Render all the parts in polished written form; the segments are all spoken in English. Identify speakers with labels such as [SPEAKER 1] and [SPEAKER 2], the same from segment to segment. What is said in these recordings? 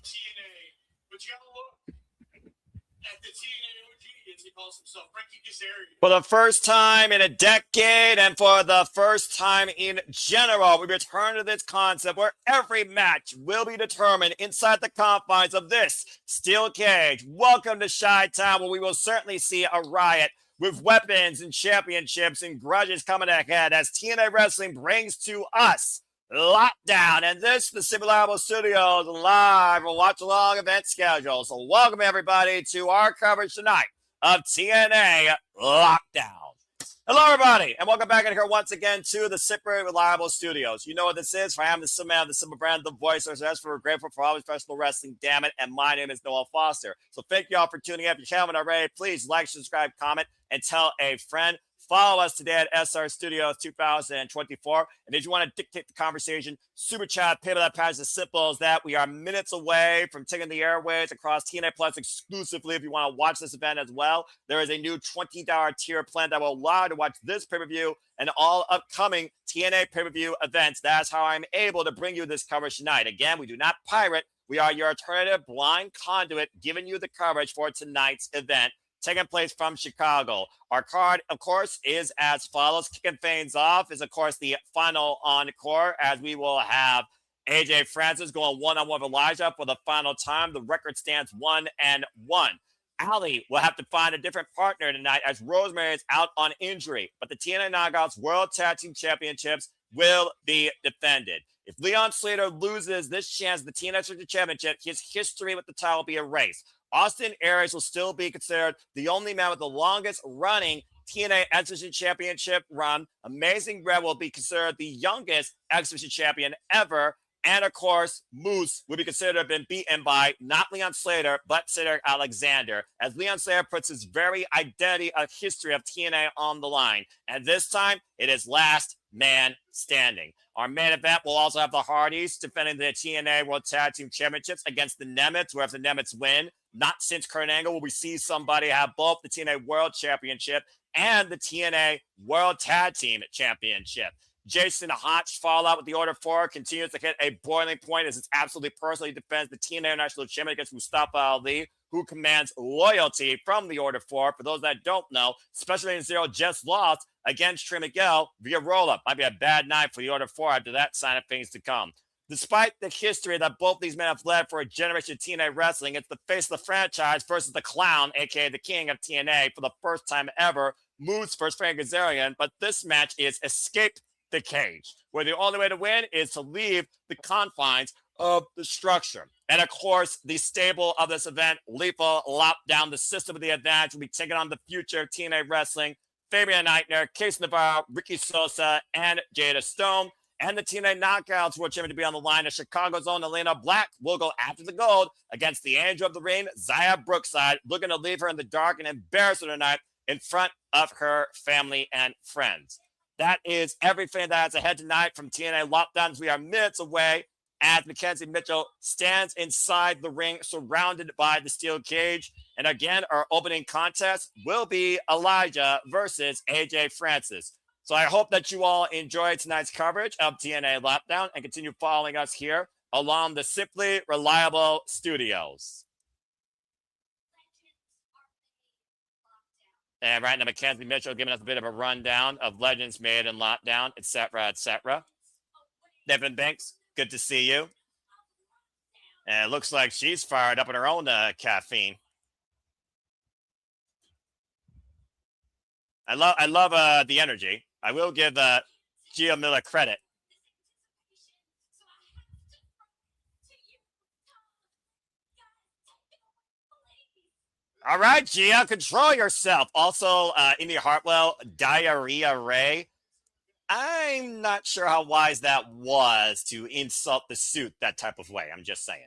[SPEAKER 1] TNA, but you gotta look at the TNA OG, as he calls himself, Frankie Kazarian. For the first time in a decade and for the first time in general, we return to this concept where every match will be determined inside the confines of this steel cage. Welcome to Chi-Town, where we will certainly see a riot with weapons and championships and grudges coming ahead as TNA Wrestling brings to us Lockdown, and this the Simulable Studios live and watch along event schedule. So welcome everybody to our coverage tonight of TNA Lockdown. Hello everybody, and welcome back in here once again to the Super Reliable Studios. You know what this is, for I am the Simple Man, the Simple Brand, the voice of us. We're grateful for all this professional wrestling, damn it, and my name is Noel Foster. So thank you all for tuning in. If you haven't already, please like, subscribe, comment, and tell a friend. Follow us today at SR Studios 2024. And if you want to dictate the conversation, super chat, PayPal that is as simple as that. We are minutes away from taking the airways across TNA Plus exclusively. If you want to watch this event as well, there is a new $20 tier plan that will allow you to watch this pay-per-view and all upcoming TNA pay-per-view events. That's how I'm able to bring you this coverage tonight. Again, we do not pirate. We are your alternative blind conduit, giving you the coverage for tonight's event, taking place from Chicago. Our card, of course, is as follows. Kicking things off is, of course, the final Encore, as we will have AJ Francis going one-on-one with Alisha for the final time. The record stands 1-1. Ali will have to find a different partner tonight as Rosemary is out on injury, but the TNA Knockouts World Tag Team Championships will be defended. If Leon Slater loses this chance at the TNA Search Championship, his history with the title will be erased. Austin Aries will still be considered the only man with the longest running TNA Exhibition Championship run. Amazing Red will be considered the youngest Exhibition Champion ever. And of course, Moose will be considered to have been beaten by not Leon Slater, but Cedric Alexander, as Leon Slater puts his very identity of history of TNA on the line. And this time, it is last man standing. Our main event will also have the Hardyz defending the TNA World Tag Team Championships against the Nemeth, where if the Nemeths win, not since Kurt Angle will we see somebody have both the TNA World Championship and the TNA World Tag Team Championship. Jason Hotch fallout with the Order 4 continues to hit a boiling point as it's absolutely personal. He defends the TNA National Champion against Mustafa Ali, who commands loyalty from the Order 4. For those that don't know, Special Agent Zero just lost against Trey Miguel via roll-up. Might be a bad night for the Order 4 after that sign of things to come. Despite the history that both these men have led for a generation of TNA wrestling, it's the face of the franchise versus the clown, a.k.a. the king of TNA, for the first time ever. Moose versus Frankie Kazarian, but this match is Escape the Cage, where the only way to win is to leave the confines of the structure. And of course, the stable of this event, Lethal Lockdown, the system of the advantage, will be taking on the future of TNA wrestling. Fabian Aichner, Navarro, Ricky Sosa, and Jada Stone. And the TNA Knockouts will champion to be on the line. As Chicago's own Elayna Black will go after the gold against the Angel of the Ring, Zaya Brookside, looking to leave her in the dark and embarrass her tonight in front of her family and friends. That is everything that is ahead tonight from TNA Lockdowns. We are minutes away as Mackenzie Mitchell stands inside the ring surrounded by the steel cage. And again, our opening contest will be Elijah versus AJ Francis. So I hope that you all enjoyed tonight's coverage of TNA Lockdown and continue following us here along the Simply Reliable Studios. And right now, Mackenzie Mitchell giving us a bit of a rundown of legends made in Lockdown, etc., etc. Devin Banks, good to see you. And it looks like she's fired up on her own caffeine. I love the energy. I will give Gia Miller credit. All right, Gia, control yourself. Also, Indy Hartwell, Diarrhea Ray. I'm not sure how wise that was to insult the suit that type of way. I'm just saying.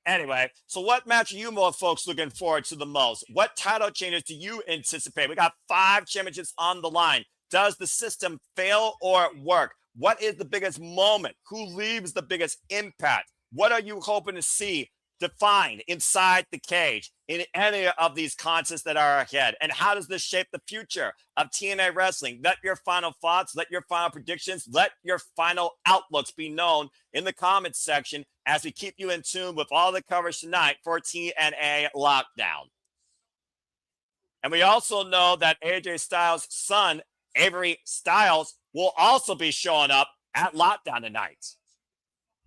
[SPEAKER 1] Anyway, so what match are you more folks looking forward to the most? What title changes do you anticipate? We got 5 championships on the line. Does the system fail or work? What is the biggest moment? Who leaves the biggest impact? What are you hoping to see defined inside the cage in any of these contests that are ahead? And how does this shape the future of TNA wrestling? Let your final thoughts, let your final predictions, let your final outlooks be known in the comments section as we keep you in tune with all the coverage tonight for TNA Lockdown. And we also know that AJ Styles' son, Avery Styles, will also be showing up at Lockdown tonight.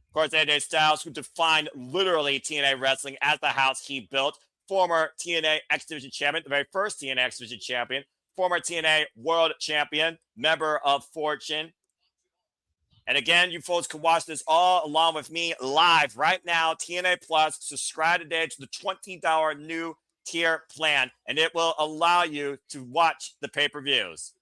[SPEAKER 1] Of course, AJ Styles, who defined literally TNA wrestling as the house he built, former TNA X Division champion, the very first TNA X Division champion, former TNA World Champion, member of Fortune. And again, you folks can watch this all along with me live right now, TNA Plus. Subscribe today to the $20 new tier plan, and it will allow you to watch the pay-per-views.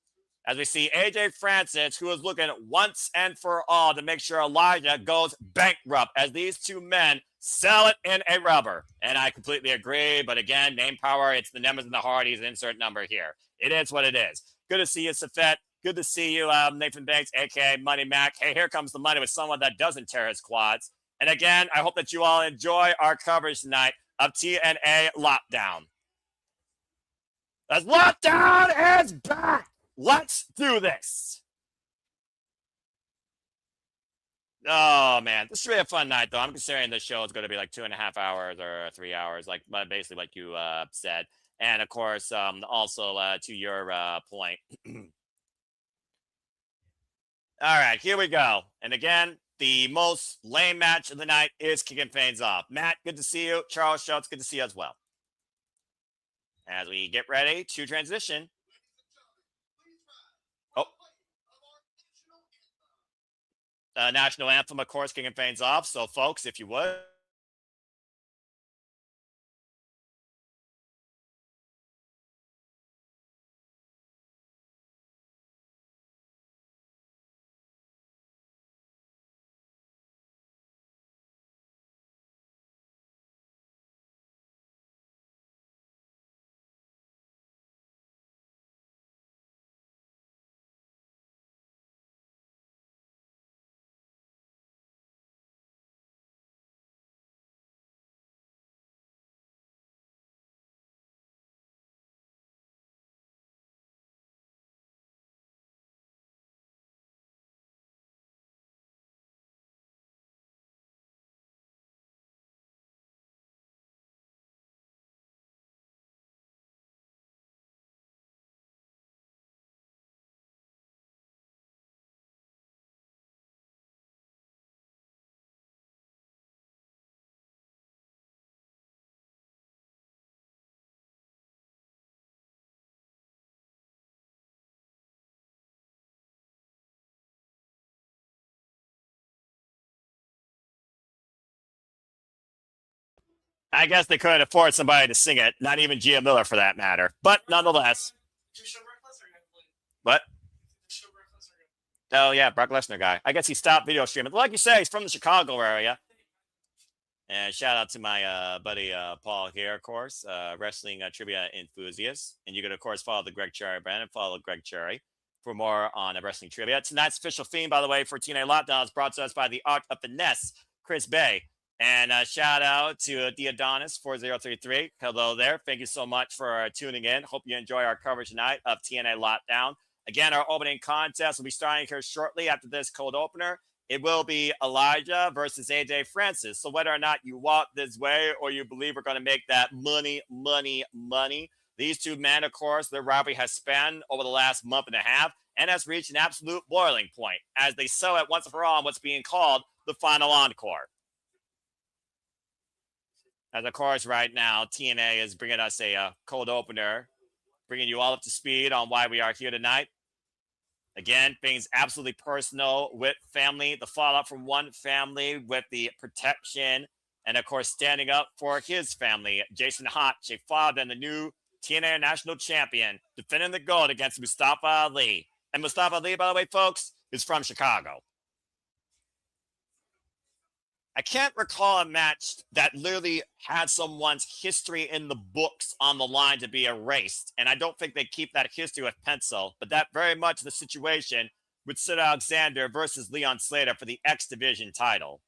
[SPEAKER 1] As we see AJ Francis, who is looking once and for all to make sure Elijah goes bankrupt as these two men sell it in a rubber. And I completely agree. But again, name power, it's the Nemeth and the Hardyz, insert number here. It is what it is. Good to see you, Safet. Good to see you, Nathan Banks, a.k.a. Money Mac. Hey, here comes the money with someone that doesn't tear his quads. And again, I hope that you all enjoy our coverage tonight of TNA Lockdown. As Lockdown is back! Let's do this. Oh, man. This should be a fun night, though. I'm considering this show is going to be like 2.5 hours or 3 hours, like basically like you said. And, of course, also to your point. All right, here we go. And again, the most lame match of the night is kicking things off. Matt, good to see you. Charles Schultz, good to see you as well. As we get ready to transition. National anthem, of course, kicking things off. So, folks, if you would. I guess they couldn't afford somebody to sing it, not even Gia Miller for that matter. But nonetheless. What? Oh, yeah, Brock Lesnar guy. I guess he stopped video streaming. Like you say, he's from the Chicago area. And shout out to my buddy Paul here, of course, wrestling trivia enthusiast. And you can, of course, follow the Greg Cherry brand and follow Greg Cherry for more on wrestling trivia. Tonight's official theme, by the way, for TNA Lockdown is brought to us by the Art of Finesse, Chris Bay. And shout out to Diadonis4033. Hello there. Thank you so much for tuning in. Hope you enjoy our coverage tonight of TNA Lockdown. Again, our opening contest will be starting here shortly after this cold opener. It will be Elijah versus AJ Francis. So whether or not you walk this way or you believe we're going to make that money, these two men, of course, their rivalry has spanned over the last month and a half and has reached an absolute boiling point as they settle it once and for all on what's being called the final encore. As of course, right now, TNA is bringing us a cold opener, bringing you all up to speed on why we are here tonight. Again, things absolutely personal with family, the fallout from one family with the protection, and of course, standing up for his family. Jason Hotch, a father and the new TNA national champion, defending the gold against Mustafa Ali. And Mustafa Ali, by the way, folks, is from Chicago. I can't recall a match that literally had someone's history in the books on the line to be erased. And I don't think they keep that history with pencil, but that very much the situation with Sid Alexander versus Leon Slater for the X Division title.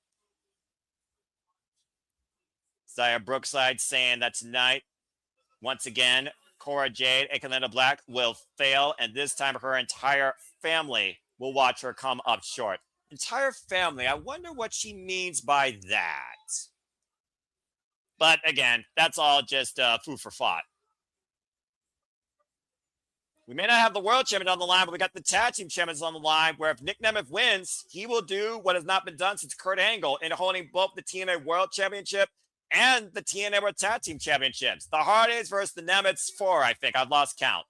[SPEAKER 1] Zaya Brookside saying that tonight, once again, Cora Jade, aka Black, will fail, and this time her entire family will watch her come up short. Entire family. I wonder what she means by that. But again, that's all just food for thought. We may not have the world champion on the line, but we got the tag team champions on the line, where if Nick Nemeth wins, he will do what has not been done since Kurt Angle in holding both the TNA World Championship and the TNA World Tag Team Championships. The Hardyz versus the Nemeths 4, I think. I've lost count.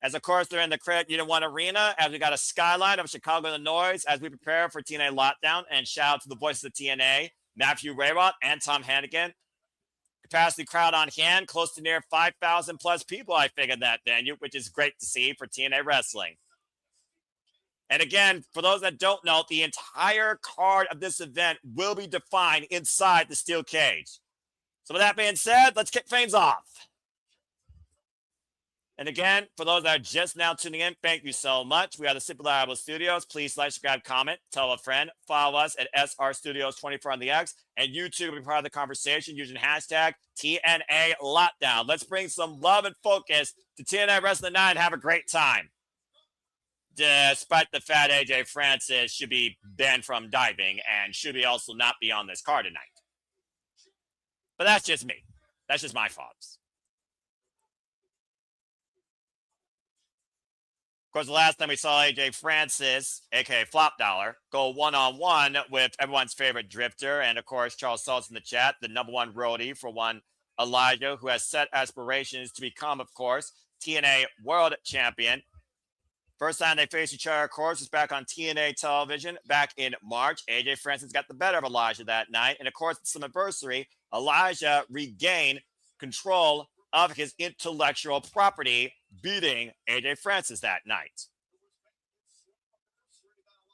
[SPEAKER 1] As, of course, they're in the Credit Union 1 Arena, as we got a skyline of Chicago, Illinois, as we prepare for TNA Lockdown. And shout out to the voices of TNA, Matthew Raywalt and Tom Hannigan. Capacity crowd on hand, close to near 5,000 plus people, I think, in that venue, which is great to see for TNA Wrestling. And again, for those that don't know, the entire card of this event will be defined inside the steel cage. So with that being said, let's kick things off. And again, for those that are just now tuning in, thank you so much. We are the Super Reliable Studios. Please like, subscribe, comment, tell a friend. Follow us at SR Studios 24 on the X. And YouTube will be part of the conversation using hashtag TNA Lockdown. Let's bring some love and focus to TNA Wrestling Night and have a great time. Despite the fact AJ Francis should be banned from diving and should be also not be on this card tonight. But that's just me. That's just my thoughts. Of course, the last time we saw AJ Francis, aka Flop Dollar, go one-on-one with everyone's favorite drifter, and of course, Charles Salt's in the chat, the #1 roadie for one Elijah, who has set aspirations to become, of course, TNA World Champion. First time they faced each other, of course, was back on TNA television back in March. AJ Francis got the better of Elijah that night, and of course, it's an anniversary. Elijah regained control of his intellectual property, beating AJ Francis that night.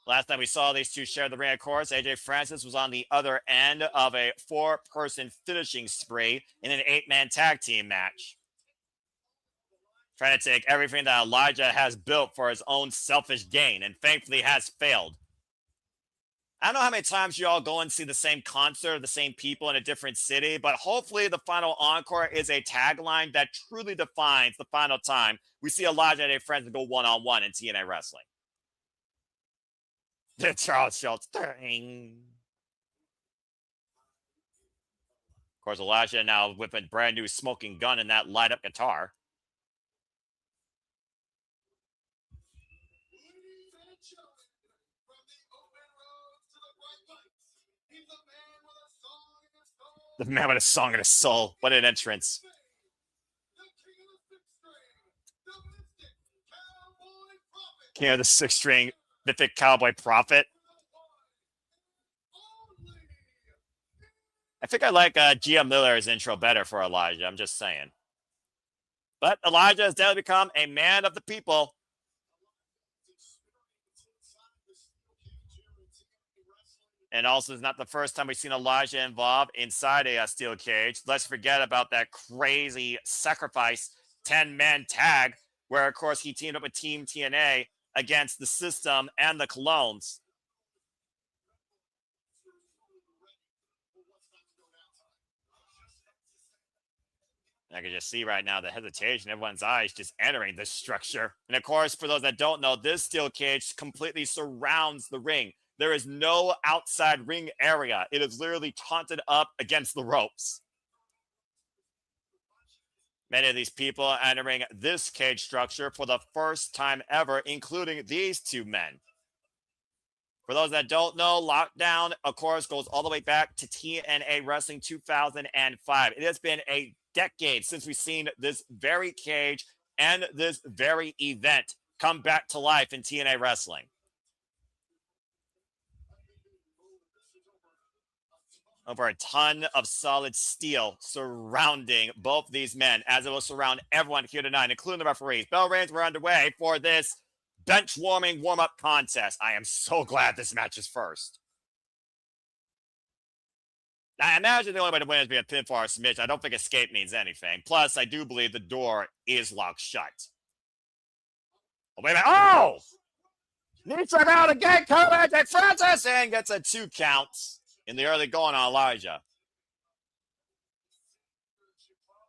[SPEAKER 1] Last time we saw these two share the ring, of course, AJ Francis was on the other end of a 4-person finishing spree in an 8-man tag team match, trying to take everything that Elijah has built for his own selfish gain, and thankfully has failed. I don't know how many times you all go and see the same concert of the same people in a different city, but hopefully the final encore is a tagline that truly defines the final time we see Elijah and a friend go one-on-one in TNA Wrestling. Charles Schultz. Dang. Of course, Elijah now with a brand new smoking gun and that light-up guitar. The man with a song in his soul. What an entrance. King of the 6-string mythic cowboy prophet. I think I like Gia Miller's intro better for Elijah. I'm just saying. But Elijah has definitely become a man of the people. And also, it's not the first time we've seen Elijah involved inside a steel cage. Let's forget about that crazy sacrifice 10-man tag, where, of course, he teamed up with Team TNA against the System and the Clones. I can just see right now the hesitation, everyone's eyes just entering this structure. And of course, for those that don't know, this steel cage completely surrounds the ring. There is no outside ring area. It is literally taunted up against the ropes. Many of these people are entering this cage structure for the first time ever, including these two men. For those that don't know, Lockdown, of course, goes all the way back to TNA Wrestling 2005. It has been a decade since we've seen this very cage and this very event come back to life in TNA Wrestling. Over a ton of solid steel surrounding both these men, as it will surround everyone here tonight, including the referees. Bell rings were underway for this bench warming warm-up contest. I am so glad this match is first. I imagine the only way to win is be a pinfall or submission. I don't think escape means anything. Plus, I do believe the door is locked shut. Oh, wait a minute. Oh! Needs to out again, coverage, and Francis, and gets a 2 count in the early going on Elijah.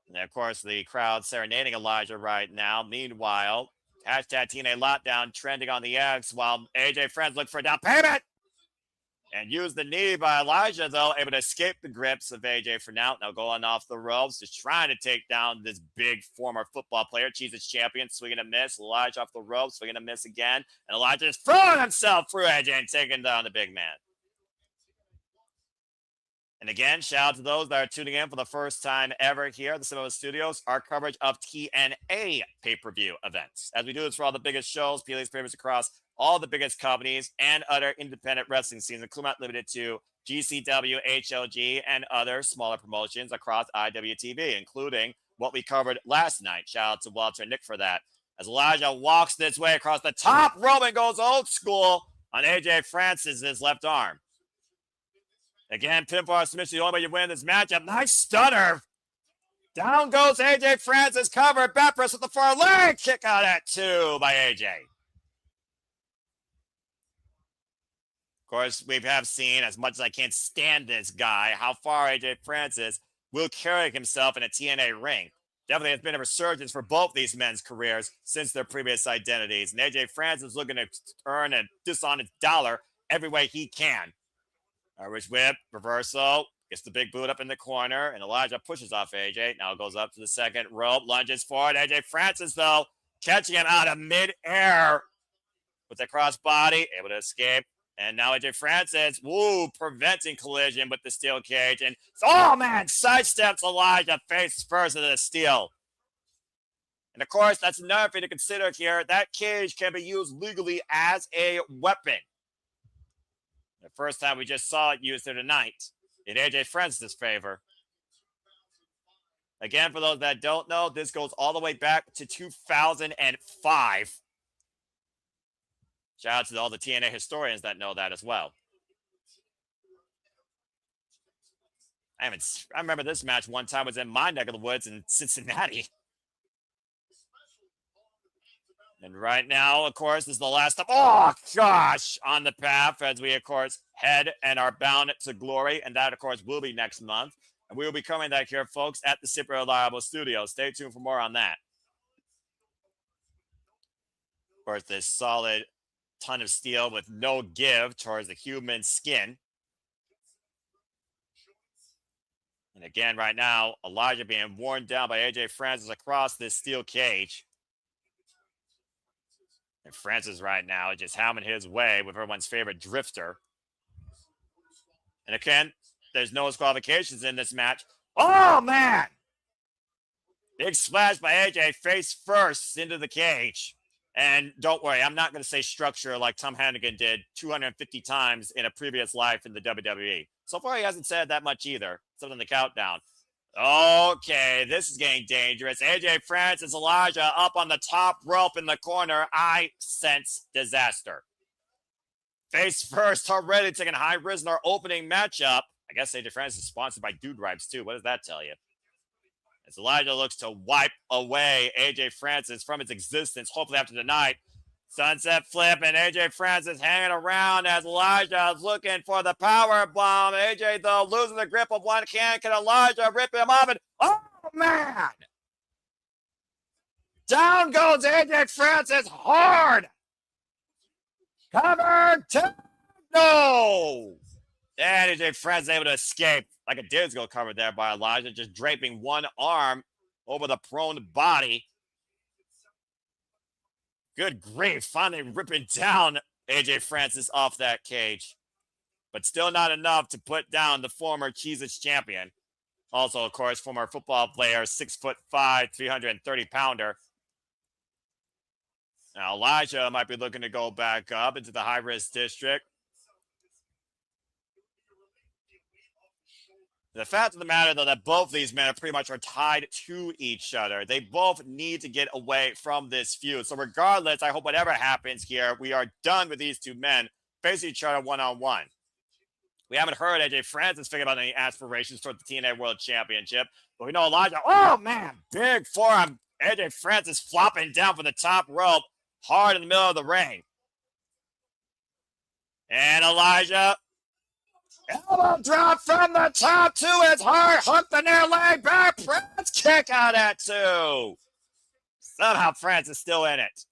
[SPEAKER 1] And of course, the crowd serenading Elijah right now. Meanwhile, hashtag TNA Lockdown trending on the X while AJ Friends look for a down payment. And use the knee by Elijah, though, able to escape the grips of AJ for now. Now going off the ropes, just trying to take down this big former football player. Jesus champion, swinging a miss. Elijah off the ropes, swinging a miss again. And Elijah is throwing himself through AJ and taking down the big man. And again, shout out to those that are tuning in for the first time ever here at the Cinema Studios. Our coverage of TNA pay-per-view events. As we do this for all the biggest shows, PLA's favorites across all the biggest companies and other independent wrestling scenes, including not limited to GCW, HLG, and other smaller promotions across IWTV, including what we covered last night. Shout out to Walter and Nick for that. As Elijah walks this way across the top rope and goes old school on AJ Francis's left arm. Again, pinfall submission, the only way you win this matchup. Nice stunner. Down goes AJ Francis, covered. Bepris with the far leg. Kick out at 2 by AJ. Of course, we have seen, as much as I can't stand this guy, how far AJ Francis will carry himself in a TNA ring. Definitely has been a resurgence for both these men's careers since their previous identities. And AJ Francis looking to earn a dishonest dollar every way he can. Irish whip, reversal, gets the big boot up in the corner, and Elijah pushes off AJ. Now goes up to the second rope, lunges forward. AJ Francis, though, catching him out of midair with the crossbody, able to escape. And now AJ Francis, preventing collision with the steel cage. And, oh, man, sidesteps Elijah face first into the steel. And, of course, that's another thing to consider here. That cage can be used legally as a weapon. The first time we just saw it used there tonight in AJ Francis' favor. Again, for those that don't know, this goes all the way back to 2005. Shout out to all the TNA historians that know that as well. I remember this match one time was in my neck of the woods in Cincinnati. And right now, of course, this is the last stop. Oh, gosh, on the path as we, of course, head and are bound to glory. And that, of course, will be next month. And we will be covering that here, folks, at the Super Reliable Studios. Stay tuned for more on that. Of course, this solid ton of steel with no give towards the human skin. And again, right now, Elijah being worn down by AJ Francis across this steel cage. And Francis right now is just hammering his way with everyone's favorite drifter. And again, there's no disqualifications in this match. Oh, man! Big splash by AJ face first into the cage. And don't worry, I'm not going to say structure like Tom Hannigan did 250 times in a previous life in the WWE. So far, he hasn't said that much either. Something in the countdown. Okay, this is getting dangerous. AJ Francis, Elijah up on the top rope in the corner. I sense disaster. Face first already taking high risk in our opening matchup. I guess AJ Francis is sponsored by Dude Ripes too. What does that tell you? As Elijah looks to wipe away AJ Francis from its existence, hopefully after tonight. Sunset flip, and AJ Francis hanging around as Elijah is looking for the power bomb. AJ, though, losing the grip of one hand. Can Elijah rip him off? And, oh, man! Down goes AJ Francis hard! Cover two! No! And AJ Francis able to escape. Like a disco cover there by Elijah, just draping one arm over the prone body. Good grief, finally ripping down AJ Francis off that cage. But still not enough to put down the former Jesus champion. Also, of course, former football player, 6'5", 330-pounder. Now, Elijah might be looking to go back up into the high-risk district. The fact of the matter, though, that both these men are pretty much are tied to each other. They both need to get away from this feud. So regardless, I hope whatever happens here, we are done with these two men facing each other one-on-one. We haven't heard AJ Francis think about any aspirations toward the TNA World Championship. But we know Elijah, oh, man, big forearm. AJ Francis flopping down from the top rope, hard in the middle of the ring. And Elijah Elbow drop from the top to his heart. Hook the near leg. Back press. Kick out at 2. Somehow France is still in it.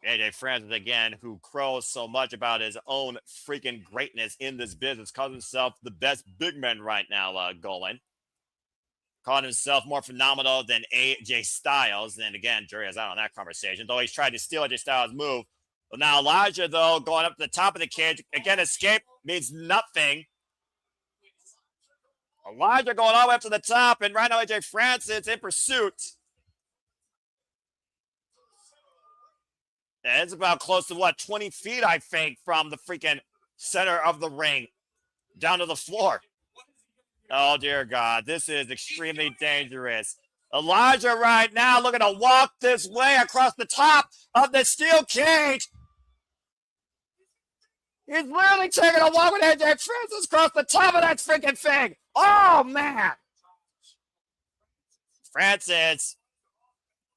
[SPEAKER 1] AJ Francis again, who crows so much about his own freaking greatness in this business, calls himself the best big man right now going. Calling himself more phenomenal than AJ Styles. And again, jury is out on that conversation, though he's tried to steal AJ Styles' move. But now Elijah, though, going up to the top of the cage. Again, escape means nothing. Elijah going all the way up to the top, and right now AJ Francis in pursuit. And it's about close to, 20 feet, I think, from the freaking center of the ring down to the floor. Oh, dear God. This is extremely dangerous. Elijah right now looking to walk this way across the top of the steel cage. He's literally taking a walk with AJ Francis across the top of that freaking thing. Oh, man. Francis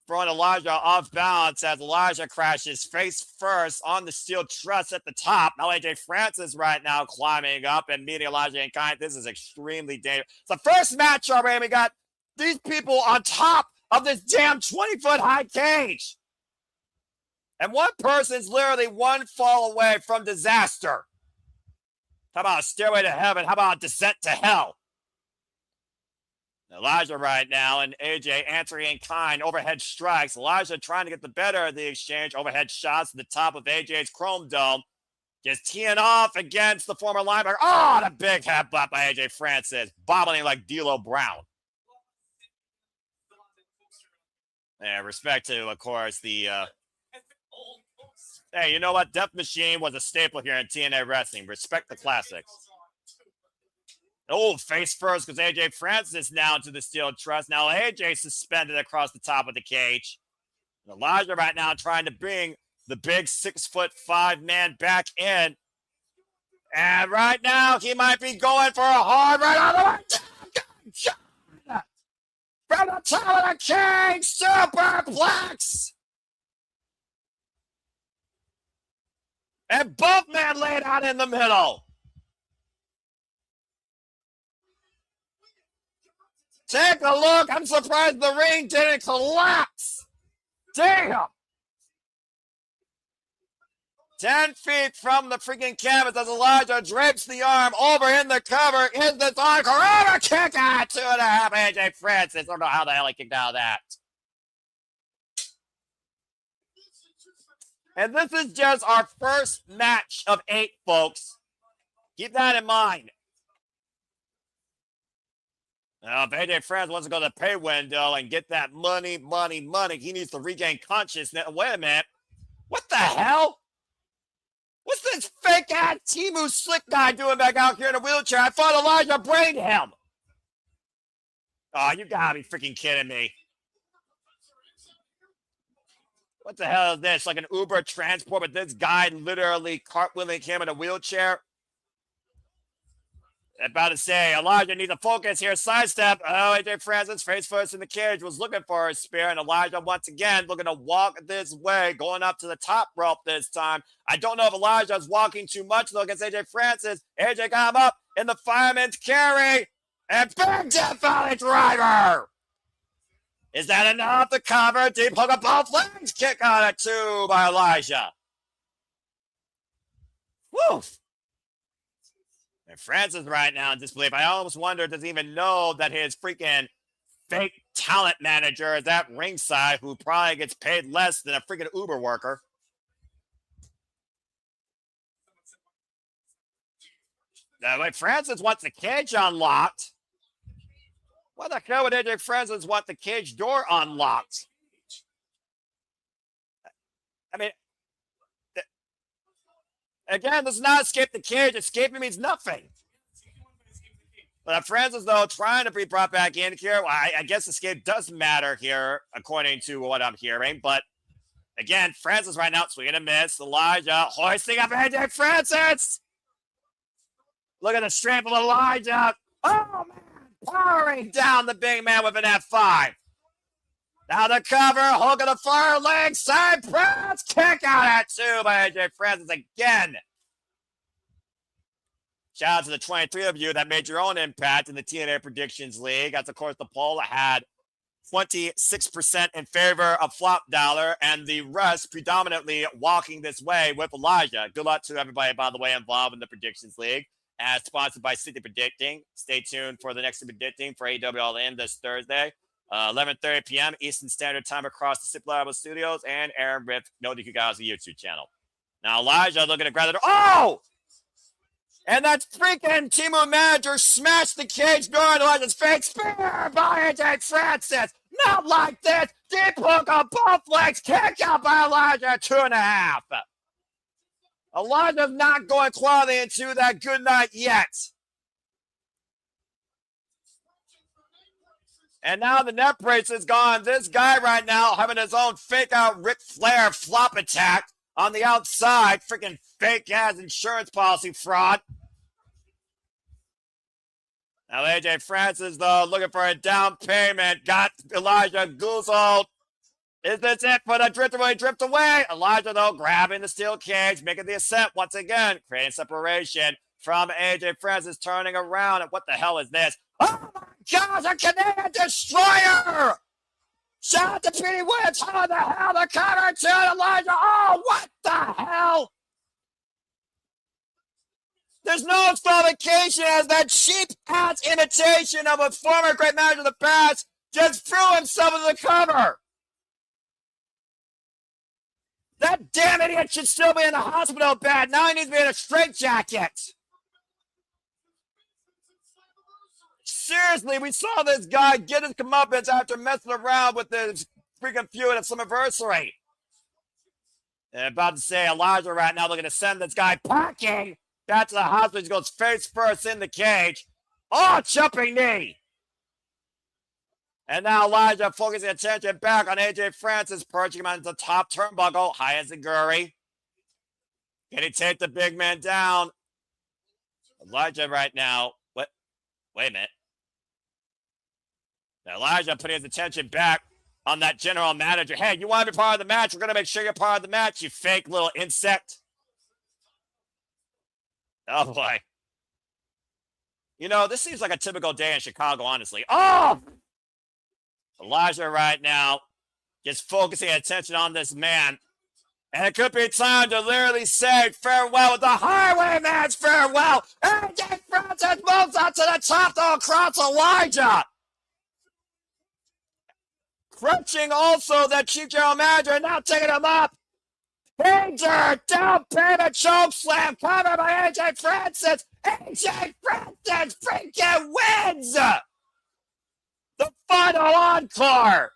[SPEAKER 1] throwing Elijah off balance as Elijah crashes face first on the steel truss at the top. Now AJ Francis right now climbing up and meeting Elijah in kind. This is extremely dangerous. It's the first match already. We got these people on top of this damn 20-foot high cage. And one person's literally one fall away from disaster. How about a stairway to heaven? How about a descent to hell? Elijah right now and AJ answering in kind. Overhead strikes. Elijah trying to get the better of the exchange. Overhead shots to the top of AJ's chrome dome. Just teeing off against the former linebacker. Oh, the big headbutt by AJ Francis. Bobbling like D'Lo Brown. And respect to, of course, the... Hey, you know what? Death Machine was a staple here in TNA Wrestling. Respect the classics. Oh, face first because AJ Francis now to the steel truss. Now AJ suspended across the top of the cage. And Elijah right now trying to bring the big 6'5" man back in. And right now he might be going for a hard right on the way. From the top of the cage, superplex. And both men laid out in the middle. Take a look. I'm surprised the ring didn't collapse. Damn. 10 feet from the freaking canvas as Elijah drapes the arm over in the cover. In the Encore kick out 2.5. AJ Francis. I don't know how the hell he kicked out of that. And this is just our first match of 8, folks. Keep that in mind. Now, if AJ Francis wants to go to the pay window and get that money, he needs to regain consciousness. Wait a minute. What the hell? What's this fake-ass Timu Slick guy doing back out here in a wheelchair? I thought Elijah brained him. Oh, you gotta be freaking kidding me. What the hell is this? Like an Uber transport, but this guy literally cartwheeling him in a wheelchair? About to say, Elijah needs to focus here. Sidestep. Oh, AJ Francis, face first in the cage, was looking for a spear. And Elijah, once again, looking to walk this way, going up to the top rope this time. I don't know if Elijah's walking too much, though, against AJ Francis. AJ got him up in the fireman's carry. And big Death Valley driver. Is that enough to cover? Deep hook of both legs. Kick out at 2 by Elijah. Woof. And Francis right now in disbelief. I almost wonder, does he even know that his freaking fake talent manager is at ringside who probably gets paid less than a freaking Uber worker? Like Francis wants the cage unlocked. Why the hell would AJ Francis want the cage door unlocked? I mean, again, this is not escape the cage. Escaping means nothing. But Francis, though, trying to be brought back in here. Well, I guess escape does matter here, according to what I'm hearing. But again, Francis right now, swinging a miss. Elijah hoisting up AJ Francis. Look at the strength of Elijah. Oh, man. Powering down the big man with an F5. Now the cover, hook of the far leg, side press, kick out at 2 by AJ Francis again. Shout out to the 23 of you that made your own impact in the TNA Predictions League. As of course, the poll had 26% in favor of Flop Dollar, and the rest predominantly walking this way with Elijah. Good luck to everybody, by the way, involved in the Predictions League. As sponsored by City Predicting. Stay tuned for the next Predicting for AEW All In this Thursday, 11:30 p.m. Eastern Standard Time across the Sip Level Studios and Aaron Riff No DQ Guys YouTube channel. Now Elijah looking to grab the door. Oh! And that freaking Timu manager smashed the cage door in Elijah's face. Spear by AJ Francis. Not like this. Deep hook on both legs. Kick out by Elijah. 2.5. Elijah's not going quietly into that good night yet. And now the net brace is gone. This guy right now having his own fake out Ric Flair flop attack on the outside. Freaking fake ass insurance policy fraud. Now AJ Francis, though, looking for a down payment. Got Elijah goozled. Is this it for the drift away, drift away? Elijah, though, grabbing the steel cage, making the ascent once again, creating separation from AJ Francis, turning around. And what the hell is this? Oh, my gosh, a Canadian Destroyer! Shout out to Petey Williams. How the hell? The cover to Elijah. Oh, what the hell? There's no disqualification as that cheap-ass imitation of a former great manager of the past just threw himself into the cover. That damn idiot should still be in the hospital bed. Now he needs to be in a straitjacket. Seriously, we saw this guy get his comeuppance after messing around with his freaking feud at Slammiversary. And about to say, Elijah right now looking to send this guy packing back to the hospital. He goes face first in the cage. Oh, jumping knee. And now Elijah focusing attention back on AJ Francis, perching him on the top turnbuckle, high as a gurry. Can he take the big man down? Elijah right now. What? Wait a minute. Now Elijah putting his attention back on that general manager. Hey, you want to be part of the match? We're going to make sure you're part of the match, you fake little insect. Oh, boy. You know, this seems like a typical day in Chicago, honestly. Oh! Elijah right now just focusing attention on this man. And it could be time to literally say farewell with the Highwayman's farewell. AJ Francis moves up to the top to across Elijah. Crunching also that Chief General Manager, now taking him up. Danger, down payment, choke slam, covered by AJ Francis. AJ Francis freaking wins the final encore.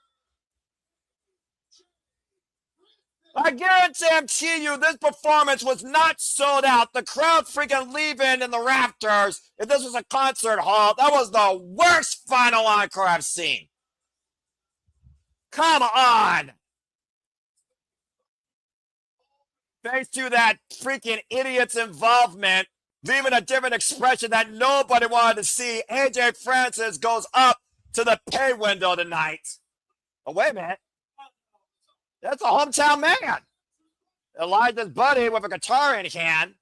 [SPEAKER 1] I guarantee you this performance was not sold out. The crowd freaking leaving in the rafters. If this was a concert hall, that was the worst final encore I've seen. Come on. Thanks to that freaking idiot's involvement, leaving a different expression that nobody wanted to see, AJ Francis goes up to the pay window tonight. Oh, wait a minute. That's a hometown man. Elijah's buddy with a guitar in hand.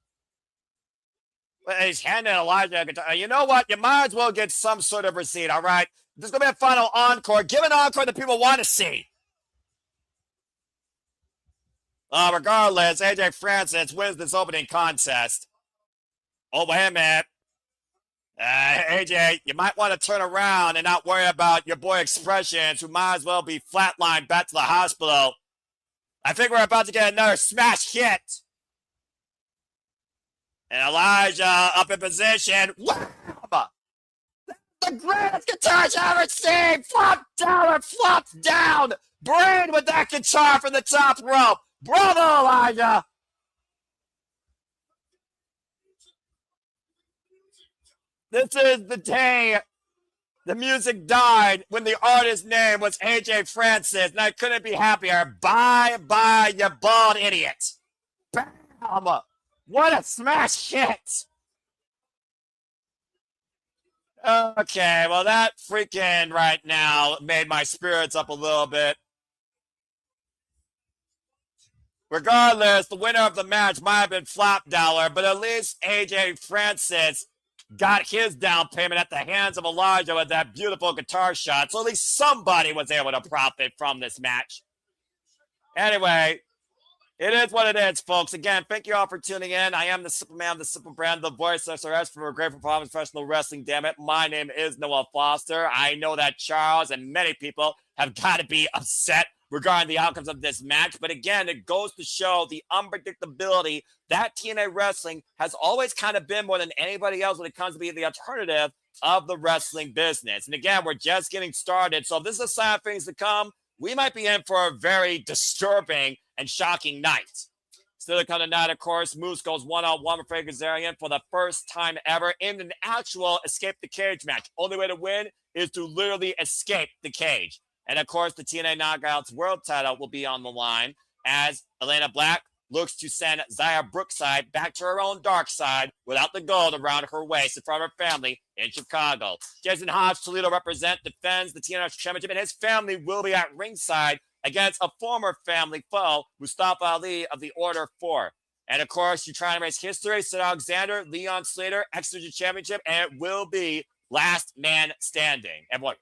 [SPEAKER 1] He's handing Elijah a guitar. You know what? You might as well get some sort of receipt, all right? This is going to be a final encore. Give an encore that people want to see. Regardless, AJ Francis wins this opening contest. Oh, wait a minute. AJ, you might want to turn around and not worry about your boy Expressions, who might as well be flatlined back to the hospital. I think we're about to get another smash hit. And Elijah up in position. Wham! The greatest guitar I've ever seen. Flop down or flops down. Bryan with that guitar from the top rope. Bravo, Elijah. This is the day the music died when the artist's name was AJ Francis, and I couldn't be happier. Bye, you bald idiot. Bam! What a smash hit. Okay, well, that freaking right now made my spirits up a little bit. Regardless, the winner of the match might have been Flop Dollar, but at least AJ Francis got his down payment at the hands of Elijah with that beautiful guitar shot. So at least somebody was able to profit from this match. Anyway, it is what it is, folks. Again, thank you all for tuning in. I am the Simple Man, the Simple Brand, the voice of SRS for a great performance professional wrestling, damn it. My name is Noah Foster. I know that Charles and many people have got to be upset regarding the outcomes of this match. But again, it goes to show the unpredictability that TNA wrestling has always kind of been more than anybody else when it comes to being the alternative of the wrestling business. And again, we're just getting started. So if this is a sign of things to come, we might be in for a very disturbing and shocking night. Still to come tonight, of course, Moose goes one-on-one with Frankie Kazarian for the first time ever in an actual escape the cage match. Only way to win is to literally escape the cage. And of course, the TNA Knockouts World title will be on the line as Elayna Black looks to send Xia Brookside back to her own dark side without the gold around her waist in front of her family in Chicago. Jason Hotch, Toledo defends the TNA Championship, and his family will be at ringside against a former family foe, Mustafa Ali of the Order 4. And of course, you're trying to raise history. Sid Alexander, Leon Slater, X-Division Championship, and it will be last man standing. And what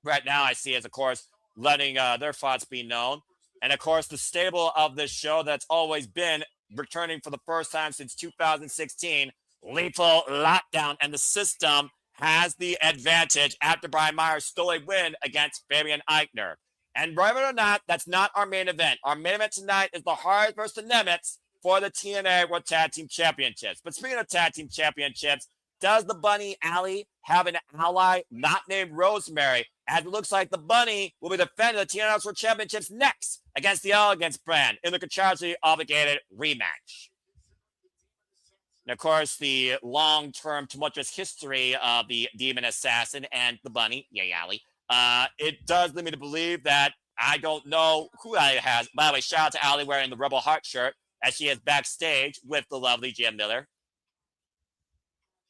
[SPEAKER 1] right now I see is, of course, letting their thoughts be known. And of course, the stable of this show that's always been returning for the first time since 2016, Lethal Lockdown, and the system has the advantage after Brian Meyers stole a win against Fabian Aichner. And believe it or not, that's not our main event. Our main event tonight is the Hardyz versus the Nemeth for the TNA World Tag Team Championships. But speaking of Tag Team Championships, does the Bunny Alley have an ally not named Rosemary? As it looks like the Bunny will be defending the TNA World Championships next against the Elegance brand in the contractually obligated rematch. And of course, the long-term tumultuous history of the Demon Assassin and the Bunny, yay, Alley. It does lead me to believe that I don't know who Alley has. By the way, shout out to Alley wearing the Rebel Heart shirt as she is backstage with the lovely Jim Miller.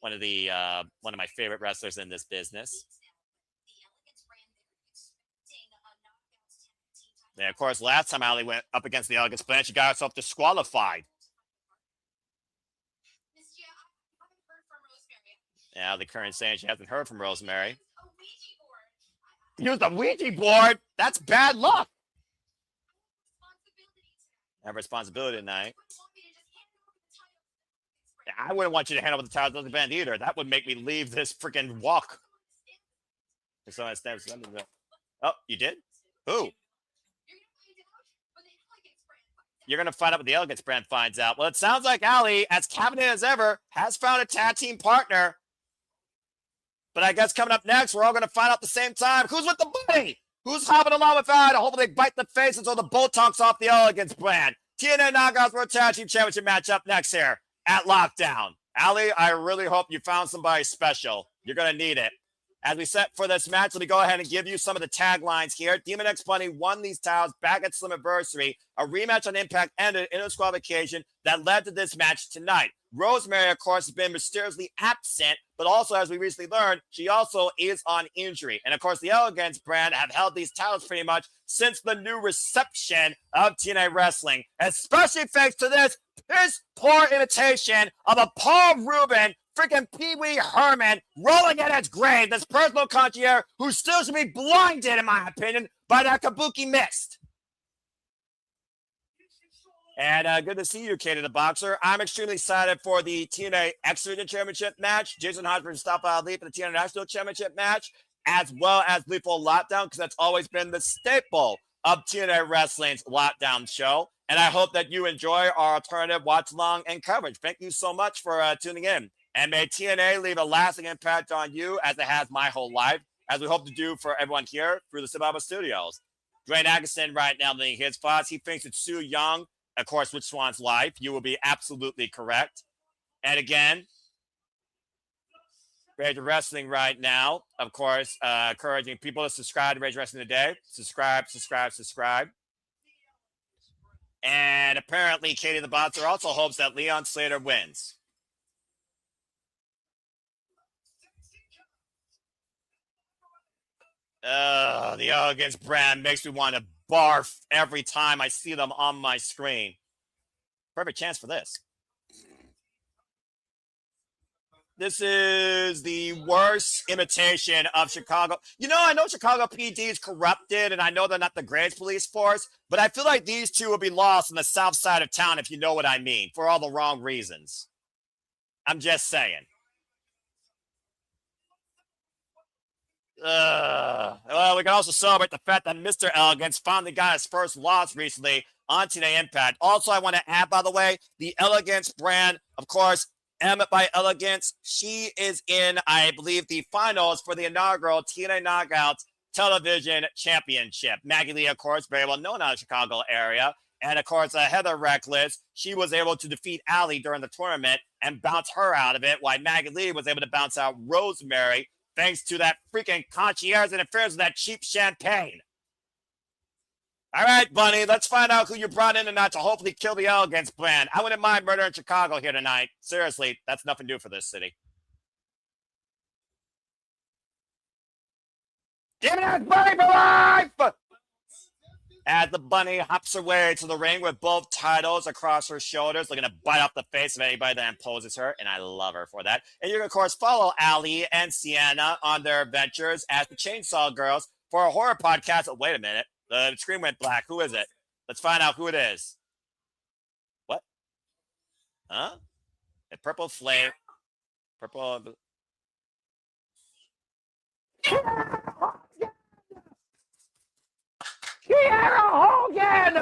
[SPEAKER 1] One of my favorite wrestlers in this business. And of course, last time Alley went up against the Elegance brand, she got herself disqualified. Yeah, the current saying she hasn't heard from Rosemary. Use the Ouija board? That's bad luck. I have responsibility tonight. Yeah, I wouldn't want you to hand over the title to the band either. That would make me leave this freaking walk. Oh, you did? Who? You're going to find out what the Elegance brand finds out. Well, it sounds like Alley, as cabinet as ever, has found a tag team partner. But I guess coming up next, we're all going to find out at the same time who's with the Bunny, who's hopping along with that. Hopefully they bite the face until the Botox off the Elegance brand. TNA Knockouts World Tag Team Championship match up next here at Lockdown. Alley, I really hope you found somebody special. You're going to need it. As we set for this match, let me go ahead and give you some of the taglines here. Demon X Bunny won these titles back at Slammiversary. A rematch on Impact ended in a disqualification that led to this match tonight. Rosemary, of course, has been mysteriously absent, but also, as we recently learned, she also is on injury. And of course, the Elegance brand have held these titles pretty much since the new reception of TNA Wrestling, especially thanks to this piss poor imitation of a Paul Rubin, freaking Pee Wee Herman rolling in his grave, this personal concierge who still should be blinded, in my opinion, by that kabuki mist. And good to see you, Katie the Boxer. I'm extremely excited for the TNA X-Division Championship match, Jason Hotch versus Mustafa Ali for the TNA National Championship match, as well as Lethal Lockdown, because that's always been the staple of TNA Wrestling's Lockdown show. And I hope that you enjoy our alternative watch-along and coverage. Thank you so much for tuning in. And may TNA leave a lasting impact on you as it has my whole life, as we hope to do for everyone here through the Survivor Studios. Dwayne Atkinson right now leading his thoughts. He thinks it's Sue Young, of course, with Swan's life. You will be absolutely correct. And again, Rage Wrestling right now, of course, encouraging people to subscribe to Rage Wrestling today. Subscribe, subscribe, subscribe. And apparently, Katie the Boxer also hopes that Leon Slater wins. The Elegance brand makes me want to barf every time I see them on my screen. Perfect chance for this. This is the worst imitation of Chicago. You know, I know Chicago PD is corrupted, and I know they're not the greatest police force, but I feel like these two would be lost on the south side of town, if you know what I mean, for all the wrong reasons. I'm just saying. Well, we can also celebrate the fact that Mr. Elegance finally got his first loss recently on TNA Impact. Also, I want to add, by the way, the Elegance brand, of course, M by Elegance. She is in, I believe, the finals for the inaugural TNA Knockouts Television Championship. Maggie Lee, of course, very well known out of the Chicago area. And, of course, Heather Reckless, she was able to defeat Allie during the tournament and bounce her out of it, while Maggie Lee was able to bounce out Rosemary thanks to that freaking concierge interference with that cheap champagne. All right, Bunny, let's find out who you brought in tonight to hopefully kill the Elegance brand. I wouldn't mind murder in Chicago here tonight. Seriously, that's nothing new for this city. Give me that Bunny for life! As the Bunny hops her way to the ring with both titles across her shoulders, looking to bite off the face of anybody that imposes her, and I love her for that. And you can, of course, follow Allie and Sienna on their adventures as the Chainsaw Girls for a horror podcast. Oh, wait a minute. The screen went black. Who is it? Let's find out who it is. What? Huh? A purple flame. Purple. Kiera Hogan!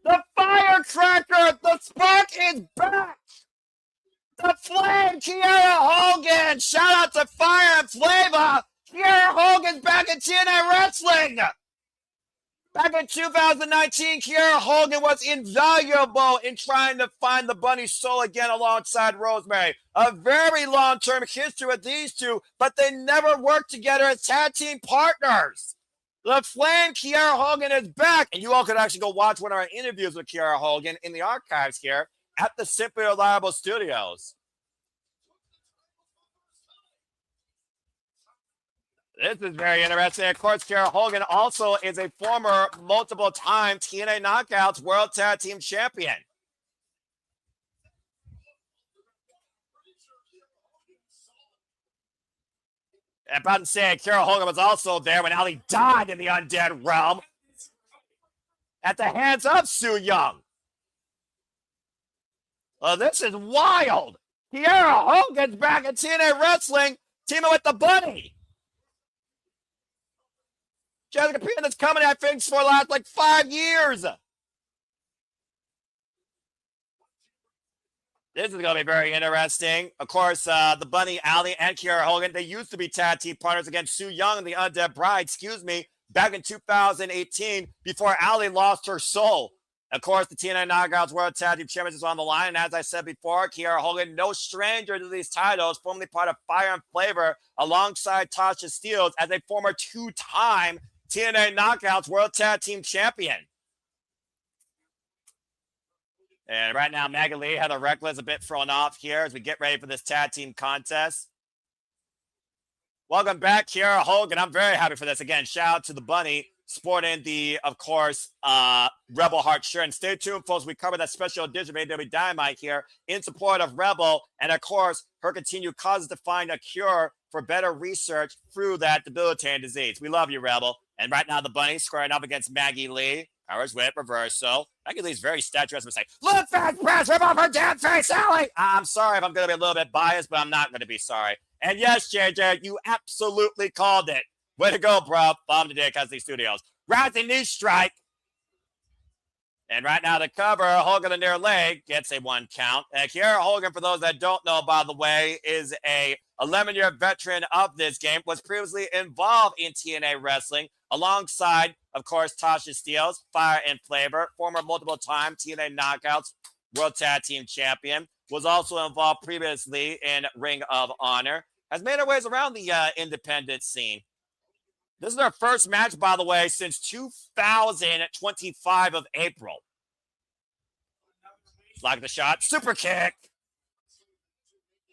[SPEAKER 1] The firecracker! The spark is back! The flame! Kiera Hogan! Shout out to Fire and Flavor! Kiera Hogan's back in TNA Wrestling! Back in 2019, Kiera Hogan was invaluable in trying to find the Bunny's soul again alongside Rosemary. A very long-term history with these two, but they never worked together as tag team partners. The Flame, Kiera Hogan, is back. And you all could actually go watch one of our interviews with Kiera Hogan in the archives here at the Simply Reliable Studios. This is very interesting. Of course, Kiera Hogan also is a former multiple-time TNA Knockouts World Tag Team Champion. I'm about to say, Kiera Hogan was also there when Ali died in the Undead Realm at the hands of Su Yung. Well, this is wild. Kiera Hogan's back in TNA Wrestling, teaming with the Bunny. Jessica Peter's coming, I think, for the last, 5 years. This is going to be very interesting. Of course, the Bunny, Allie, and Kiera Hogan, they used to be tag team partners against Su Yung and the Undead Bride, back in 2018 before Allie lost her soul. Of course, the TNA Knockouts World Tag Team Championship is on the line. And as I said before, Kiera Hogan, no stranger to these titles, formerly part of Fire and Flavor alongside Tasha Steelz as a former 2-time TNA Knockouts World Tag Team Champion. And right now, Maggie Lee, Heather Reckless, a bit thrown off here as we get ready for this tag team contest. Welcome back, Kiera Hogan. I'm very happy for this. Again, shout out to the Bunny sporting the, of course, Rebel Heart shirt. And stay tuned, folks. We cover that special edition of AEW Dynamite here in support of Rebel. And, of course, her continued causes to find a cure for better research through that debilitating disease. We love you, Rebel. And right now, the Bunny squaring up against Maggie Lee. Powers whip, reversal. Maggie Lee's very statuesque and say, "Look, fast press, rip off her damn face, Allie!" I'm sorry if I'm going to be a little bit biased, but I'm not going to be sorry. And yes, JJ, you absolutely called it. Way to go, bro. Bomb today at Cosby Studios. Rising knee strike. And right now, the cover, Hogan the near leg gets a 1 count. And Kiera Hogan, for those that don't know, by the way, is a 11-year veteran of this game, was previously involved in TNA wrestling alongside, of course, Tasha Steelz, Fire and Flavor, former multiple-time TNA Knockouts World Tag Team Champion, was also involved previously in Ring of Honor, has made her ways around the independent scene. This is their first match, by the way, since 2025 of April. Like the shot, super kick.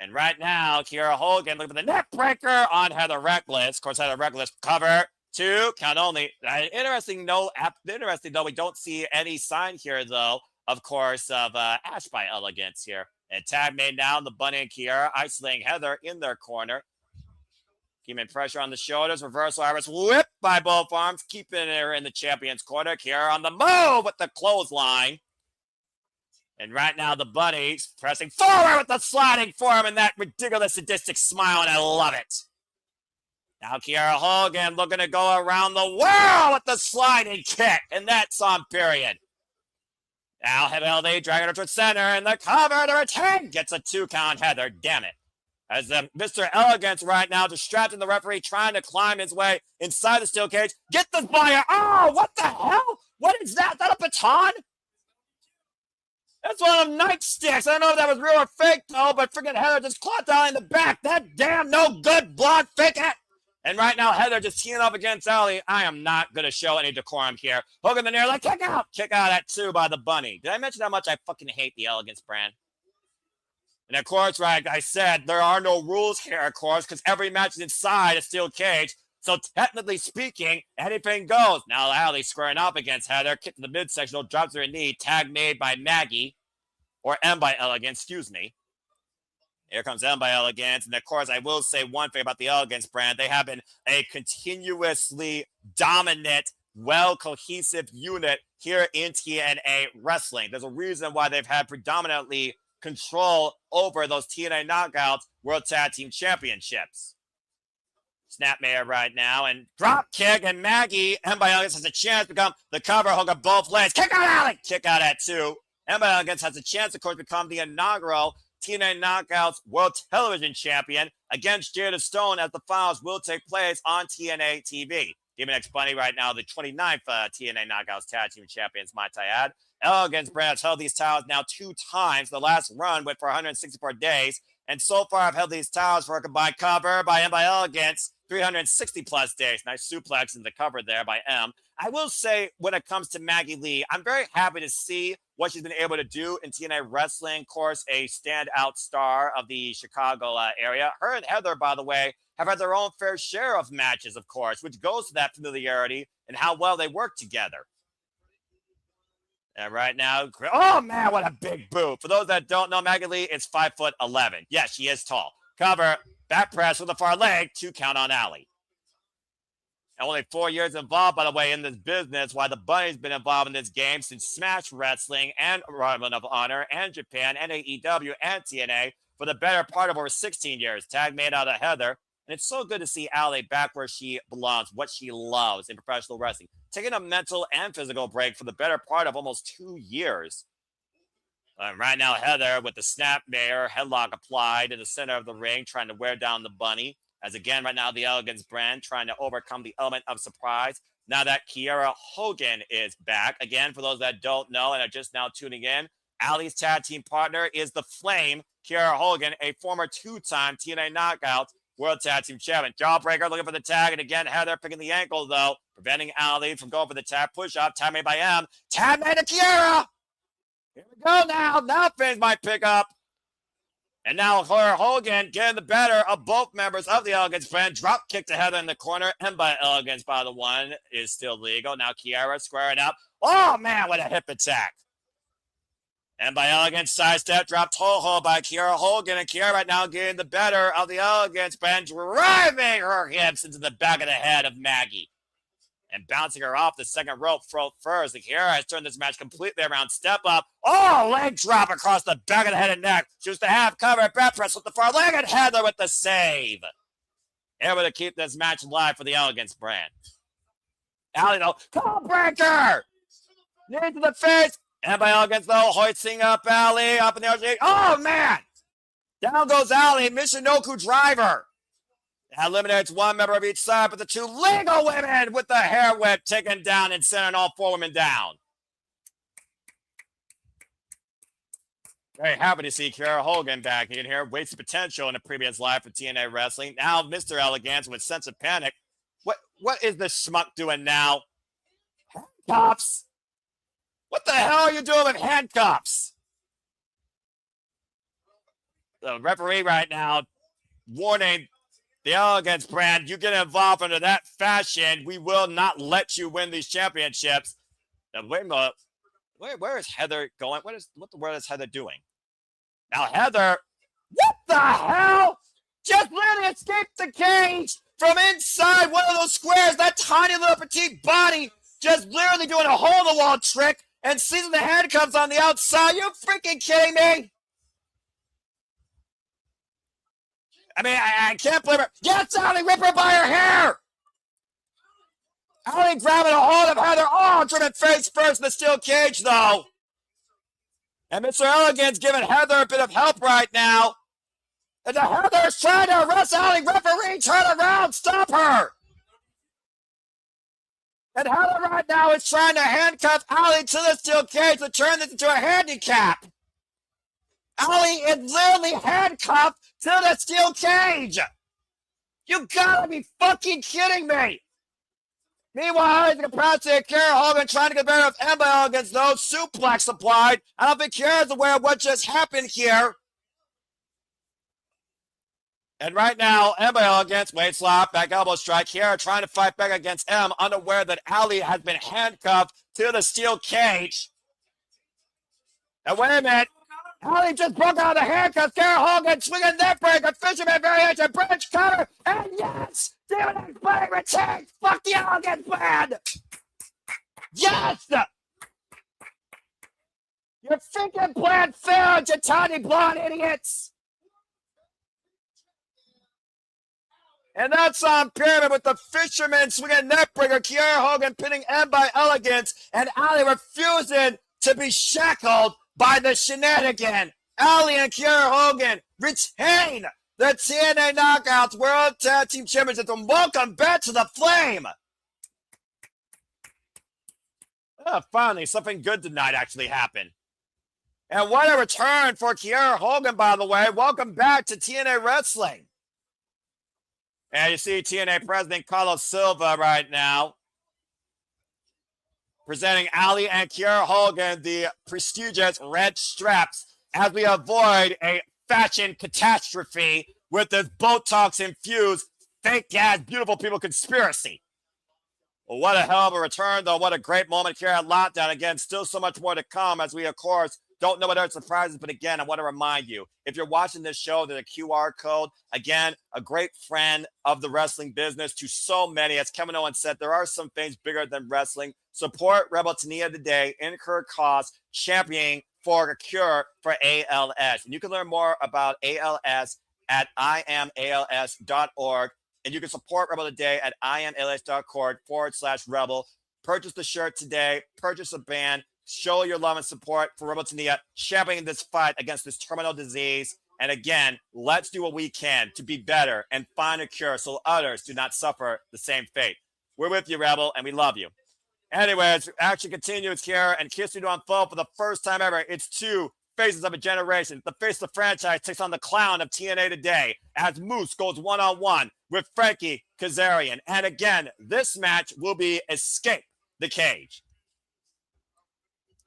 [SPEAKER 1] And right now, Kiera Hogan looking for the neck breaker on Heather Reckless. Of course, Heather Reckless cover 2, count only. Interesting though, we don't see any sign here, though, of course, of Ash by Elegance here. And tag made now, the Bunny and Kiera isolating Heather in their corner. Keeping pressure on the shoulders. Reversal Iris whip by both arms. Keeping her in the champion's corner. Kiera on the move with the clothesline. And right now, the Bunny's pressing forward with the sliding form and that ridiculous sadistic smile, and I love it. Now Kiera Hogan looking to go around the world with the sliding kick, and that's on period. Now LD dragging her towards center, and the cover to return gets a 2 count. Heather, damn it. As Mr. Elegance right now distracting the referee, trying to climb his way inside the steel cage. Get this buyer. Oh, what the hell? What is that? Is that a baton? That's one of them nightsticks. I don't know if that was real or fake, though, but freaking Heather just caught down in the back. That damn no good blonde fake it. And right now, Heather just teeing up against Ali. I am not going to show any decorum here. Hogan the near like kick out. Kick out at 2 by the Bunny. Did I mention how much I fucking hate the Elegance brand? And of course, like I said, there are no rules here, of course, because every match is inside a steel cage. So technically speaking, anything goes. Now Ali squaring up against Heather. Kick to the midsection, drops her a knee. Tag made by Maggie. Or M by Elegance, excuse me. Here comes M by Elegance. And of course, I will say one thing about the Elegance brand. They have been a continuously dominant, well-cohesive unit here in TNA wrestling. There's a reason why they've had predominantly control over those TNA Knockouts World Tag Team Championships. Snapmare right now, and drop kick, and Maggie, M by Elegance has a chance to become the cover. Hogan both legs. Kick out, Ali! Kick out at 2. M by Elegance has a chance, of course, to become the inaugural TNA Knockouts World Television Champion against Jada Stone, as the finals will take place on TNA TV. Giving X Bunny right now the 29th TNA Knockouts Tag Team Champions, might I add. Elegance brand has held these titles now 2 times. The last run went for 164 days. And so far, I've held these titles for a combined cover by M by Elegance, 360 plus days. Nice suplex in the cover there by M. I will say, when it comes to Maggie Lee, I'm very happy to see what she's been able to do in TNA wrestling. Of course, a standout star of the Chicago area. Her and Heather, by the way, have had their own fair share of matches, of course, which goes to that familiarity and how well they work together. And right now, oh man, what a big boot. For those that don't know, Maggie Lee is 5'11". Yes, she is tall. Cover, back press with the far leg, 2 count on Ali. Only 4 years involved, by the way, in this business, while the Bunny's been involved in this game since Smash Wrestling and Ring of Honor and Japan and AEW and TNA for the better part of over 16 years. Tag made out of Heather. And it's so good to see Ali back where she belongs, what she loves in professional wrestling. Taking a mental and physical break for the better part of almost 2 years. Right now, Heather with the snapmare, headlock applied in the center of the ring, trying to wear down the Bunny. As again, right now, the Elegance brand trying to overcome the element of surprise. Now that Kiera Hogan is back. Again, for those that don't know and are just now tuning in, Ali's tag team partner is the Flame, Kiera Hogan, a former 2-time TNA Knockout World Tag Team Champion. Jawbreaker looking for the tag, and again, Heather picking the ankle, though, preventing Ali from going for the tag push-up. Tag made by M. Tag made to Kiera! Here we go now. Now Finn might pick up. And now Hogan getting the better of both members of the Elegance brand. Drop kick to Heather in the corner. And by Elegance, by the one, is still legal. Now Kiera squaring up. Oh, man, what a hip attack. And by Elegance, sidestep, drop toe hold by Kiera Hogan. And Kiera right now getting the better of the Elegance brand, driving her hips into the back of the head of Maggie. And bouncing her off the second rope throat first. Kiera has turned this match completely around. Step up. Oh, leg drop across the back of the head and neck. Choose to have cover. Back press with the far leg. And Heather with the save. Able to keep this match alive for the Elegance brand. Ali, though. Call breaker. Knee to the face. And by Elegance, though, hoisting up Ali. Up in the air. Oh, man. Down goes Ali. Michinoku driver. That eliminates one member of each side, but the 2 legal women with the hair whip taken down and sending all 4 women down. Very happy to see Kiera Hogan back in here. Wasted potential in the previous life for TNA Wrestling. Now Mr. Elegance with sense of panic. What is this schmuck doing now? Handcuffs? What the hell are you doing with handcuffs? The referee right now warning the Elegance brand, you get involved under that fashion, we will not let you win these championships. Now, wait a minute. Where is Heather going? What the world is Heather doing? Now, Heather, what the hell? Just literally escaped the cage from inside one of those squares. That tiny little petite body just literally doing a hole-in-the-wall trick and seizing the handcuffs on the outside. You freaking kidding me? I mean, I can't believe her. Yes, Ali, rip her by her hair. Ali grabbing a hold of Heather. Oh, driven face first in the steel cage, though. And Mr. Elegance giving Heather a bit of help right now. And the Heather's trying to arrest Ali. Referee, turn around. Stop her. And Heather right now is trying to handcuff Ali to the steel cage to turn this into a handicap. Ali is literally handcuffed to the steel cage. You gotta be fucking kidding me. Meanwhile, Ali's capacity, Kara Hogan trying to get better with Ember Elegance, though. Suplex applied. I don't think Kara's aware of what just happened here. And right now, Ember Elegance, weight slap, back elbow strike. Kara trying to fight back against M, unaware that Ali has been handcuffed to the steel cage. And wait a minute. Ali just broke out of the handcuffs. Kara Hogan swinging neck breaker, fisherman variation, bridge cutter, and yes! Demon X Blade retains! Fuck the Elegance brand! Yes! Your freaking plan failed, you tiny blonde idiots! And that's on Pyramid with the fisherman swinging neckbreaker, Kiara Hogan pinning M by Elegance, and Ali refusing to be shackled by the shenanigan. Ali and Kiara Hogan retain the TNA Knockouts World Tag Team Championships, and welcome back to the Flame. Oh, finally, something good tonight actually happened. And what a return for Kiara Hogan, by the way. Welcome back to TNA Wrestling. And you see TNA President Carlos Silva right now presenting Ali and Kiara Hogan the prestigious red straps as we avoid a fashion catastrophe with this Botox-infused, fake-ass, beautiful people conspiracy. Well, what a hell of a return, though. What a great moment here at Lockdown. Again, still so much more to come as we, of course, don't know what other surprises. But again, I want to remind you, if you're watching this show, there's a QR code. Again, a great friend of the wrestling business to so many. As Kevin Owens said, there are some things bigger than wrestling. Support Rebel Tania today, incur costs, championing for a cure for ALS. And you can learn more about ALS at imals.org. And you can support Rebel today at imals.org/rebel. Purchase the shirt today. Purchase a band. Show your love and support for Rebel Tania, championing this fight against this terminal disease. And again, let's do what we can to be better and find a cure so others do not suffer the same fate. We're with you, Rebel, and we love you. Anyways, action continues here, and history to unfold for the first time ever. It's two faces of a generation. The face of the franchise takes on the clown of TNA today as Moose goes one-on-one with Frankie Kazarian. And again, this match will be Escape the Cage.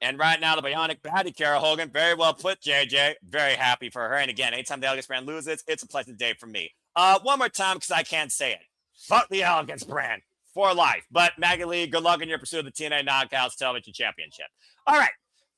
[SPEAKER 1] And right now, the bionic baddie, Kiara Hogan, very well put, JJ. Very happy for her. And again, anytime the Elegance brand loses, it's a pleasant day for me. One more time, because I can't say it. Fuck the Elegance brand for life. But Maggie Lee, good luck in your pursuit of the TNA Knockouts Television Championship. All right.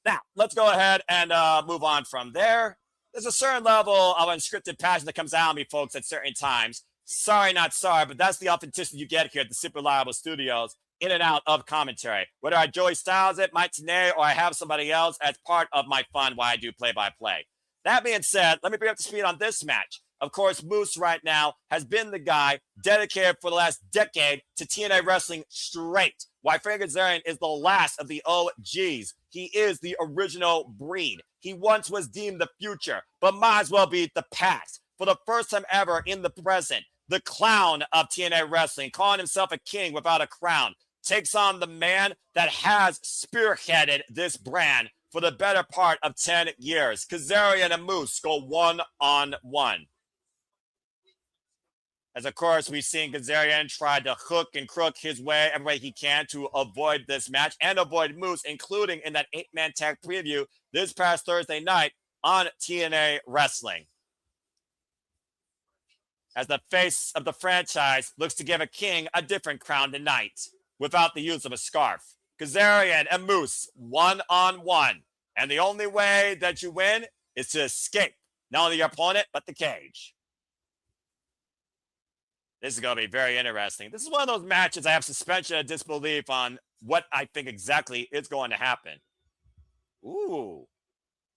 [SPEAKER 1] Now, let's go ahead and move on from there. There's a certain level of unscripted passion that comes out of me, folks, at certain times. Sorry, not sorry, but that's the authenticity you get here at the Super Reliable Studios, in and out of commentary. Whether I Joey Styles it, Mike Tenay, or I have somebody else as part of my fun while I do play-by-play. That being said, let me bring up to speed on this match. Of course, Moose right now has been the guy dedicated for the last decade to TNA wrestling straight. Why Frankie Kazarian is the last of the OGs. He is the original breed. He once was deemed the future, but might as well be the past. For the first time ever in the present, the clown of TNA wrestling, calling himself a king without a crown, takes on the man that has spearheaded this brand for the better part of 10 years. Kazarian and Moose go one-on-one. As, of course, we've seen Kazarian try to hook and crook his way every way he can to avoid this match and avoid Moose, including in that 8-man tag preview this past Thursday night on TNA Wrestling. as the face of the franchise looks to give a king a different crown tonight without the use of a scarf. Kazarian and Moose one-on-one. And the only way that you win is to escape not only your opponent, but the cage. This is going to be very interesting. This is one of those matches I have suspension of disbelief on what I think exactly is going to happen. Ooh.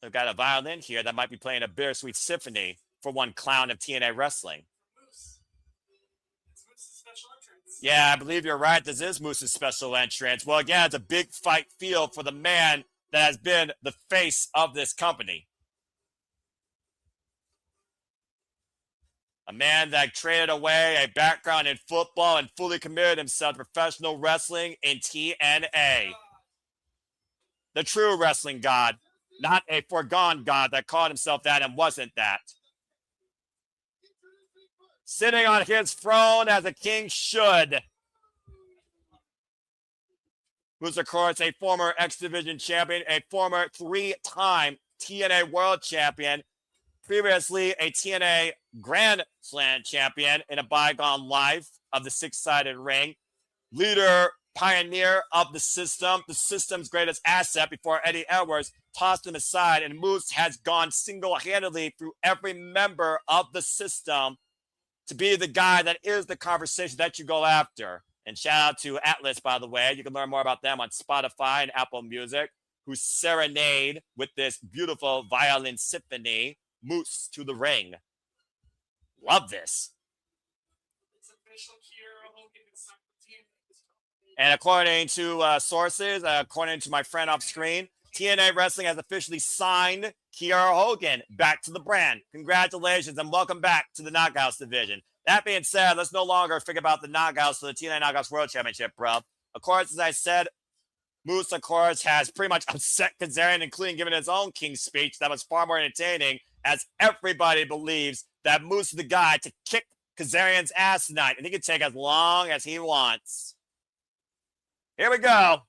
[SPEAKER 1] We've got a violin here that might be playing a bittersweet symphony for one clown of TNA wrestling. Yeah, I believe you're right. This is Moose's special entrance. Well, again, it's a big fight field for the man that has been the face of this company. A man that traded away a background in football and fully committed himself to professional wrestling in TNA. The true wrestling god, not a foregone god that called himself that and wasn't that. Sitting on his throne as a king should. Who's, of course, a former X Division champion, a former 3-time TNA World Champion, previously a TNA Grand Slam champion in a bygone life of the six-sided ring, leader, pioneer of the system's greatest asset before Eddie Edwards tossed him aside, and Moose has gone single-handedly through every member of the system to be the guy that is the conversation that you go after. And shout out to Atlas, by the way. You can learn more about them on Spotify and Apple Music, who serenade with this beautiful violin symphony, Moose to the Ring. Love this. And according to sources, according to my friend off screen, TNA Wrestling has officially signed Kiera Hogan back to the brand. Congratulations and welcome back to the Knockouts division. That being said, let's no longer think about the Knockouts for the TNA Knockouts World Championship, bro. Of course, as I said, Moose, of course, has pretty much upset Kazarian, including giving his own King speech that was far more entertaining, as everybody believes that Moose is the guy to kick Kazarian's ass tonight, and he can take as long as he wants. Here we go.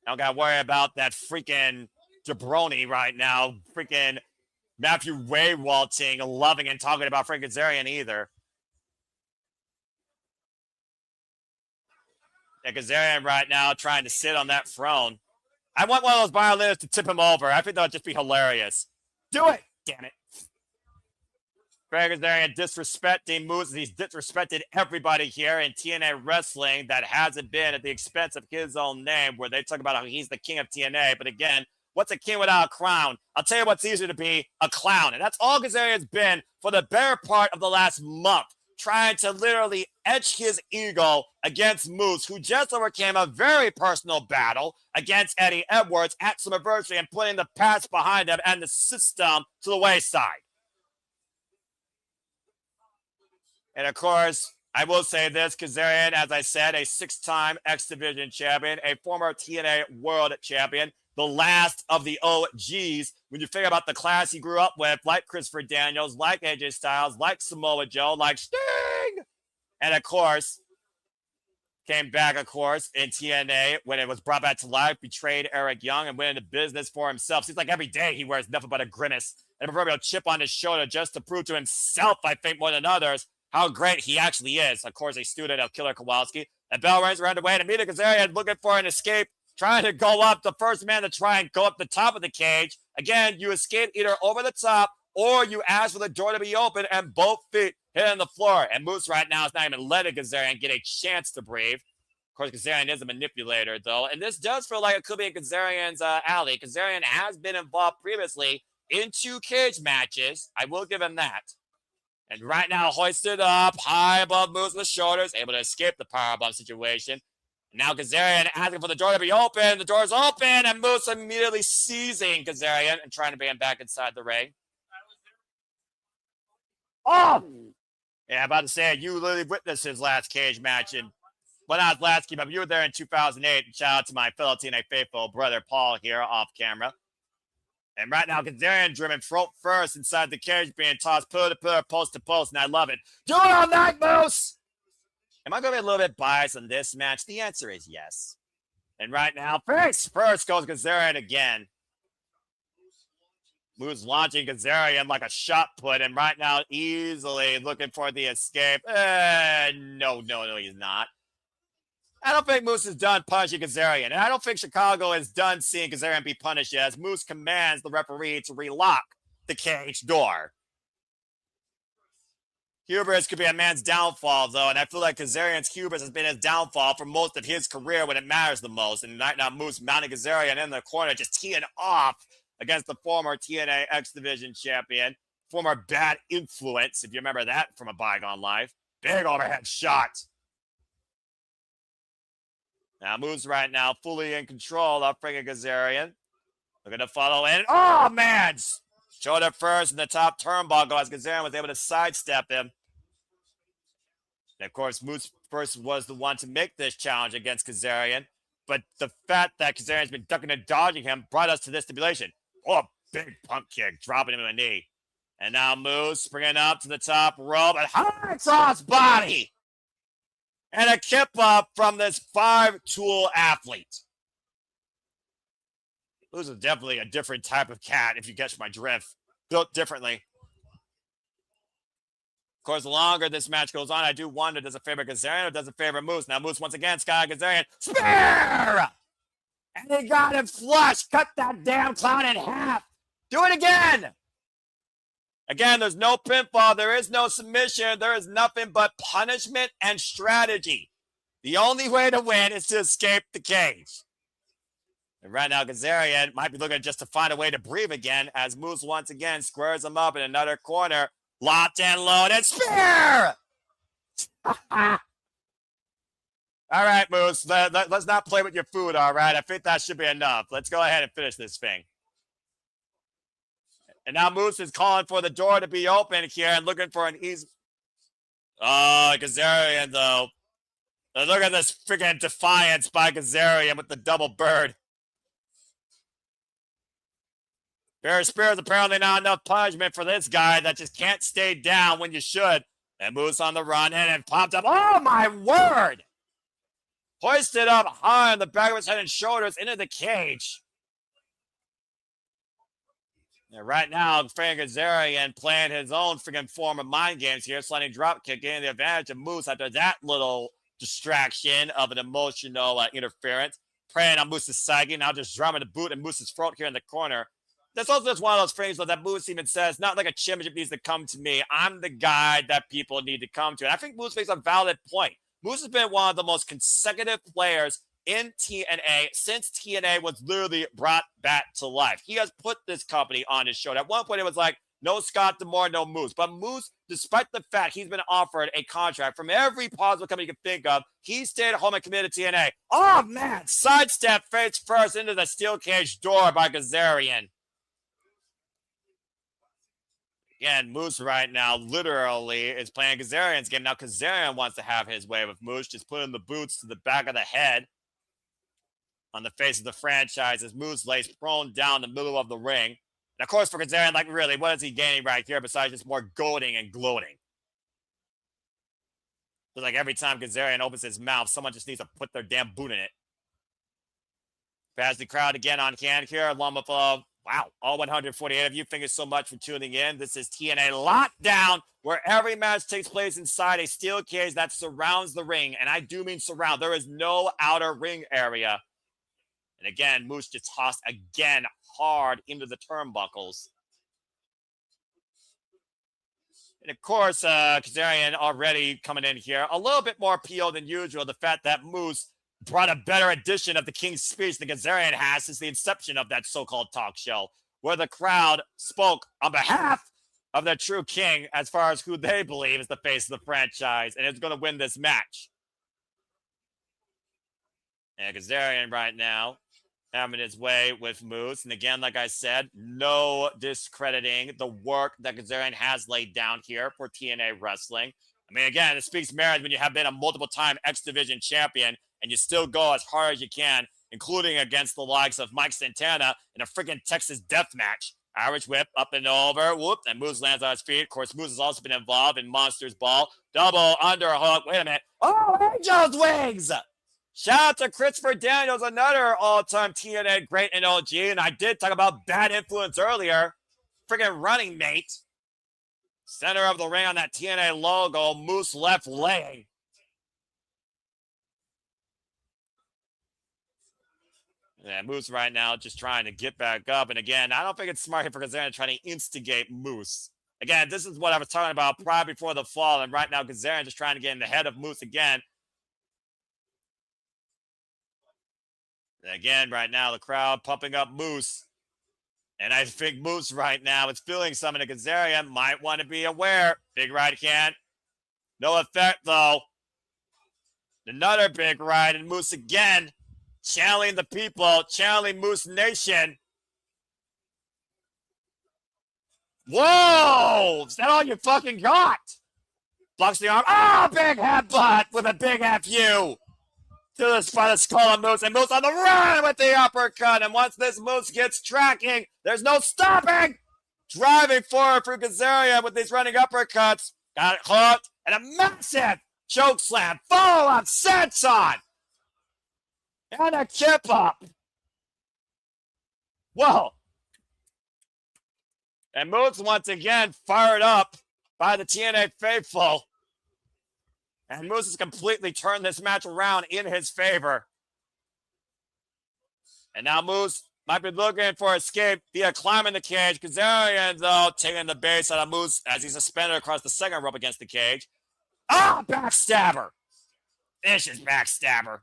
[SPEAKER 1] I don't got to worry about that freaking jabroni right now. Freaking Matthew Way waltzing, loving and talking about Frank Kazarian either. Yeah, Kazarian right now trying to sit on that throne. I want one of those violinists to tip him over. I think that would just be hilarious. Do it! Damn it. Frank Kazarian disrespecting Moose. He's disrespected everybody here in TNA Wrestling that hasn't been at the expense of his own name, where they talk about how he's the king of TNA. But again, what's a king without a crown? I'll tell you what's easier to be, a clown. And that's all Kazarian's been for the better part of the last month, trying to literally etch his ego against Moose, who just overcame a very personal battle against Eddie Edwards at Summerversary and putting the past behind him and the system to the wayside. And of course, I will say this, Kazarian, as I said, a 6-time X Division champion, a former TNA World Champion, the last of the OGs. When you figure about the class he grew up with, like Christopher Daniels, like AJ Styles, like Samoa Joe, like Sting. And of course, came back, of course, in TNA when it was brought back to life, betrayed Eric Young and went into business for himself. Seems like every day he wears nothing but a grimace and a proverbial chip on his shoulder just to prove to himself, I think, more than others, how great he actually is. Of course, a student of Killer Kowalski. The bell rings around the way to meet Kazarian looking for an escape, trying to go up, the first man to try and go up the top of the cage. Again, you escape either over the top or you ask for the door to be open and both feet hit on the floor. And Moose right now is not even letting Kazarian get a chance to breathe. Of course, Kazarian is a manipulator, though. And this does feel like it could be in Kazarian's alley. Kazarian has been involved previously in 2 cage matches. I will give him that. And right now, hoisted up high above Moose's shoulders, able to escape the powerbomb situation. Now Kazarian asking for the door to be open. The door's open, and Moose immediately seizing Kazarian and trying to bring him back inside the ring. Oh! Yeah, about to say, you literally witnessed his last cage match. And, well, not his last game, but you were there in 2008. Shout out to my fellow TNA faithful brother Paul here off camera. And right now, Kazarian driven throat first inside the cage, being tossed pillar to pillar, post to post, and I love it. Do it all night, Moose! Am I going to be a little bit biased on this match? The answer is yes. And right now, face first goes Kazarian again. Moose launching Kazarian like a shot put, and right now easily looking for the escape. No, he's not. I don't think Moose is done punishing Kazarian, and I don't think Chicago is done seeing Kazarian be punished as Moose commands the referee to relock the cage door. Hubris could be a man's downfall, though, and I feel like Kazarian's hubris has been his downfall for most of his career when it matters the most. And right now, Moose mounting Kazarian in the corner, just teeing off against the former TNA X Division champion, former Bad Influence, if you remember that from a bygone life. Big overhead shot. Now, Moose right now fully in control of freaking Kazarian. Looking to follow in. Oh, man! Shoulder first in the top turnbuckle as Kazarian was able to sidestep him. And of course, Moose first was the one to make this challenge against Kazarian. But the fact that Kazarian's been ducking and dodging him brought us to this stipulation. Oh, big pump kick, dropping him in the knee. And now Moose bringing up to the top rope. And high cross body! And a kip up from this 5-tool athlete. Moose is definitely a different type of cat, if you catch my drift. Built differently. Of course, the longer this match goes on, I do wonder, does it favor Kazarian or does it favor Moose? Now, Moose once again, Sky Kazarian. Spear! And he got him flush. Cut that damn clown in half. Do it again. Again, there's no pinfall. There is no submission. There is nothing but punishment and strategy. The only way to win is to escape the cage. And right now, Kazarian might be looking just to find a way to breathe again as Moose once again squares him up in another corner. Locked and loaded. Spear! All right, Moose. Let's not play with your food, all right? I think that should be enough. Let's go ahead and finish this thing. And now Moose is calling for the door to be open here and looking for an easy... Oh, Kazarian, though. Look at this freaking defiance by Kazarian with the double bird. Bear Spear is apparently not enough punishment for this guy that just can't stay down when you should. And Moose on the run in and popped up. Oh, my word! Hoisted up high on the back of his head and shoulders into the cage. And right now, Frank Kazarian playing his own freaking form of mind games here, sliding drop kick, getting the advantage of Moose after that little distraction of an emotional interference. Preying on Moose's psyche, now just drumming the boot in Moose's throat here in the corner. That's also just one of those things that Moose even says, not like a championship needs to come to me. I'm the guy that people need to come to. And I think Moose makes a valid point. Moose has been one of the most consecutive players in TNA since TNA was literally brought back to life. He has put this company on his show. At one point, it was like, no Scott D'Amore, no Moose. But Moose, despite the fact he's been offered a contract from every possible company you can think of, he stayed at home and committed to TNA. Oh, man! Sidestep face first into the steel cage door by Kazarian. Again, Moose right now literally is playing Kazarian's game. Now Kazarian wants to have his way with Moose, just putting the boots to the back of the head on the face of the franchise as Moose lays prone down the middle of the ring. And of course, for Kazarian, like really, what is he gaining right here besides just more goading and gloating? It's like every time Kazarian opens his mouth, someone just needs to put their damn boot in it. Pass the crowd again on hand here, along with wow, all 148 of you, thank you so much for tuning in. This is TNA Lockdown, where every match takes place inside a steel cage that surrounds the ring. And I do mean surround. There is no outer ring area. And again, Moose just tossed again hard into the turnbuckles. And of course, Kazarian already coming in here. A little bit more PO than usual. The fact that Moose brought a better edition of the King's Speech than Kazarian has since the inception of that so-called talk show, where the crowd spoke on behalf of their true king as far as who they believe is the face of the franchise and is going to win this match. And Kazarian right now having his way with Moose. And again, like I said, no discrediting the work that Kazarian has laid down here for TNA Wrestling. I mean, again, it speaks marriage when you have been a multiple-time X Division champion and you still go as hard as you can, including against the likes of Mike Santana in a freaking Texas death match. Irish whip up and over, whoop, and Moose lands on his feet. Of course, Moose has also been involved in Monsters Ball. Double underhook. Wait a minute. Oh, Angel's Wings! Shout out to Christopher Daniels, another all-time TNA great in OG. And I did talk about Bad Influence earlier. friggin' running mate. Center of the ring on that TNA logo. Moose left leg. Yeah, Moose right now just trying to get back up. And again, I don't think it's smart for Kazarian trying to instigate Moose. Again, this is what I was talking about prior before the fall. And right now, Kazarian just trying to get in the head of Moose again. And again, right now, the crowd pumping up Moose. And I think Moose right now is feeling something that Kazarian might want to be aware. Big right hand. No effect, though. Another big right, and Moose again. Channeling the people. Channeling Moose Nation. Whoa! Is that all you fucking got? Blocks the arm. Oh, big headbutt with a big FU. To the spot of skull of Moose, and Moose on the run with the uppercut. And once this Moose gets tracking, there's no stopping. Driving forward for Kazarian with these running uppercuts. Got it hooked, and a massive choke slam. Full of senton. And a chip up. Whoa. And Moose once again fired up by the TNA faithful. And Moose has completely turned this match around in his favor. And now Moose might be looking for escape via climbing the cage. Kazarian, though, taking the base out of Moose as he's suspended across the second rope against the cage. Ah, backstabber. Vicious backstabber.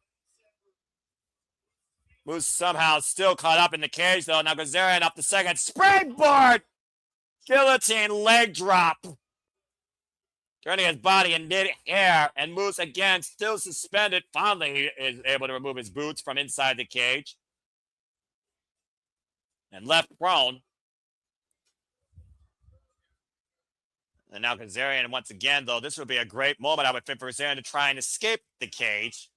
[SPEAKER 1] Moose somehow still caught up in the cage, though. Now Kazarian up the second. Springboard. Guillotine leg drop. Turning his body in mid-air, and Moose again still suspended. Finally, he is able to remove his boots from inside the cage. And left prone. And now Kazarian, once again, though, this would be a great moment, I would think, for Kazarian to try and escape the cage.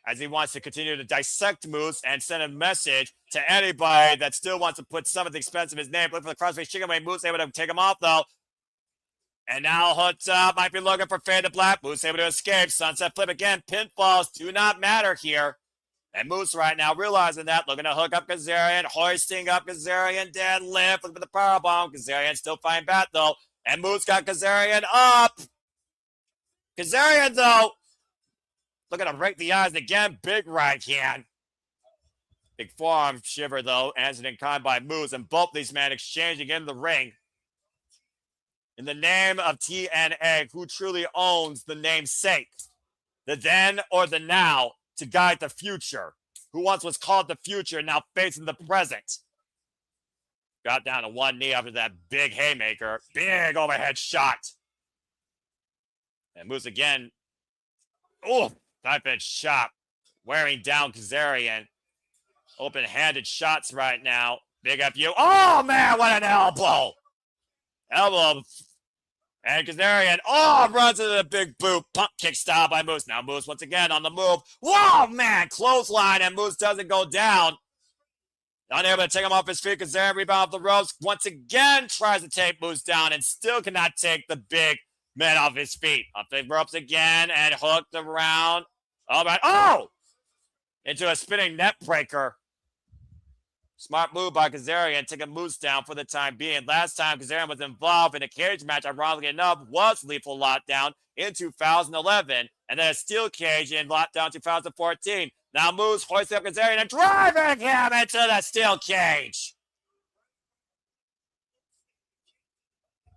[SPEAKER 1] As he wants to continue to dissect Moose and send a message to anybody that still wants to put some at the expense of his name. Look for the crossface chicken wing. Moose able to take him off, though. And now Hotch might be looking for Fade to Black. Moose able to escape. Sunset flip again. Pinfalls do not matter here. And Moose right now realizing that. Looking to hook up Kazarian. Hoisting up Kazarian. Deadlift. Looking for the powerbomb. Kazarian still fighting back though. And Moose got Kazarian up. Kazarian though. Looking to break the eyes again. Big right hand. Big forearm shiver though. Answered in kind by Moose. And both these men exchanging in the ring. In the name of TNA, who truly owns the namesake, the then or the now to guide the future, who once was called the future, now facing the present. Got down to one knee after that big haymaker, big overhead shot. And Moose again, oh, type of shot, wearing down Kazarian. Open-handed shots right now. Big FU. Oh, man, what an elbow. Elbow. And Kazarian, runs into the big boot. Pump kick style by Moose. Now Moose once again on the move. Whoa, man, clothesline, and Moose doesn't go down. Unable to take him off his feet. Kazarian rebound off the ropes. Once again tries to take Moose down and still cannot take the big man off his feet. Up the ropes again and hooked around. All right. Oh! Into a spinning net breaker. Smart move by Kazarian, taking Moose down for the time being. Last time Kazarian was involved in a cage match, ironically enough, was Lethal Lockdown in 2011, and then a steel cage in Lockdown 2014. Now Moose hoisting up Kazarian and driving him into the steel cage.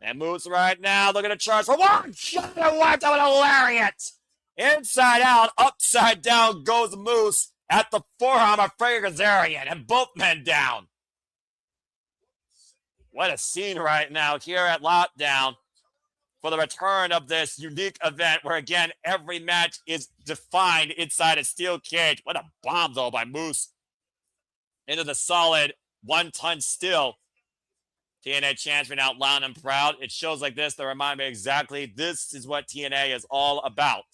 [SPEAKER 1] And Moose right now looking to charge for one shot and wiped out with a lariat. Inside out, upside down goes Moose. At the forearm of Frankie Kazarian, and both men down. What a scene right now here at Lockdown for the return of this unique event where, again, every match is defined inside a steel cage. What a bomb, though, by Moose into the solid 1-ton steel. TNA champion out loud and proud. It shows like this that remind me exactly this is what TNA is all about.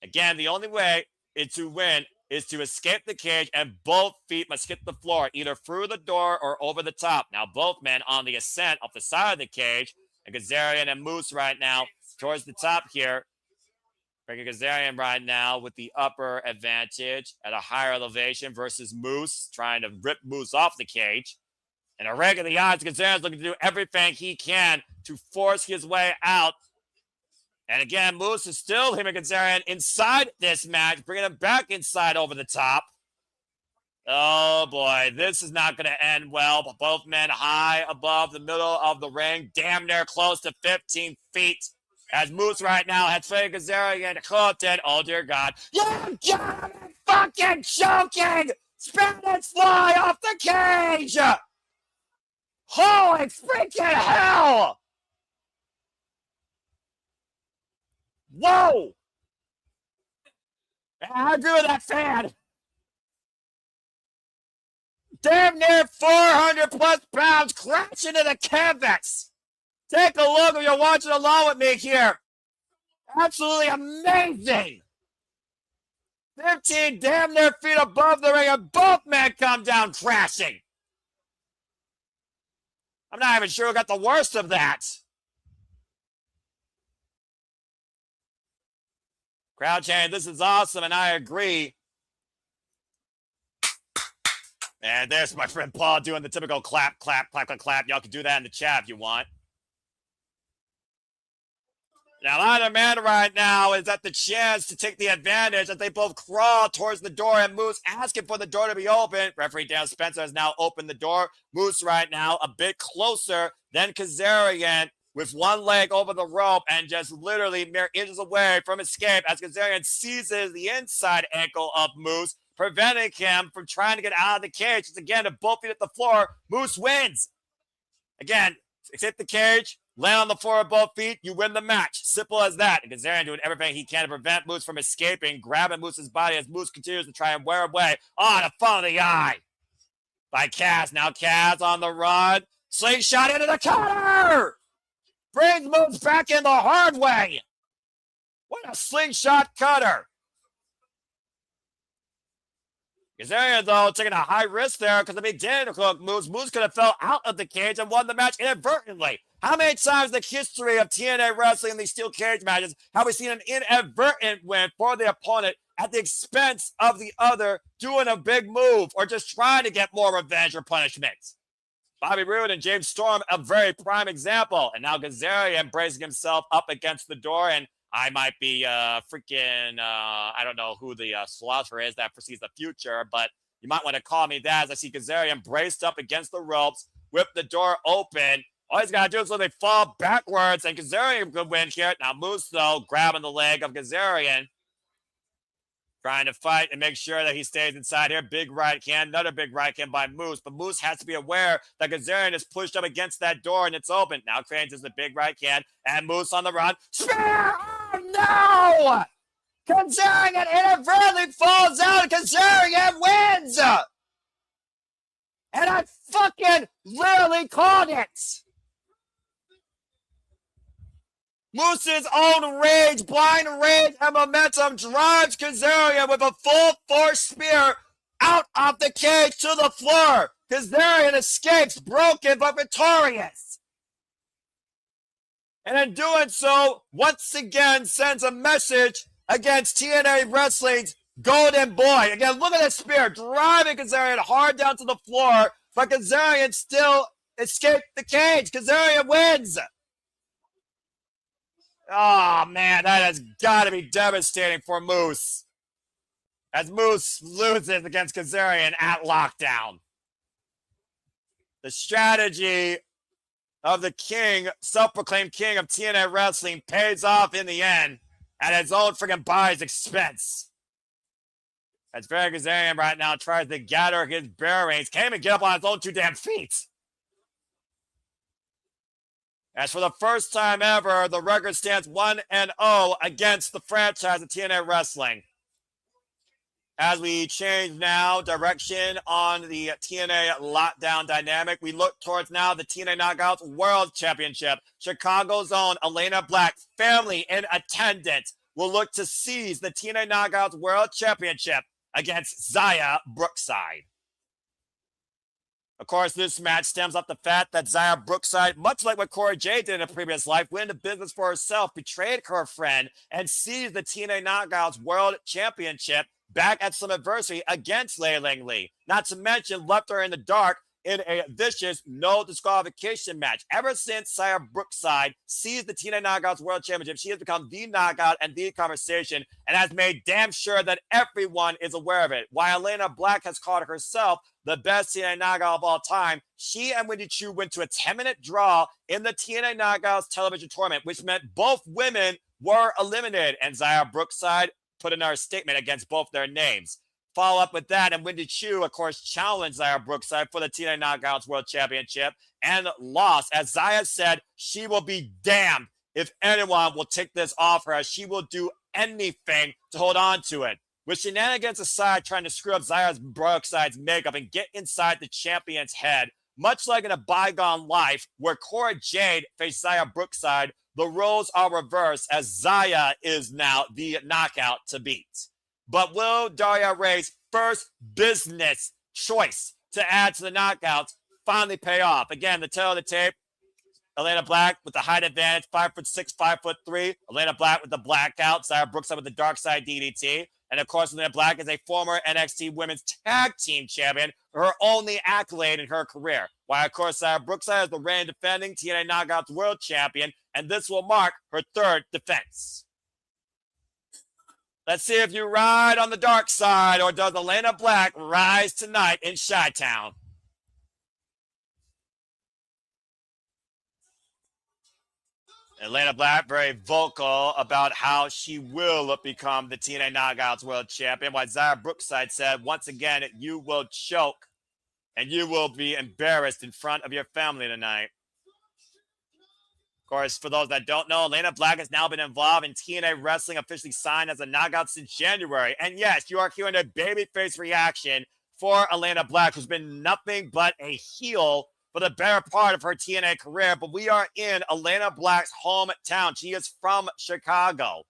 [SPEAKER 1] Again, the only way to win is to escape the cage, and both feet must hit the floor, either through the door or over the top. Now, both men on the ascent off the side of the cage, and Kazarian and Moose right now towards the top here. Frankie Kazarian right now with the upper advantage at a higher elevation versus Moose, trying to rip Moose off the cage. And a rake of the odds, Kazarian's looking to do everything he can to force his way out. And again, Moose is still him and Kazarian inside this match, bringing him back inside over the top. Oh boy, this is not going to end well. But both men high above the middle of the ring, damn near close to 15 feet. As Moose right now has Fabian Kazarian hooked in. Oh dear God. You got him fucking choking! Spanish fly off the cage! Holy freaking hell! Whoa! I agree with that fan. Damn near 400 plus pounds crashing into the canvas. Take a look if you're watching along with me here. Absolutely amazing. 15 damn near feet above the ring, and both men come down crashing. I'm not even sure who got the worst of that. Crowd chanting, this is awesome, and I agree. And there's my friend Paul doing the typical clap, clap, clap, clap, clap. Y'all can do that in the chat if you want. Now, either man right now is at the chance to take the advantage as they both crawl towards the door, and Moose asking for the door to be open. Referee Dan Spencer has now opened the door. Moose right now a bit closer than Kazarian with one leg over the rope and just literally mere inches away from escape as Kazarian seizes the inside ankle of Moose, preventing him from trying to get out of the cage. It's again, if both feet at the floor, Moose wins. Again, hit the cage, land on the floor of both feet, you win the match. Simple as that. And Kazarian doing everything he can to prevent Moose from escaping, grabbing Moose's body as Moose continues to try and wear away. Oh, the front of the eye by Kaz. Now Kaz on the run. Slingshot into the cutter! Brings Moose back in the hard way. What a slingshot cutter. Kazarian, though, taking a high risk there because if he didn't hook Moose, Moose could have fell out of the cage and won the match inadvertently. How many times in the history of TNA wrestling in these steel cage matches have we seen an inadvertent win for the opponent at the expense of the other doing a big move or just trying to get more revenge or punishment? Bobby Roode and James Storm, a very prime example. And now Kazarian bracing himself up against the door, and I might be I don't know who the slaughter is that foresees the future, but you might want to call me that as I see Kazarian braced up against the ropes with the door open. All he's got to do is let they fall backwards, and Kazarian could win here. Now Moose, though, grabbing the leg of Kazarian, trying to fight and make sure that he stays inside here. Big right hand, another big right hand by Moose, but Moose has to be aware that Kazarian is pushed up against that door and it's open. Now Cranes is the big right hand, and Moose on the run. Spear! Oh, no! Kazarian inadvertently falls out, and Kazarian wins! And I fucking literally called it! Moose's own rage, blind rage, and momentum drives Kazarian with a full force spear out of the cage to the floor. Kazarian escapes broken but victorious. And in doing so, once again sends a message against TNA Wrestling's Golden Boy. Again, look at that spear driving Kazarian hard down to the floor, but Kazarian still escaped the cage. Kazarian wins. Oh, man, that has got to be devastating for Moose. As Moose loses against Kazarian at lockdown. The strategy of the king, self-proclaimed king of TNA wrestling, pays off in the end at his own freaking body's expense. As Fabian Kazarian right now tries to gather his bearings, can't even get up on his own two damn feet. As for the first time ever, the record stands 1-0 against the franchise of TNA Wrestling. As we change now direction on the TNA lockdown dynamic, we look towards now the TNA Knockouts World Championship. Chicago's own Elayna Black, family in attendance, will look to seize the TNA Knockouts World Championship against Zaya Brookside. Of course, this match stems off the fact that Zaya Brookside, much like what Cora Jade did in a previous life, went into business for herself, betrayed her friend, and seized the TNA Knockouts World Championship back at Slammiversary against Lei Ling Lee. Not to mention, left her in the dark in a vicious no disqualification match. Ever since Xia Brookside seized the TNA Knockouts World Championship, she has become the knockout and the conversation and has made damn sure that everyone is aware of it. While Elayna Black has called herself the best TNA knockout of all time, she and Wendy Choo went to a 10-minute draw in the TNA Knockouts television tournament, which meant both women were eliminated, and Xia Brookside put in our statement against both their names. Follow up with that, and Wendy Choo, of course, challenged Xia Brookside for the TNA Knockouts World Championship and lost. As Xia said, she will be damned if anyone will take this off her, as she will do anything to hold on to it. With shenanigans aside, trying to screw up Xia Brookside's makeup and get inside the champion's head, much like in a bygone life where Cora Jade faced Xia Brookside, the roles are reversed as Xia is now the knockout to beat. But will Daria Ray's first business choice to add to the knockouts finally pay off? Again, the tail of the tape, Elayna Black with the height advantage, 5'6", 5'3". Elayna Black with the blackout, Xia Brookside with the dark side DDT. And of course, Elayna Black is a former NXT Women's Tag Team Champion, her only accolade in her career. While, of course, Xia Brookside is the reigning defending TNA Knockouts World Champion, and this will mark her third defense. Let's see if you ride on the dark side, or does Elayna Black rise tonight in Chi-Town? Elayna Black very vocal about how she will become the TNA Knockouts World Champion, while Xia Brookside said, once again, you will choke and you will be embarrassed in front of your family tonight. Of course, for those that don't know, Elayna Black has now been involved in TNA Wrestling, officially signed as a knockout since January. And yes, you are hearing a babyface reaction for Elayna Black, who's been nothing but a heel for the better part of her TNA career. But we are in Elayna Black's hometown. She is from Chicago.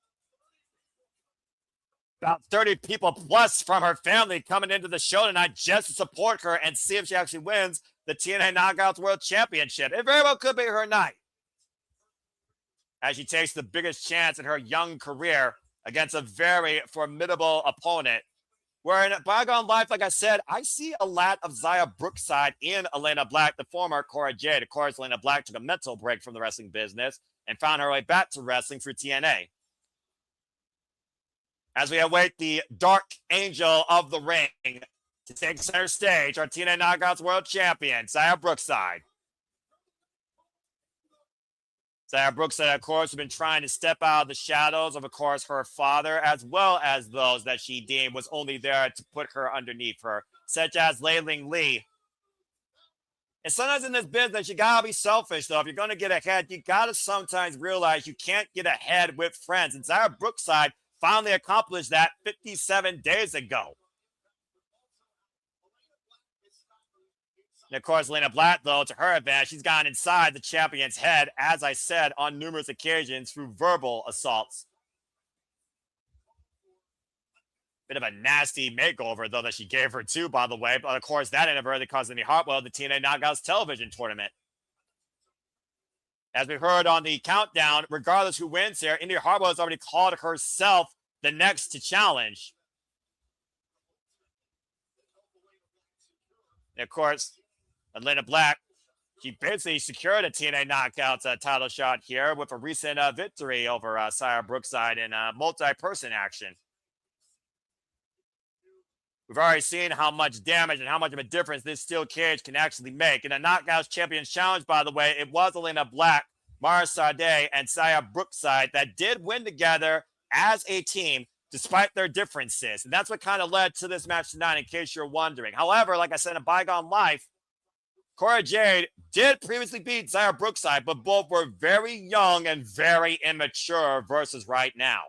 [SPEAKER 1] About 30 people plus from her family coming into the show tonight just to support her and see if she actually wins the TNA Knockouts World Championship. It very well could be her night, as she takes the biggest chance in her young career against a very formidable opponent. Where in bygone life, like I said, I see a lot of Xia Brookside in Elayna Black, the former Cora Jade. Of course, Elayna Black took a mental break from the wrestling business and found her way back to wrestling through TNA. As we await the Dark Angel of the Ring to take center stage, our TNA Knockouts World Champion, Xia Brookside. Xia Brookside, of course, has been trying to step out of the shadows of course, her father, as well as those that she deemed was only there to put her underneath her, such as Leiling Lee. And sometimes in this business, you gotta be selfish, though. If you're gonna get ahead, you gotta sometimes realize you can't get ahead with friends. And Xia Brookside finally accomplished that 57 days ago. And of course, Elayna Black, though, to her advantage, she's gotten inside the champion's head, as I said, on numerous occasions through verbal assaults. Bit of a nasty makeover, though, that she gave her, too, by the way. But, of course, that inadvertently caused Indy Hartwell the TNA Knockouts television tournament. As we heard on the countdown, regardless who wins here, Indy Hartwell has already called herself the next to challenge. And, of course, Elayna Black, she basically secured a TNA Knockouts title shot here with a recent victory over Xia Brookside in multi-person action. We've already seen how much damage and how much of a difference this steel cage can actually make. In a Knockouts Champions Challenge, by the way, it was Elayna Black, Mara Sade, and Xia Brookside that did win together as a team despite their differences. And that's what kind of led to this match tonight, in case you're wondering. However, like I said, in a bygone life, Cora Jade did previously beat Xia Brookside, but both were very young and very immature versus right now.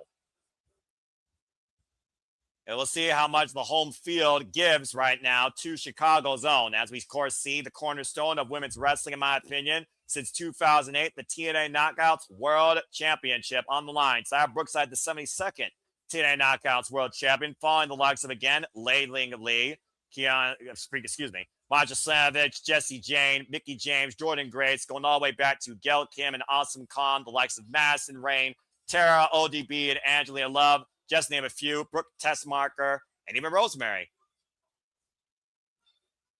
[SPEAKER 1] And we'll see how much the home field gives right now to Chicago's own. As we, of course, see the cornerstone of women's wrestling, in my opinion, since 2008, the TNA Knockouts World Championship on the line. Xia Brookside, the 72nd TNA Knockouts World Champion, following the likes of, again, Leiling Lee, Maja Slamovich, Jessie Jane, Mickie James, Jordan Grace, going all the way back to Gail Kim and Awesome Khan, the likes of Madison Rayne, Tara, ODB, and Angelina Love, just to name a few, Brooke Tessmarker, and even Rosemary.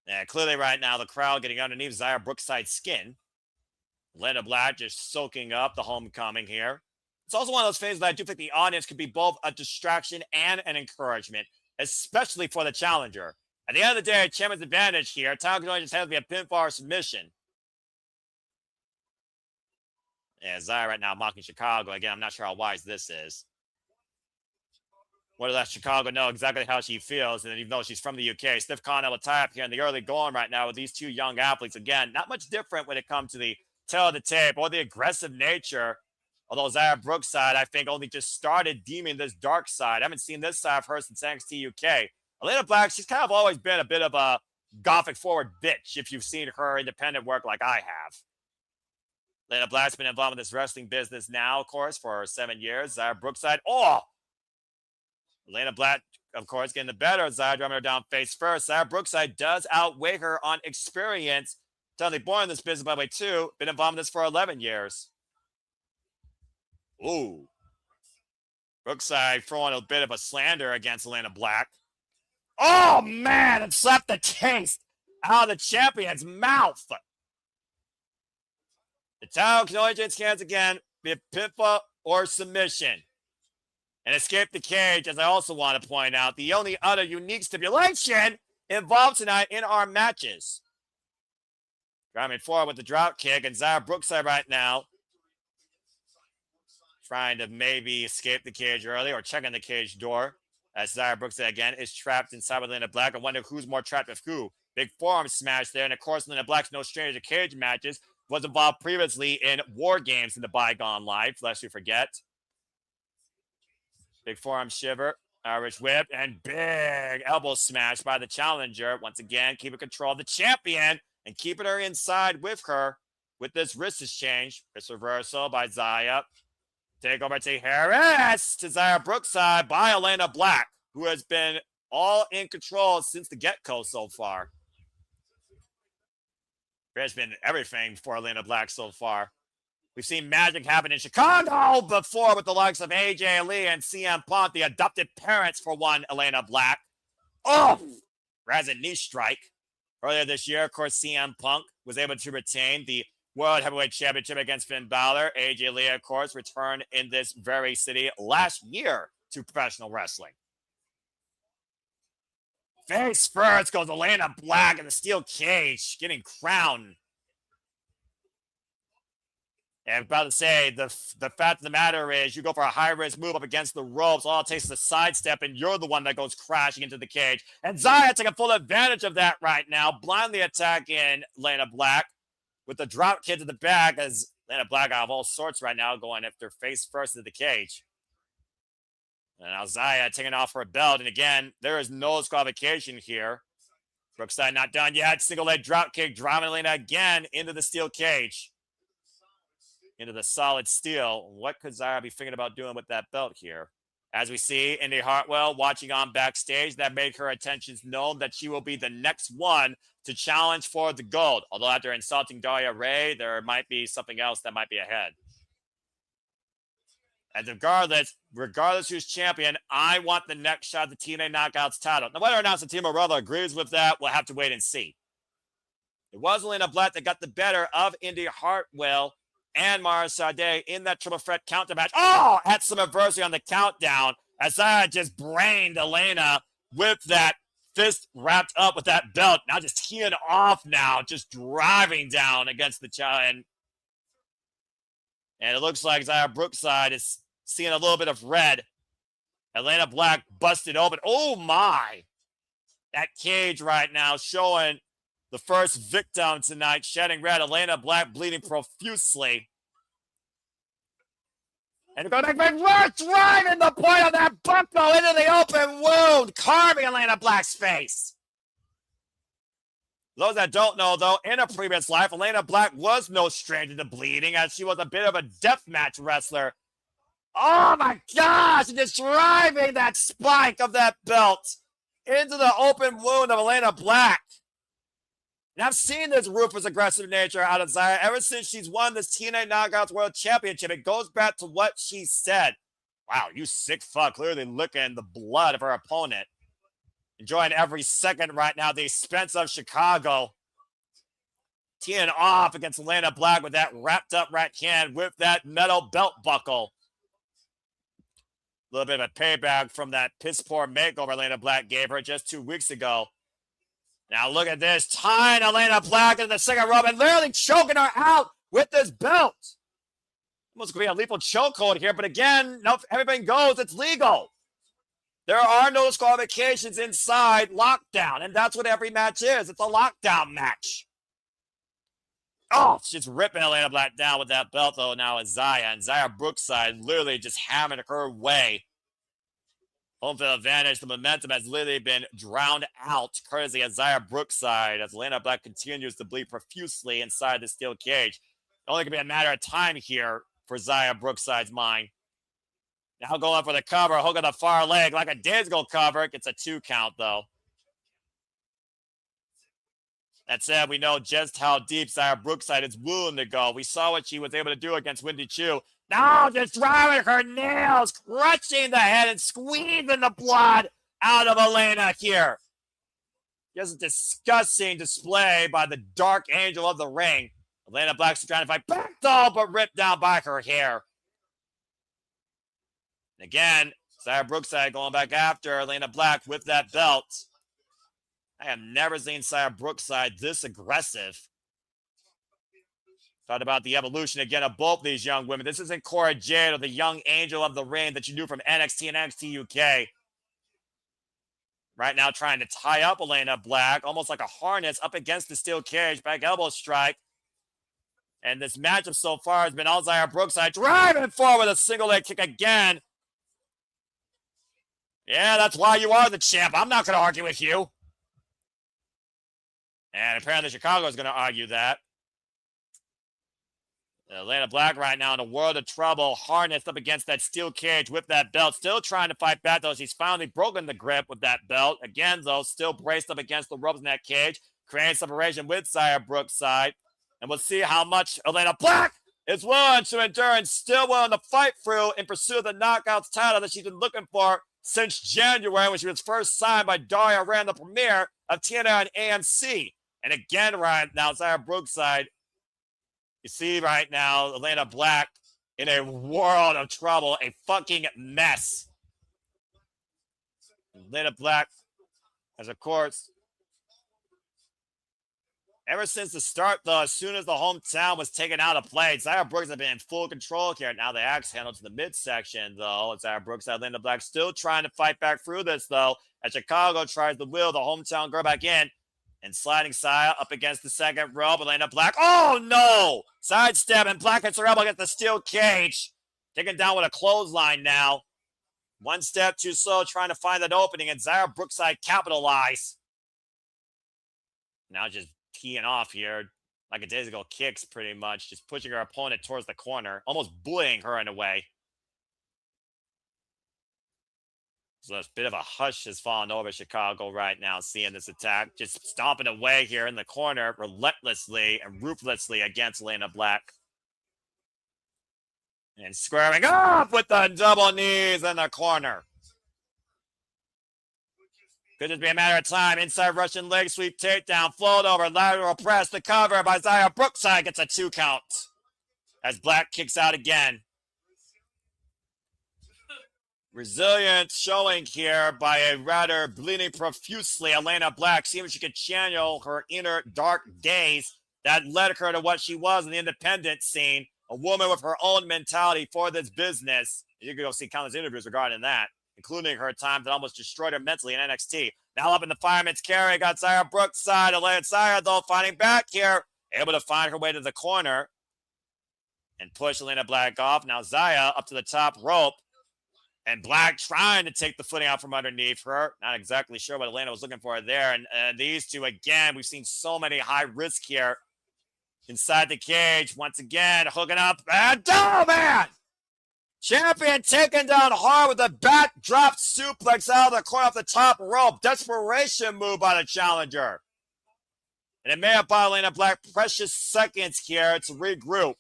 [SPEAKER 1] And clearly right now, the crowd getting underneath Xia Brookside's skin. Elayna Black just soaking up the homecoming here. It's also one of those things that I do think the audience could be both a distraction and an encouragement, especially for the challenger. At the end of the day, champion's advantage here. Title control just has to be a pinfall or submission. Yeah, Xia right now mocking Chicago. Again, I'm not sure how wise this is. What does that Chicago know exactly how she feels? And even though she's from the UK, stiff continental tie-up here in the early going right now with these two young athletes. Again, not much different when it comes to the tail of the tape or the aggressive nature. Although Xia Brookside, I think, only just started deeming this dark side. I haven't seen this side of her since NXT UK. Elayna Black, she's kind of always been a bit of a gothic forward bitch if you've seen her independent work like I have. Elayna Black's been involved in this wrestling business now, of course, for 7 years. Xia Brookside, Elayna Black, of course, getting the better of Xia, driving her down face first. Xia Brookside does outweigh her on experience. Totally born in this business, by the way, too. Been involved in this for 11 years. Ooh. Brookside throwing a bit of a slander against Elayna Black. Oh, man, it slapped the taste out of the champion's mouth. The title can only change hands again, be a pinfall or submission. And escape the cage, as I also want to point out, the only other unique stipulation involved tonight in our matches. Driving forward with the drop kick, and Xia Brookside right now trying to maybe escape the cage early or checking the cage door. As Xia Brookside again is trapped inside with Elayna Black. I wonder who's more trapped with who. Big forearm smash there, and of course Elayna Black's no stranger to cage matches. Was involved previously in War Games in the bygone life, lest you forget. Big forearm shiver, Irish whip, and big elbow smash by the challenger. Once again, keeping control of the champion and keeping her inside with her with this wrist exchange. Wrist reversal by Xia. Take over to Harris to Xia Brookside by Elayna Black, who has been all in control since the get-go so far. There's been everything for Elayna Black so far. We've seen magic happen in Chicago before with the likes of AJ Lee and CM Punk, the adopted parents for one Elayna Black. Razor knee strike. Earlier this year, of course, CM Punk was able to retain the World Heavyweight Championship against Finn Balor. AJ Lee, of course, returned in this very city last year to professional wrestling. Face first goes Elayna Black in the steel cage, getting crowned. And I'm about to say, the fact of the matter is, you go for a high-risk move up against the ropes, all it takes is a sidestep, and you're the one that goes crashing into the cage. And Xia taking full advantage of that right now, blindly attacking Elayna Black with the drop kick to the back, as Elayna Black out of all sorts right now, going after face first into the cage. And now Xia taking off her belt, and again, there is no disqualification here. Brookside not done yet, single leg drop kick, driving Elayna again into the steel cage. Into the solid steel. What could Xia be thinking about doing with that belt here? As we see Indy Hartwell watching on backstage, that made her intentions known that she will be the next one to challenge for the gold. Although after insulting Daria Ray, there might be something else that might be ahead. And regardless who's champion, I want the next shot at the TNA Knockouts title. Now, whether or not Santino Marella agrees with that, we'll have to wait and see. It was Elayna Black that got the better of Indy Hartwell and Mara Sade in that triple threat counter match. Had some adversity on the countdown as I just brained Elayna with that fist wrapped up with that belt. Now just teeing off now, just driving down against the child. And it looks like Xia Brookside is seeing a little bit of red. Elayna Black busted open. Oh my! That cage right now showing the first victim tonight, shedding red. Elayna Black bleeding profusely. And going back, driving the point of that buckle into the open wound, carving Elayna Black's face. Those that don't know, though, in a previous life, Elayna Black was no stranger to bleeding, as she was a bit of a deathmatch wrestler. Oh my gosh, just driving that spike of that belt into the open wound of Elayna Black. And I've seen this ruthless, aggressive nature out of Xia ever since she's won this TNA Knockouts World Championship. It goes back to what she said. Wow, you sick fuck, clearly licking the blood of her opponent. Enjoying every second right now at the expense of Chicago. Teeing off against Elayna Black with that wrapped up right hand with that metal belt buckle. A little bit of a payback from that piss poor makeover Elayna Black gave her just 2 weeks ago. Now look at this, tying Elayna Black into the second rope and literally choking her out with this belt. Almost going to be a lethal chokehold here, but again, no, everything goes, it's legal. There are no disqualifications inside lockdown, and that's what every match is. It's a lockdown match. Oh, she's ripping Elayna Black down with that belt, though, now is Xia. And Xia Brookside literally just hammering her way. Home field advantage. The momentum has literally been drowned out, courtesy of Xia Brookside, as Elayna Black continues to bleed profusely inside the steel cage. It's only going to be a matter of time here for Xia Brookside's mind. Now going for the cover, hook on the far leg, like a Dansgo cover. Gets a 2 count, though. That said, we know just how deep Xia Brookside is willing to go. We saw what she was able to do against Wendy Chu. Now just driving her nails, crushing the head and squeezing the blood out of Elayna here. Just a disgusting display by the Dark Angel of the ring. Elayna Black's trying to fight back, though, but ripped down by her hair. And again, Xia Brookside going back after Elayna Black with that belt. I have never seen Xia Brookside this aggressive. Thought about the evolution again of both these young women. This isn't Cora Jade or the young angel of the ring that you knew from NXT and NXT UK. Right now trying to tie up Elayna Black, almost like a harness up against the steel cage, back elbow strike. And this matchup so far has been all Xia Brookside driving forward a single leg kick again. Yeah, that's why you are the champ. I'm not going to argue with you. And apparently Chicago is going to argue that. Elayna Black right now in a world of trouble, harnessed up against that steel cage with that belt. Still trying to fight back, though. She's finally broken the grip with that belt. Again, though, still braced up against the ropes in that cage. Creating separation with Xia Brookside. And we'll see how much Elayna Black is willing to endure and still willing to fight through in pursuit of the Knockouts title that she's been looking for since January when she was first signed by Daria Rand, the premiere of TNA and AMC. And again, right now, Xia Brookside, you see right now, Elayna Black in a world of trouble, a fucking mess. Elayna Black has, of course, ever since the start, though, as soon as the hometown was taken out of play, Xia Brooks has been in full control here. Now the axe handle to the midsection, though. Xia Brookside, Elayna Black still trying to fight back through this, though, as Chicago tries to wheel the hometown girl back in. And sliding Xia up against the second rope. Elayna Black. Oh, no! Sidestep, and Black hits her elbow against the steel cage. Taken down with a clothesline now. One step too slow, trying to find that opening, and Xia Brookside capitalize. Now just teeing off here. Like a days ago, kicks pretty much. Just pushing her opponent towards the corner. Almost bullying her in a way. So a bit of a hush has fallen over Chicago right now, seeing this attack. Just stomping away here in the corner relentlessly and ruthlessly against Elayna Black. And squaring up with the double knees in the corner. Could just be a matter of time. Inside Russian leg sweep takedown. Float over. Lateral press. The cover by Xia Brookside gets a 2 count. As Black kicks out again. Resilience showing here by a rather bleeding profusely Elayna Black. See if she could channel her inner dark days that led her to what she was in the independent scene. A woman with her own mentality for this business. You can go see countless interviews regarding that, including her time that almost destroyed her mentally in NXT. Now up in the fireman's carry, got Xia Brookside. Xia, though, fighting back here. Able to find her way to the corner and push Elayna Black off. Now Xia up to the top rope. And Black trying to take the footing out from underneath her. Not exactly sure what Elayna was looking for there. And these two, again, we've seen so many high risk here. Inside the cage, once again, hooking up. And oh, man! Champion taken down hard with a backdrop suplex out of the corner off the top rope. Desperation move by the challenger. And it may have bought Elayna Black precious seconds here to regroup.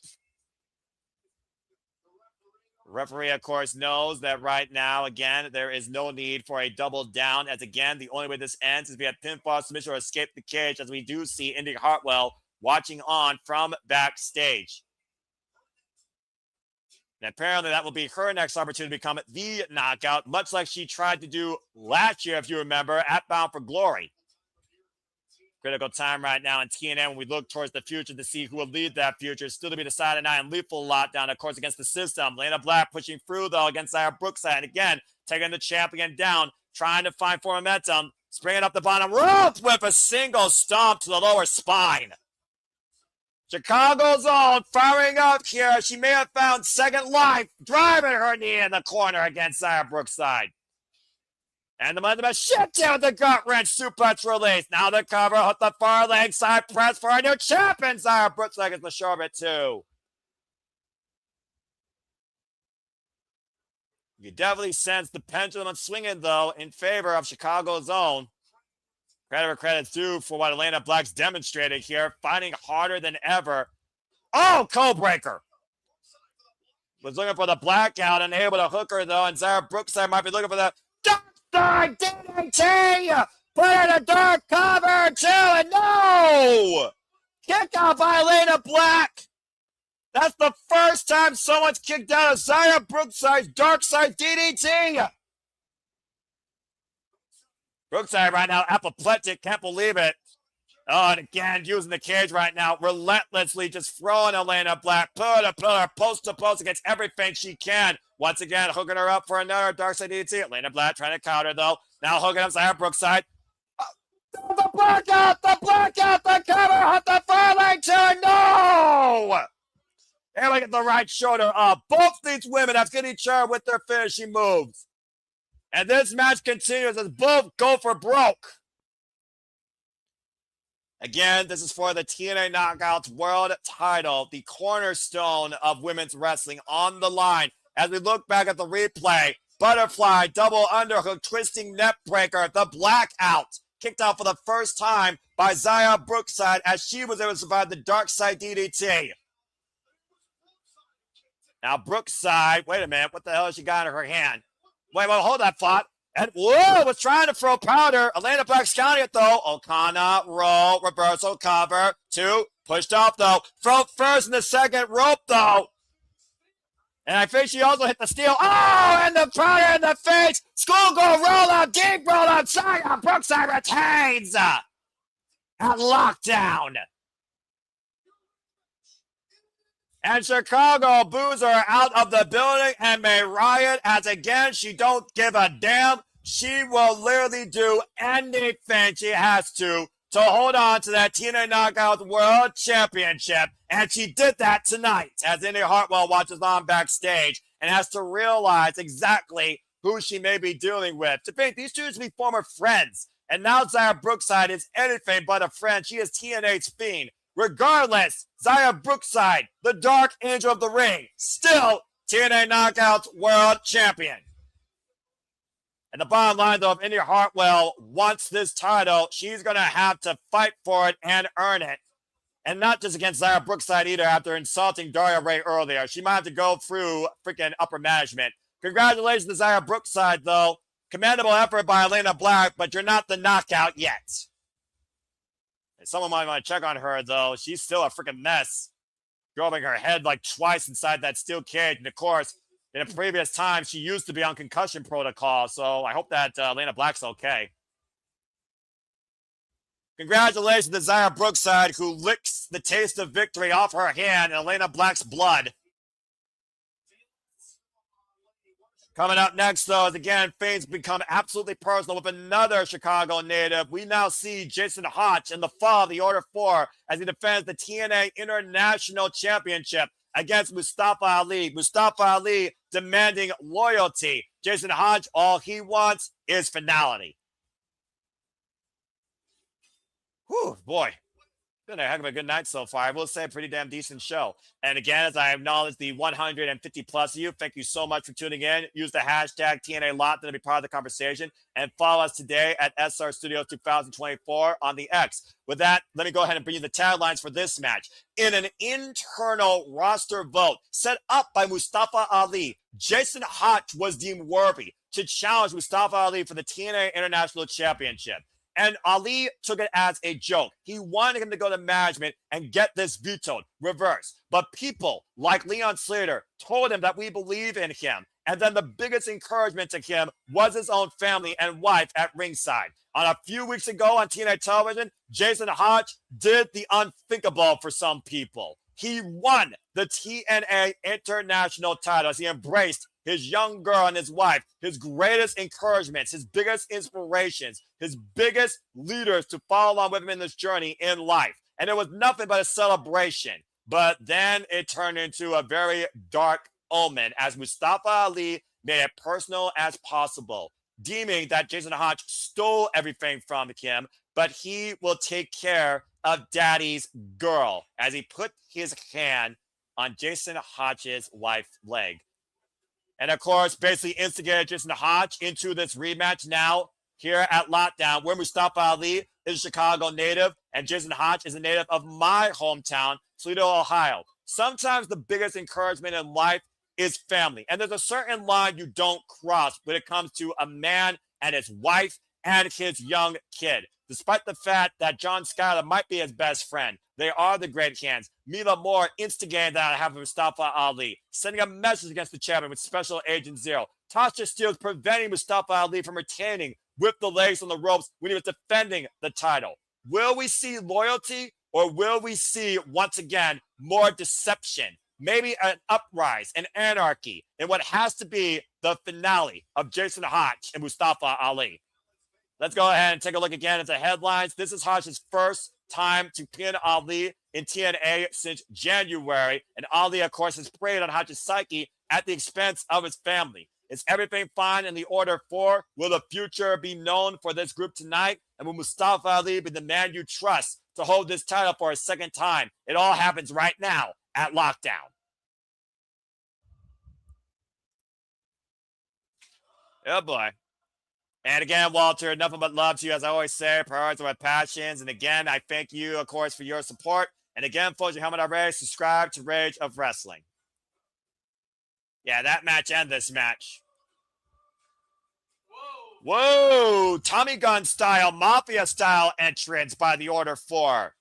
[SPEAKER 1] referee, of course, knows that right now, again, there is no need for a double down, as again, the only way this ends is via pinfall submission or escape the cage, as we do see Indy Hartwell watching on from backstage. And apparently that will be her next opportunity to become the knockout, much like she tried to do last year, if you remember, at Bound for Glory. Critical time right now in TNA when we look towards the future to see who will lead that future. Still to be decided tonight, and lethal lockdown, of course, against the system. Elayna Black pushing through, though, against Brookside. And again, taking the champion down, trying to find for momentum. Springing up the bottom rope with a single stomp to the lower spine. Chicago's own firing up here. She may have found second life, driving her knee in the corner against Brookside. And the momentum shift down the gut wrench suplex release. Now the cover, hook the far leg side press for a new champion. Brookside gets the show of it too. You definitely sense the pendulum swinging though in favor of Chicago's own. Credit where credit's due for what Elayna Black's demonstrated here, fighting harder than ever. Oh, code breaker. Was looking for the blackout, unable to hook her though, and Brookside might be looking for the Dark DDT! Put in a dark cover too, and no! Kick out by Elayna Black. That's the first time someone's kicked out of Brookside's dark side DDT. Brookside right now apoplectic, can't believe it. Oh, and again, using the cage right now, relentlessly just throwing Elayna Black, put her post to post against everything she can. Once again, hooking her up for another dark side DDT. Elayna Black trying to counter, though. Now hooking up Brookside. The blackout, the cover, hit the far leg too, no! And we get the right shoulder up. Both these women have hit each other with their finishing moves. And this match continues as both go for broke. Again, this is for the TNA Knockouts World Title, the cornerstone of women's wrestling on the line. As we look back at the replay, butterfly, double underhook, twisting neck breaker, the blackout, kicked out for the first time by Brookside as she was able to survive the dark side DDT. Now Brookside, wait a minute, what the hell has she got in her hand? Wait, hold that thought. And whoa, was trying to throw powder. Elayna Black's counting it though. Okana, roll, reversal, cover. 2, pushed off though. Throw first in the second rope though. And I think she also hit the steel. Oh, and the powder in the face. Schoolgirl roll up, deep roll up. Brookside retains. At lockdown. And Chicago boos her out of the building and may riot as again she don't give a damn. She will literally do anything she has to hold on to that TNA Knockout World Championship. And she did that tonight as Indy Hartwell watches on backstage and has to realize exactly who she may be dealing with. To think these two used to be former friends. And now Brookside is anything but a friend. She is TNA's fiend. Regardless, Brookside, the Dark Angel of the Ring, still TNA Knockouts World Champion. And the bottom line, though, if Indy Hartwell wants this title, she's going to have to fight for it and earn it. And not just against Brookside either after insulting Daria Ray earlier. She might have to go through freaking upper management. Congratulations to Brookside, though. Commendable effort by Elayna Black, but you're not the knockout yet. Someone might want to check on her, though. She's still a freaking mess. Dropping her head like twice inside that steel cage. And, of course, in a previous time, she used to be on concussion protocol. So I hope that Elayna Black's okay. Congratulations to Brookside, who licks the taste of victory off her hand and Elayna Black's blood. Coming up next, though, is again, things become absolutely personal with another Chicago native. We now see Jason Hotch in the fall of the Order 4 as he defends the TNA International Championship against Mustafa Ali. Mustafa Ali demanding loyalty. Jason Hotch, all he wants is finality. Whew, boy. Been a heck of a good night so far. I will say a pretty damn decent show. And again, as I acknowledge the 150 plus of you, thank you so much for tuning in. Use the hashtag TNA Lockdown to be part of the conversation. And follow us today at SR Studios 2024 on the X. With that, let me go ahead and bring you the taglines for this match. In an internal roster vote set up by Mustafa Ali, Jason Hotch was deemed worthy to challenge Mustafa Ali for the TNA International Championship. And Ali took it as a joke. He wanted him to go to management and get this vetoed, reversed. But people like Leon Slater told him that we believe in him. And then the biggest encouragement to him was his own family and wife at ringside. On a few weeks ago on TNA television, Jason Hotch did the unthinkable for some people. He won the TNA International title as he embraced his young girl and his wife, his greatest encouragements, his biggest inspirations, his biggest leaders to follow along with him in this journey in life. And it was nothing but a celebration. But then it turned into a very dark omen as Mustafa Ali made it personal as possible, deeming that Jason Hotch stole everything from him, but he will take care of daddy's girl as he put his hand on Jason Hotch's wife's leg. And of course, basically instigated Jason Hotch into this rematch now here at Lockdown, where Mustafa Ali is a Chicago native and Jason Hotch is a native of my hometown, Toledo, Ohio. Sometimes the biggest encouragement in life is family. And there's a certain line you don't cross when it comes to a man and his wife and his young kid. Despite the fact that John Skyler might be his best friend, they are the great hands. Mila Moore instigated that I have Mustafa Ali, sending a message against the champion with Special Agent Zero. Tasha Steelz preventing Mustafa Ali from retaining with the legs on the ropes when he was defending the title. Will we see loyalty or will we see, once again, more deception? Maybe an uprise, an anarchy, in what has to be the finale of Jason Hotch and Mustafa Ali. Let's go ahead and take a look again at the headlines. This is Hotch's first time to pin Ali in TNA since January. And Ali, of course, has preyed on Hotch's psyche at the expense of his family. Is everything fine in the order 4? Will the future be known for this group tonight? And will Mustafa Ali be the man you trust to hold this title for a second time? It all happens right now at Lockdown. Oh, boy. And again, Walter, nothing but love to you. As I always say, priorities are passions. And again, I thank you, of course, for your support. And again, folks, if you haven't already, subscribe to Rage of Wrestling. Yeah, that match and this match. Whoa! Tommy Gun style, Mafia style entrance by the Order 4.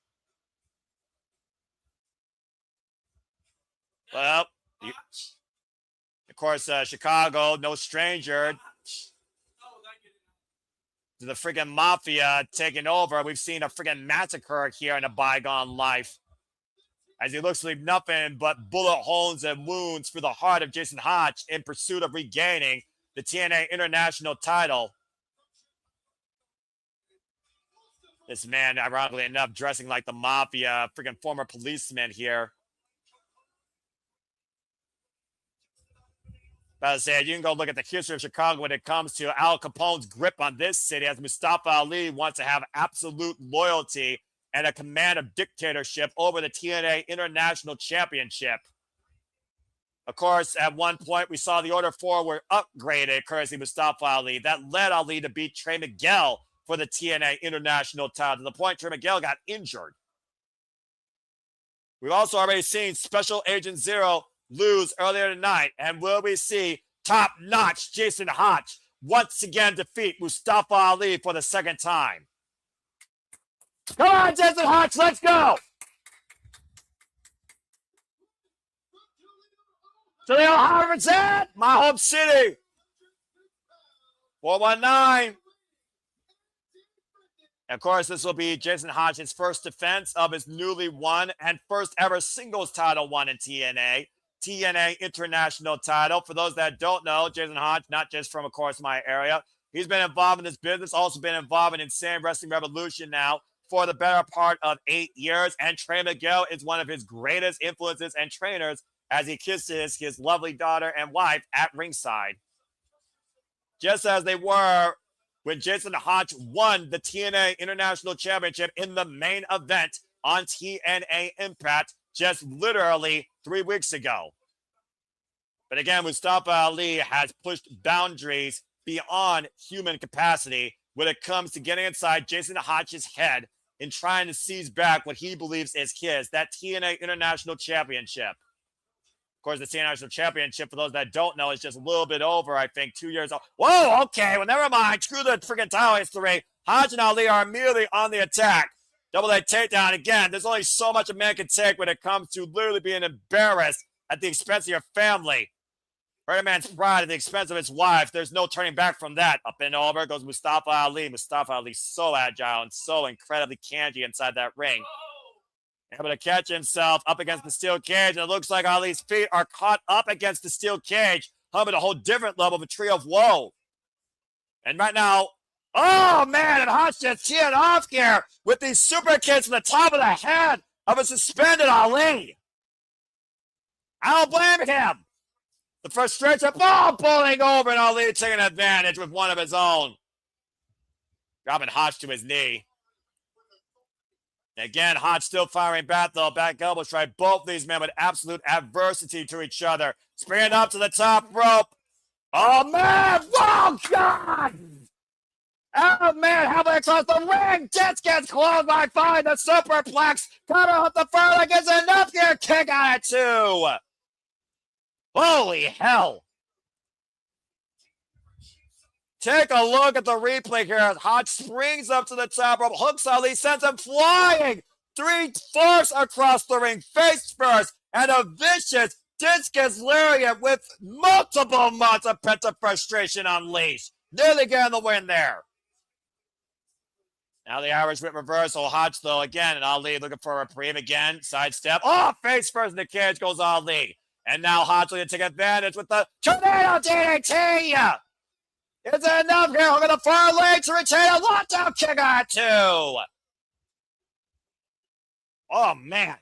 [SPEAKER 1] Well, of course, Chicago, no stranger to the friggin' Mafia taking over. We've seen a friggin' massacre here in a bygone life, as he looks to leave nothing but bullet holes and wounds through the heart of Jason Hotch in pursuit of regaining the TNA International title. This man, ironically enough, dressing like the Mafia, friggin' former policeman here. But as I said, you can go look at the history of Chicago when it comes to Al Capone's grip on this city, as Mustafa Ali wants to have absolute loyalty and a command of dictatorship over the TNA International Championship. Of course, at one point, we saw the Order 4 were upgraded, courtesy Mustafa Ali. That led Ali to beat Trey Miguel for the TNA International title, to the point Trey Miguel got injured. We've also already seen Special Agent Zero lose earlier tonight. And will we see top-notch Jason Hotch once again defeat Mustafa Ali for the second time? Come on, Jason Hotch, let's go! Toledo, Harvard, my home city. 419. And of course, this will be Jason Hotch's first defense of his newly won and first ever singles title won in TNA. TNA International title. For those that don't know, Jason Hotch, not just from, of course, my area, he's been involved in this business, also been involved in Insane Wrestling Revolution now for the better part of 8 years. And Trey Miguel is one of his greatest influences and trainers as he kisses his lovely daughter and wife at ringside. Just as they were when Jason Hotch won the TNA International Championship in the main event on TNA Impact just literally 3 weeks ago. But again, Mustafa Ali has pushed boundaries beyond human capacity when it comes to getting inside Jason Hotch's head and trying to seize back what he believes is his, that TNA International Championship. Of course, the TNA National Championship, for those that don't know, is just a little bit over, I think, 2 years old. Whoa, okay, well, never mind. Screw the freaking title history. Hotch and Ali are immediately on the attack. Double leg takedown again. There's only so much a man can take when it comes to literally being embarrassed at the expense of your family. Hurt a man's pride at the expense of his wife. There's no turning back from that. Up and over goes Mustafa Ali. Mustafa Ali so agile and so incredibly cangy inside that ring. Able to catch himself up against the steel cage. And it looks like Ali's feet are caught up against the steel cage. Humming a whole different level of a tree of woe. And right now, oh man, and Hotch just teeing off here with these super kicks to the top of the head of a suspended Ali. I don't blame him. The frustration, pulling over, and Ali taking advantage with one of his own. Dropping Hotch to his knee. Again, Hotch still firing back, though. Back elbow strike. Both these men with absolute adversity to each other. Springing up to the top rope. Oh, man! Oh, God! Oh, man, halfway across the ring. Just gets closed by fine. The superplex. Cutter off the furlong gets enough here. Kick out at 2. Holy hell. Take a look at the replay here as Hotch springs up to the top rope, hooks Ali, sends him flying 3/4 across the ring, face first, and a vicious discus lariat with multiple months of pent-up frustration unleashed. Nearly getting the win there. Now the Irish whip reversal. Hotch, though, again, and Ali looking for a reprieve again. Sidestep. Oh, face first in the cage goes Ali. And now Hotch will take advantage with the tornado DDT. Is it enough here? Look at the far leg to retain a lockdown kick at 2. Oh, man.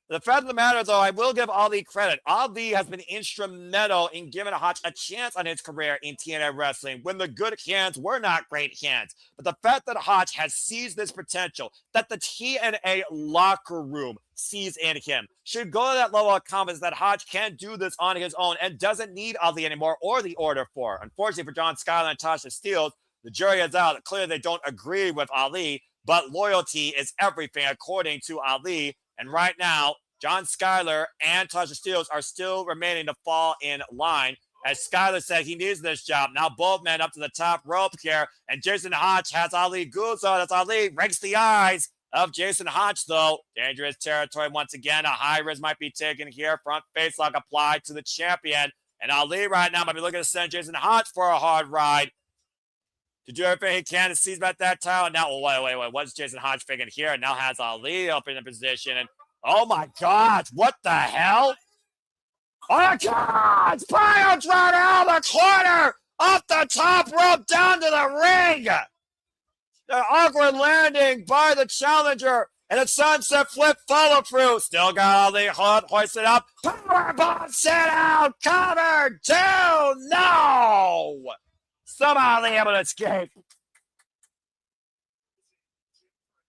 [SPEAKER 1] The fact of the matter, though, I will give Ali credit. Ali has been instrumental in giving Hotch a chance on his career in TNA wrestling when the good hands were not great hands. But the fact that Hotch has seized this potential, that the TNA locker room sees in him, should go to that level of confidence that Hotch can do this on his own and doesn't need Ali anymore or the Order for. Unfortunately for John Skyler and Tasha Steelz, the jury is out. Clearly they don't agree with Ali, but loyalty is everything according to Ali. And right now, John Skyler and Tasha Steelz are still remaining to fall in line. As Skyler said, he needs this job. Now both men up to the top rope here. And Jason Hotch has Ali Guzzo. As Ali rakes the eyes of Jason Hotch, though. Dangerous territory once again. A high risk might be taken here. Front face lock applied to the champion. And Ali right now might be looking to send Jason Hotch for a hard ride. To do everything he can to seize back that title. Now, wait. What's Jason Hotch thinking here? And now has Ali up in a position. And oh my God, what the hell? Oh my God! Bryan driver out of the corner! Off the top rope down to the ring! The awkward landing by the challenger and a sunset flip follow through. Still got Ali hoisted up. Powerbomb set out! Cover! 2! No! Somehow Ali able to escape.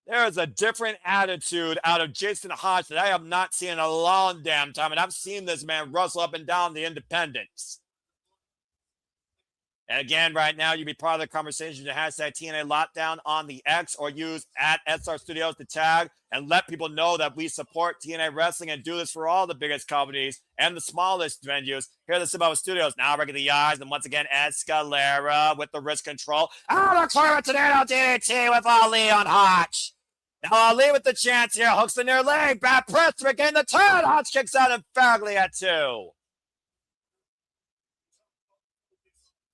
[SPEAKER 1] There is a different attitude out of Jason Hotch that I have not seen in a long damn time. And I've seen this man wrestle up and down the independents. And again, right now, you be part of the conversation to hashtag TNA Lockdown on the X or use at SR Studios to tag and let people know that we support TNA Wrestling and do this for all the biggest companies and the smallest venues. Here at the Cibola Studios. Now breaking the eyes, and once again, Escalera with the wrist control. Out of corner, tornado DDT with Ali on Hotch. Now Ali with the chance here. Hooks the near leg. Back press to regain the turn. Hotch kicks out emphatically at 2.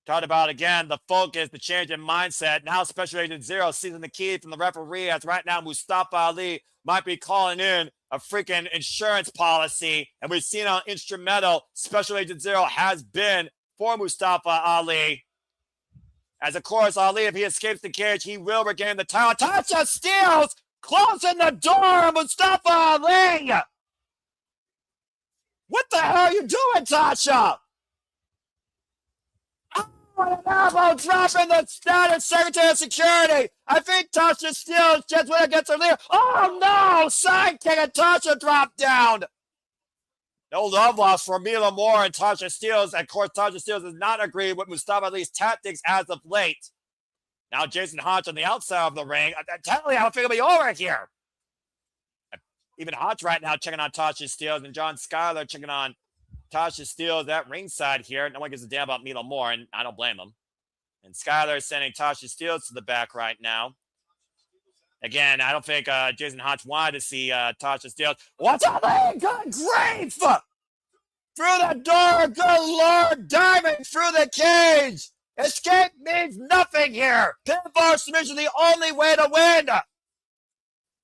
[SPEAKER 1] Talked about again the focus, the change in mindset. Now Special Agent Zero seizing the key from the referee as right now Mustafa Ali might be calling in a freaking insurance policy. And we've seen how instrumental Special Agent Zero has been for Mustafa Ali. As of course, Ali, if he escapes the cage, he will regain the title. Tasha Steelz closing the door on Mustafa Ali. What the hell are you doing, Tasha? an elbow drop in the status Secretary of Security. I think Tasha Steelz just went against her leader. Oh no! Sidekick and Tasha dropped down. No love lost for Mila Moore and Tasha Steelz. Of course, Tasha Steelz does not agree with Mustafa Ali's tactics as of late. Now Jason Hotch on the outside of the ring. Technically, I don't think it'll be over here. Even Hotch right now checking on Tasha Steelz, and John Skyler checking on Tasha Steelz at ringside here. No one gives a damn about Mila Moore, and I don't blame them. And Skyler is sending Tasha Steelz to the back right now. Again, I don't think Jason Hotch wanted to see Tasha Steelz. What's up, man? Good grief! Through the door, good Lord, diving through the cage. Escape means nothing here. Pinfall submission the only way to win.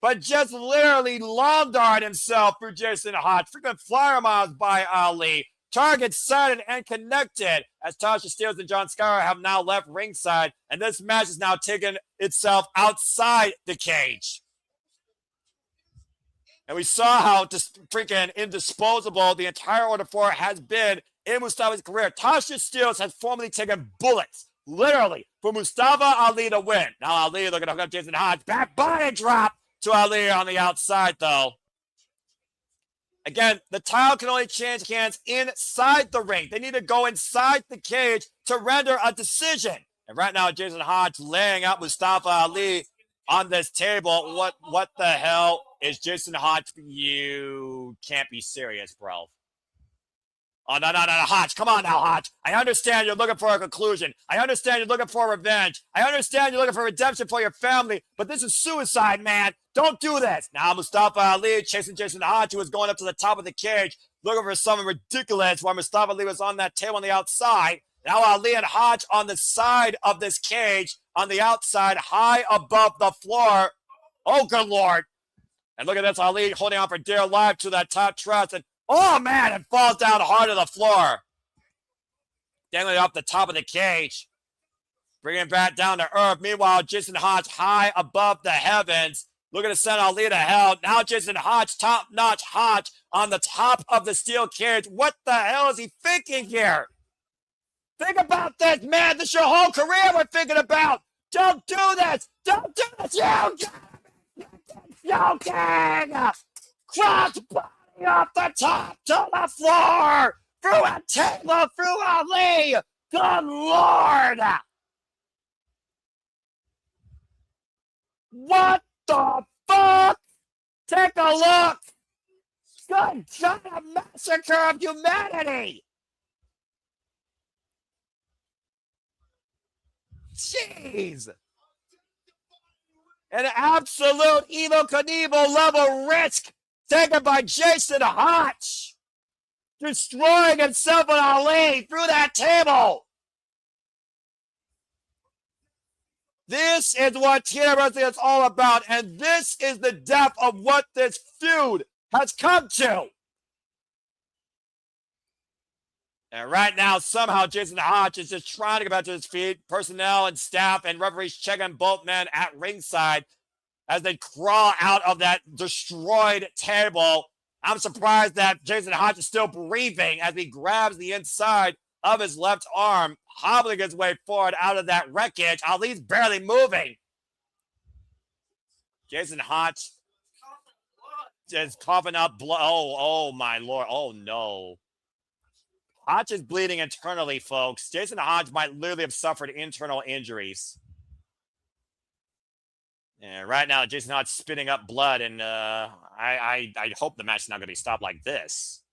[SPEAKER 1] But just literally long darted himself through Jason Hotch. Freaking flyer miles by Ali. Target sighted and connected as Tasha Steelz and John Skyler have now left ringside. And this match is now taking itself outside the cage. And we saw how freaking indisposable the entire Order 4 has been in Mustafa's career. Tasha Steelz has formerly taken bullets, literally, for Mustafa Ali to win. Now Ali looking to hook up Jason Hotch. Back body drop to Ali on the outside, though. Again, the title can only change hands inside the ring. They need to go inside the cage to render a decision. And right now, Jason Hotch laying out Mustafa Ali on this table. What the hell is Jason Hotch? You can't be serious, bro. Oh, no, Hotch. Come on now, Hotch. I understand you're looking for a conclusion. I understand you're looking for revenge. I understand you're looking for redemption for your family, but this is suicide, man. Don't do this. Now Mustafa Ali chasing Jason Hotch, who was going up to the top of the cage, looking for something ridiculous while Mustafa Ali was on that table on the outside. Now Ali and Hotch on the side of this cage, on the outside, high above the floor. Oh, good Lord. And look at this, Ali holding on for dear life to that top truss, and oh, man, it falls down hard to the floor. Dangling off the top of the cage. Bringing it back down to earth. Meanwhile, Jason Hotch high above the heavens. Looking to send Ali to hell. Now Jason Hotch, top-notch Hotch on the top of the steel cage. What the hell is he thinking here? Think about this, man. This is your whole career we're thinking about. Don't do this. Don't do this. You king. Crossbody off the top to the floor. Through a table, through Ali. Good Lord. What the fuck? Take a look. Good God, a massacre of humanity. Jeez. An absolute Evel Knievel level risk taken by Jason Hotch. Destroying himself and Ali through that table. This is what TNA Wrestling is all about, and this is the depth of what this feud has come to. And right now, somehow, Jason Hotch is just trying to get back to his feet. Personnel and staff and referees checking both men at ringside as they crawl out of that destroyed table. I'm surprised that Jason Hotch is still breathing as he grabs the inside of his left arm, hobbling his way forward out of that wreckage. Ali's barely moving. Jason Hotch is coughing up blood. Oh, my Lord. Oh, no. Hotch is bleeding internally, folks. Jason Hotch might literally have suffered internal injuries. And right now, Jason Hotch spitting up blood, and I hope the match is not going to be stopped like this.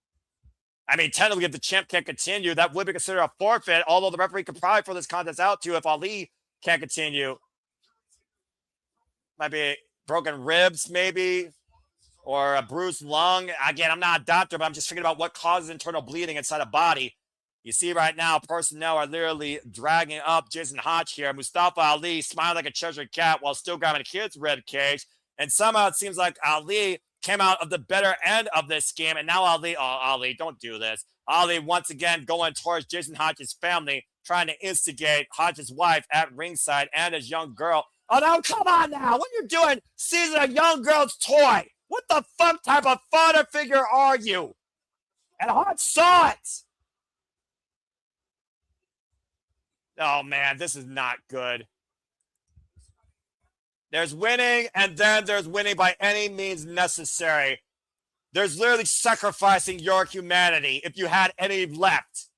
[SPEAKER 1] I mean, technically, if the champ can't continue, that would be considered a forfeit, although the referee could probably throw this contest out, too, if Ali can't continue. Might be broken ribs, maybe, or a bruised lung. Again, I'm not a doctor, but I'm just thinking about what causes internal bleeding inside a body. You see right now, personnel are literally dragging up Jason Hotch here. Mustafa Ali smiling like a Cheshire cat while still grabbing his rib cage. And somehow it seems like Ali came out of the better end of this game. And now Ali, don't do this. Ali once again going towards Jason Hotch's family, trying to instigate Hotch's wife at ringside and his young girl. Oh, no, come on now. What are you doing? Seizing a young girl's toy. What the fuck type of father figure are you? And Hotch saw it. Oh, man, this is not good. There's winning, and then there's winning by any means necessary. There's literally sacrificing your humanity if you had any left.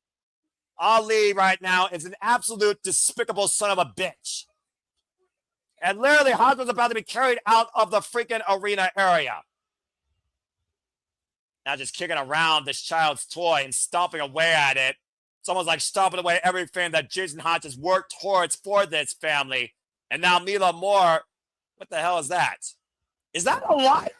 [SPEAKER 1] Ali right now is an absolute despicable son of a bitch. And literally, Hotch was about to be carried out of the freaking arena area. Now just kicking around this child's toy and stomping away at it. It's almost like stomping away everything that Jason Hotch has worked towards for this family. And now Mila Moore, what the hell is that? Is that a lighter?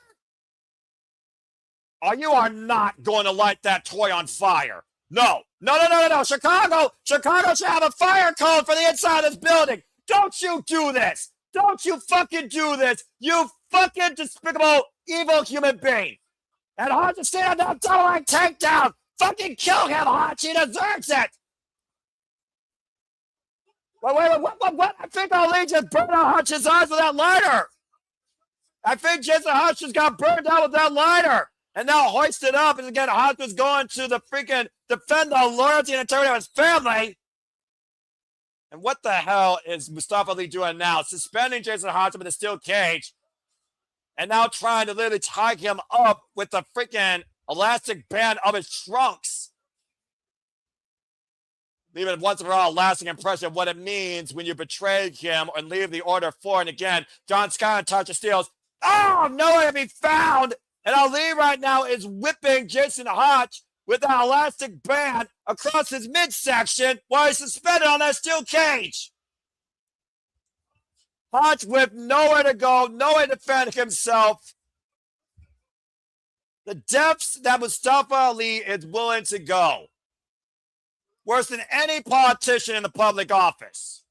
[SPEAKER 1] Oh, you are not going to light that toy on fire. No. No. Chicago should have a fire code for the inside of this building. Don't you do this. Don't you fucking do this. You fucking despicable, evil human being. And Hotch is standing on double leg takedown. Fucking kill him, Hotch. He deserves it. Wait. What? I think Ali just burned out Hotch's eyes with that lighter. I think Jason Hotch just got burned out with that lighter. And now hoisted up. And again, Hotch was going to the freaking defend the loyalty and integrity of his family. And what the hell is Mustafa Ali doing now? Suspending Jason Hotch with a steel cage. And now trying to literally tie him up with the freaking elastic band of his trunks. Leaving once and for all a lasting impression of what it means when you betray him and leave the order for. And again, John Scott and Tasha Steeles. Oh, nowhere to be found. And Ali right now is whipping Jason Hotch with that elastic band across his midsection while he's suspended on that steel cage. Hotch with nowhere to go, nowhere to defend himself. The depths that Mustafa Ali is willing to go. Worse than any politician in the public office.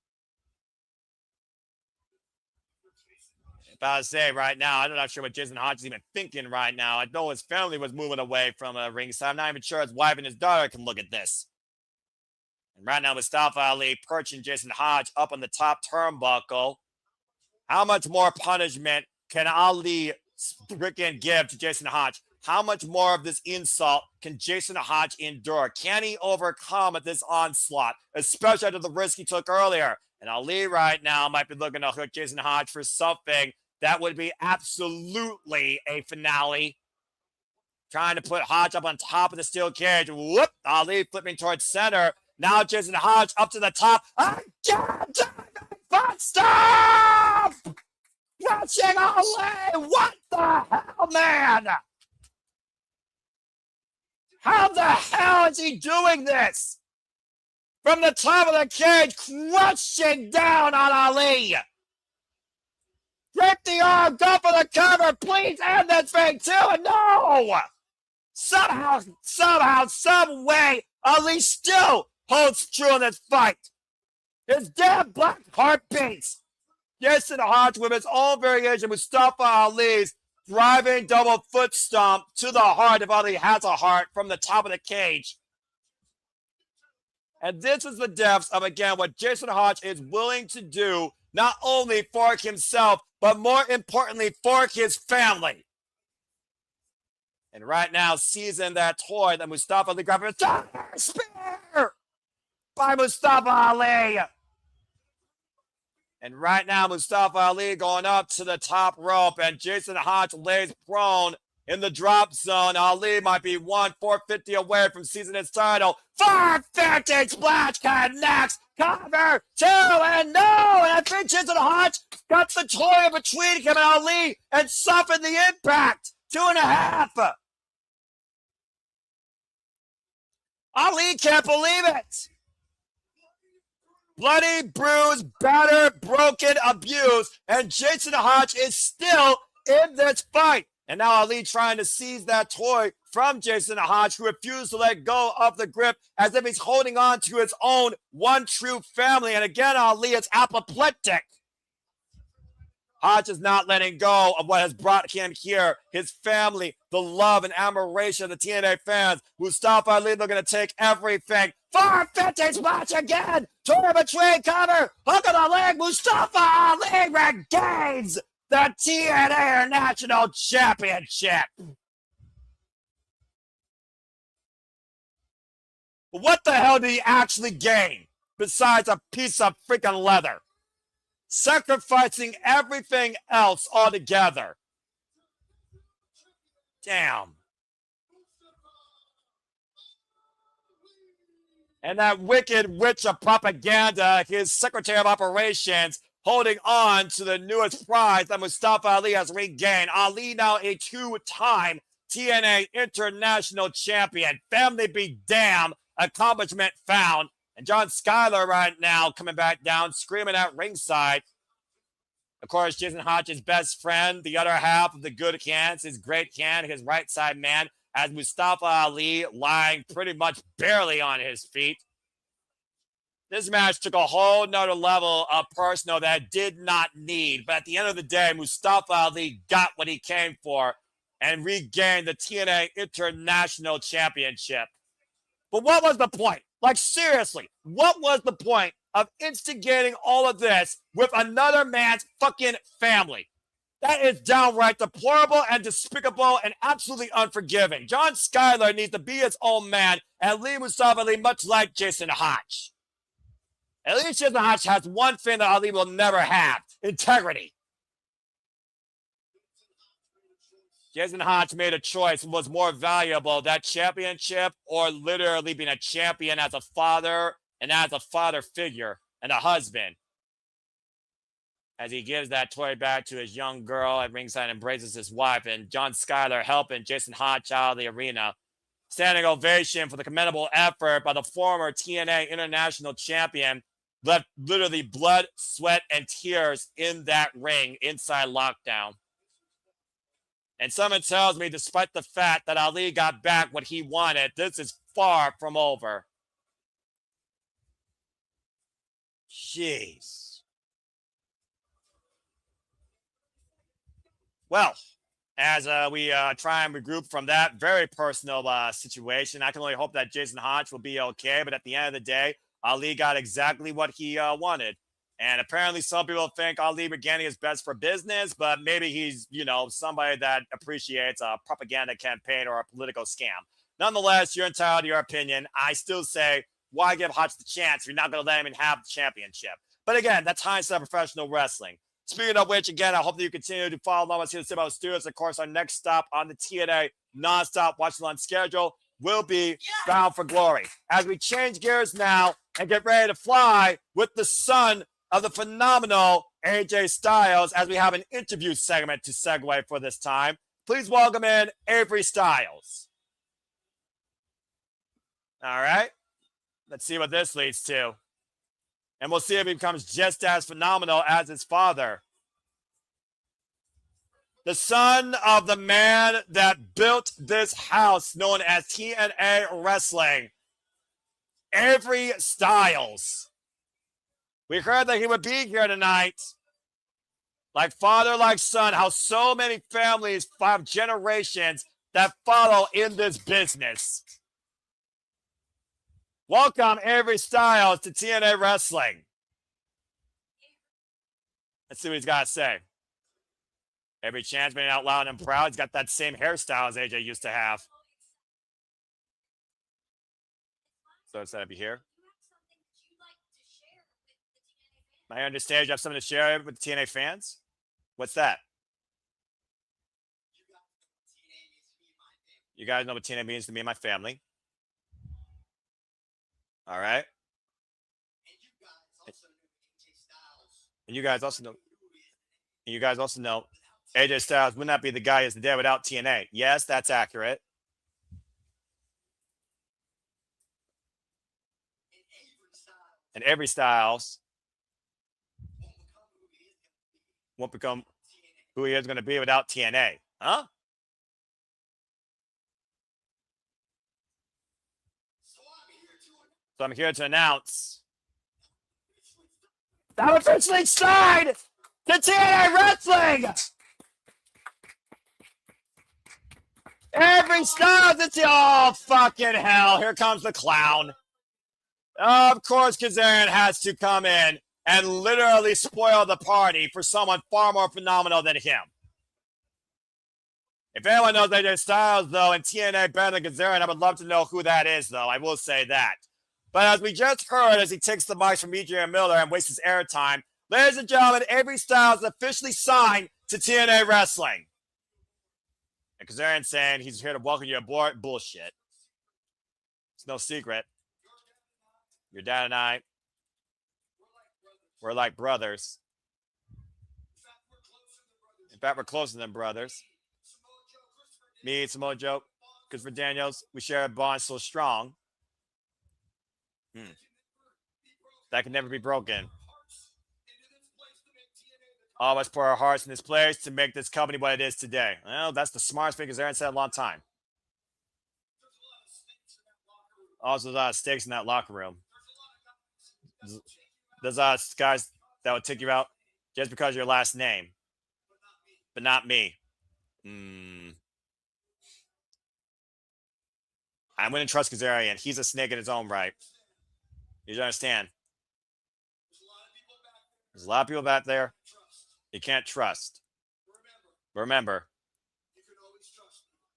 [SPEAKER 1] About to say right now, I'm not sure what Jason Hotch is even thinking right now. I know his family was moving away from ringside. I'm not even sure his wife and his daughter can look at this. And right now, Mustafa Ali perching Jason Hotch up on the top turnbuckle. How much more punishment can Ali freaking give to Jason Hotch? How much more of this insult can Jason Hotch endure? Can he overcome this onslaught, especially after the risk he took earlier? And Ali right now might be looking to hook Jason Hotch for something that would be absolutely a finale. Trying to put Hotch up on top of the steel cage. Whoop! Ali flipping towards center. Now Jason Hotch up to the top. I can't do it, but stop! Watching Ali! What the hell, man? How the hell is he doing this? From the top of the cage, crushing down on Ali. Break the arm, go for the cover, please end this thing too. And no! Somehow, some way, Ali still holds true in this fight. His damn black heart beats. Jason Hotch with his own variation, Mustafa Ali's driving double foot stomp to the heart if Ali has a heart from the top of the cage. And this is the depths of, again, what Jason Hotch is willing to do, not only for himself, but more importantly, for his family. And right now, seizing that toy that Mustafa Ali grabbed, spear by Mustafa Ali. And right now, Mustafa Ali going up to the top rope, and Jason Hotch lays prone in the drop zone. Ali might be 450 away from seizing his title. 450 splash connects. Cover 2 and no. And I think Jason Hotch got the toy between him and Ali and softened the impact. 2.5. Ali can't believe it. Bloody, bruised, battered, broken, abused, and Jason Hotch is still in this fight. And now Ali trying to seize that toy from Jason Hotch, who refused to let go of the grip as if he's holding on to his own one true family. And again, Ali is apoplectic. Hotch is not letting go of what has brought him here, his family, the love and admiration of the TNA fans. Mustafa Ali looking to take everything. 450 splash again. Tour between cover. Hook of the leg. Mustafa Ali regains the TNA International Championship. What the hell did he actually gain? besides a piece of freaking leather. Sacrificing everything else altogether. Damn. And that wicked witch of propaganda, his Secretary of Operations, holding on to the newest prize that Mustafa Ali has regained. Ali now a two-time TNA International Champion. Family be damned. Accomplishment found. And John Skyler right now coming back down, screaming at ringside. Of course, Jason Hotch's best friend, the other half of the good hands, his great hand, his right side man, as Mustafa Ali lying pretty much barely on his feet. This match took a whole nother level of personal that it did not need. But at the end of the day, Mustafa Ali got what he came for and regained the TNA International Championship. But what was the point? Like, seriously, what was the point of instigating all of this with another man's fucking family? That is downright deplorable and despicable and absolutely unforgiving. John Skyler needs to be his own man and leave Mustafa Ali much like Jason Hotch. At least Jason Hotch has one thing that Ali will never have: integrity. Jason Hotch made a choice. Was more valuable, that championship or literally being a champion as a father and as a father figure and a husband? As he gives that toy back to his young girl at ringside, embraces his wife, and John Skyler helping Jason Hotch out of the arena. Standing ovation for the commendable effort by the former TNA International Champion. Left literally blood, sweat, and tears in that ring inside lockdown. And someone tells me, despite the fact that Ali got back what he wanted, this is far from over. Jeez. Well, as we try and regroup from that very personal situation, I can only hope that Jason Hotch will be okay. But at the end of the day, Ali got exactly what he wanted. And apparently some people think Ali regaining is best for business, but maybe he's, you know, somebody that appreciates a propaganda campaign or a political scam. Nonetheless, you're entitled to your opinion. I still say, why give Hotch the chance if you're not going to let him have the championship? But again, that's hindsight of professional wrestling. Speaking of which, again, I hope that you continue to follow along with us here at Studios. Of course, our next stop on the TNA nonstop watch-along schedule will be Bound for Glory. As we change gears now and get ready to fly with the son of the phenomenal AJ Styles, as we have an interview segment to segue for this time. Please welcome in Avery Styles. All right. Let's see what this leads to. And we'll see if he becomes just as phenomenal as his father. The son of the man that built this house known as TNA Wrestling, Avery Styles. We heard that he would be here tonight. Like father, like son, how so many families, 5 generations that follow in this business. Welcome, Avery Styles, to TNA Wrestling. Let's see what he's got to say. Every chance being out loud and proud. He's got that same hairstyle as AJ used to have. So it's set up here. I understand you have something to share with the TNA fans. What's that? You guys know what TNA means to me and my family. All right. And you guys also know. And you guys also know AJ Styles would not be the guy he is today without TNA. Yes, that's accurate. And Avery Styles won't become who he is going to be without TNA. Huh? So I'm here to announce that I'm officially signed to TNA Wrestling! Avery Styles, it's oh fucking hell. Here comes the clown. Of course, Kazarian has to come in and literally spoil the party for someone far more phenomenal than him. If anyone knows AJ Styles, though, and TNA better than Kazarian, I would love to know who that is, though. I will say that. But as we just heard, as he takes the mic from EJ Miller and wastes his airtime, ladies and gentlemen, AJ Styles officially signed to TNA Wrestling. And Kazarian saying he's here to welcome you aboard. Bullshit. It's no secret. Your dad and I, we're like brothers. In fact, we're closer than brothers. Me, Samoa Joe, Christopher Daniels, we share a bond so strong. That can never be broken. All of us pour our hearts in this place to make this company what it is today. Well, that's the smartest thing Aaron said in a long time. Also, there's a lot of stakes in that locker room. There's a lot of guys that would take you out just because of your last name. But not me. I wouldn't trust Kazarian. He's a snake in his own right. You should understand. There's a lot of people back there you can't trust. But remember,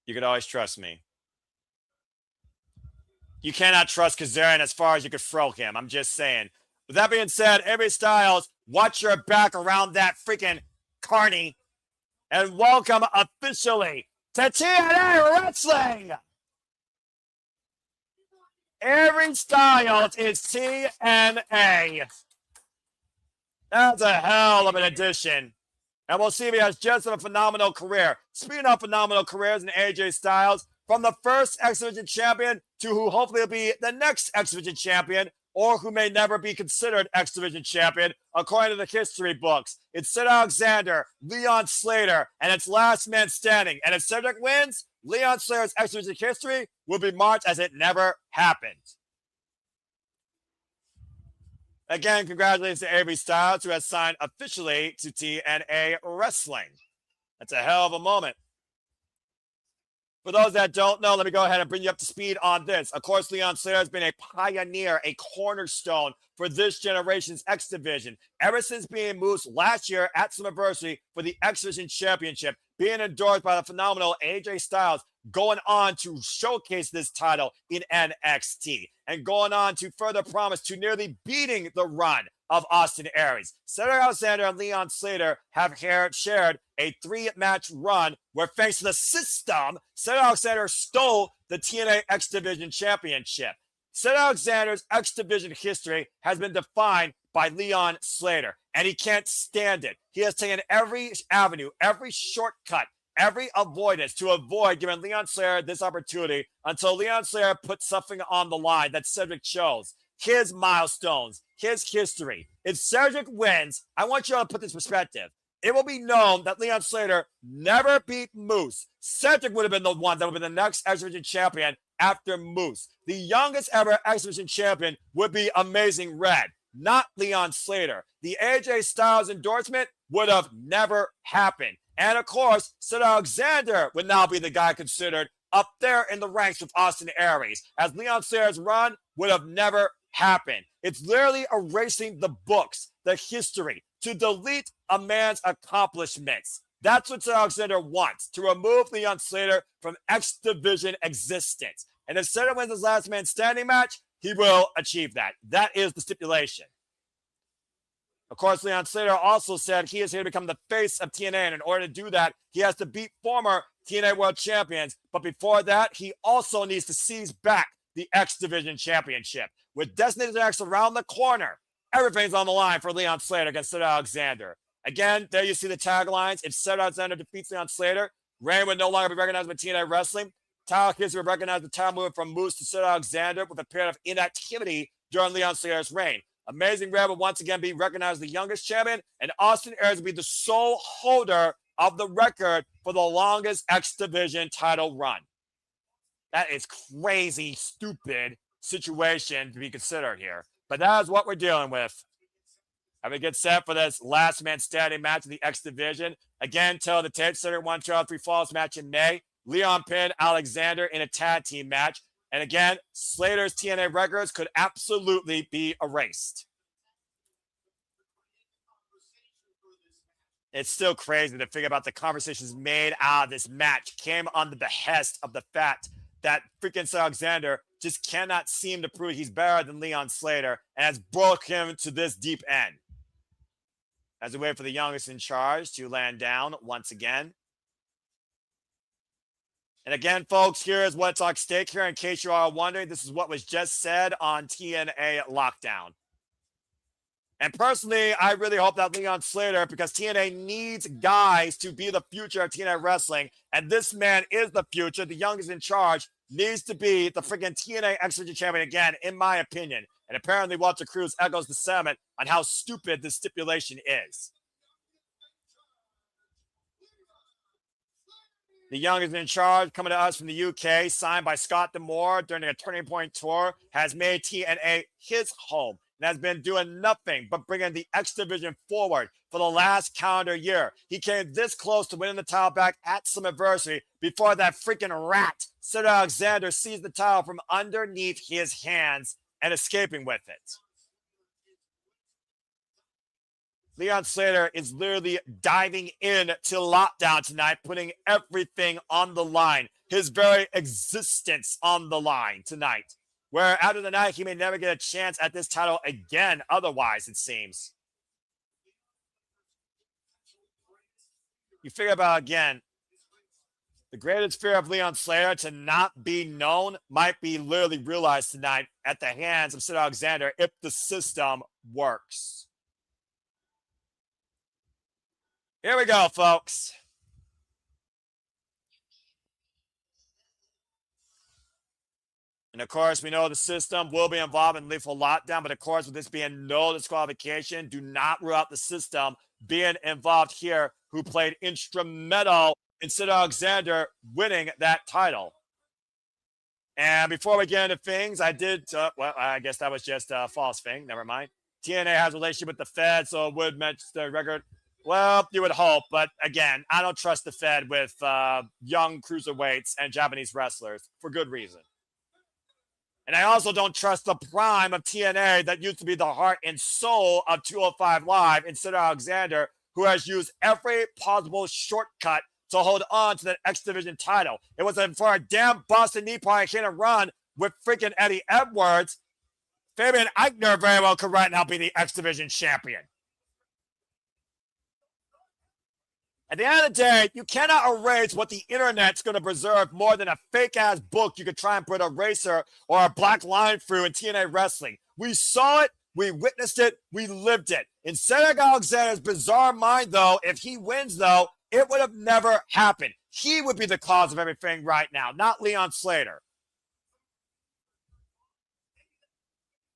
[SPEAKER 1] you could always trust me. You cannot trust Kazarian as far as you could throw him. I'm just saying. With that being said, AJ Styles, watch your back around that freaking carny. And welcome officially to TNA Wrestling. AJ Styles is TNA. That's a hell of an addition. And we'll see if he has just a phenomenal career. Speaking of phenomenal careers in AJ Styles, from the first X Division champion to who hopefully will be the next X Division champion, or who may never be considered X Division champion, according to the history books. It's Sid Alexander, Leon Slater, and it's last man standing. And if Cedric wins, Leon Slater's X Division history will be marked as it never happened. Again, congratulations to AJ Styles, who has signed officially to TNA Wrestling. That's a hell of a moment. For those that don't know, let me go ahead and bring you up to speed on this. Of course, Leon Slater has been a pioneer, a cornerstone for this generation's X Division. Ever since being moved last year at Summerversary for the X Division Championship, being endorsed by the phenomenal AJ Styles, going on to showcase this title in NXT, and going on to further promise to nearly beating the run of Austin Aries. Cedric Alexander and Leon Slater have shared a 3-match run where, thanks to the system, Cedric Alexander stole the TNA X Division Championship. Cedric Alexander's X Division history has been defined by Leon Slater, and he can't stand it. He has taken every avenue, every shortcut, every avoidance to avoid giving Leon Slater this opportunity until Leon Slater put something on the line that Cedric chose. His milestones, his history. If Cedric wins, I want you all to put this perspective. It will be known that Leon Slater never beat Moose. Cedric would have been the one that would be the next X Division champion after Moose. The youngest ever X Division champion would be Amazing Red, not Leon Slater. The AJ Styles endorsement would have never happened. And of course, Sid Alexander would now be the guy considered up there in the ranks with Austin Aries, as Leon Slater's run would have never happened. It's literally erasing the books, the history, to delete a man's accomplishments. That's what Sid Alexander wants, to remove Leon Slater from X Division existence. And if Slater wins his last man standing match, he will achieve that. That is the stipulation. Of course, Leon Slater also said he is here to become the face of TNA, and in order to do that, he has to beat former TNA World Champions. But before that, he also needs to seize back the X Division Championship. With Destiny X around the corner, everything's on the line for Leon Slater against Sid Alexander. Again, there you see the taglines. If Sid Alexander defeats Leon Slater, Reign would no longer be recognized by TNA Wrestling. Title Kids would recognize the title movement from Moose to Sid Alexander with a period of inactivity during Leon Slater's reign. Amazing Red would once again be recognized as the youngest champion, and Austin Aries would be the sole holder of the record for the longest X Division title run. That is crazy, stupid situation to be considered here. But that is what we're dealing with. Have we get set for this last man standing match in the X Division. Again, tell the tape, Cedric 1, 2, 3 falls match in May. Leon pinned Alexander in a tag team match. And again, Slater's TNA records could absolutely be erased. It's still crazy to think about the conversations made out of this match came on the behest of the fact that freaking Alexander just cannot seem to prove he's better than Leon Slater and has broke him to this deep end. As we wait for the youngest in charge to land down once again. And again, folks, here is what's at stake here. In case you are wondering, this is what was just said on TNA Lockdown. And personally, I really hope that Leon Slater, because TNA needs guys to be the future of TNA wrestling, and this man is the future, the youngest in charge, needs to be the freaking TNA X Division champion again, in my opinion. And apparently Walter Cruz echoes the sentiment on how stupid this stipulation is. The youngest in charge, coming to us from the UK, signed by Scott D'Amore during a Turning Point tour, has made TNA his home and has been doing nothing but bringing the X Division forward for the last calendar year. He came this close to winning the title back at Slammiversary before that freaking rat, Cedric Alexander, seized the title from underneath his hands and escaping with it. Leon Slater is literally diving into lockdown tonight, putting everything on the line, his very existence on the line tonight, where after the night, he may never get a chance at this title again otherwise, it seems. You figure about, again, the greatest fear of Leon Slater to not be known might be literally realized tonight at the hands of Cedric Alexander if the system works. Here we go, folks. And of course, we know the system will be involved in lethal lockdown, but of course, with this being no disqualification, do not rule out the system being involved here, who played instrumental in Cedric Alexander winning that title. And before we get into things, I did, well, I guess that was just a false thing. Never mind. TNA has a relationship with the Fed, so it would match the record. Well, you would hope, but again, I don't trust the Fed with young cruiserweights and Japanese wrestlers for good reason. And I also don't trust the prime of TNA that used to be the heart and soul of 205 Live in Cedric Alexander, who has used every possible shortcut to hold on to that X Division title. It was for a damn Boston knee part can't run with freaking Eddie Edwards. Fabian Aichner very well could right now be the X Division champion. At the end of the day, you cannot erase what the internet's going to preserve more than a fake-ass book you could try and put a eraser or a black line through in TNA wrestling. We saw it, we witnessed it, we lived it. In Cedric Alexander's bizarre mind, though, if he wins, though, it would have never happened. He would be the cause of everything right now, not Leon Slater.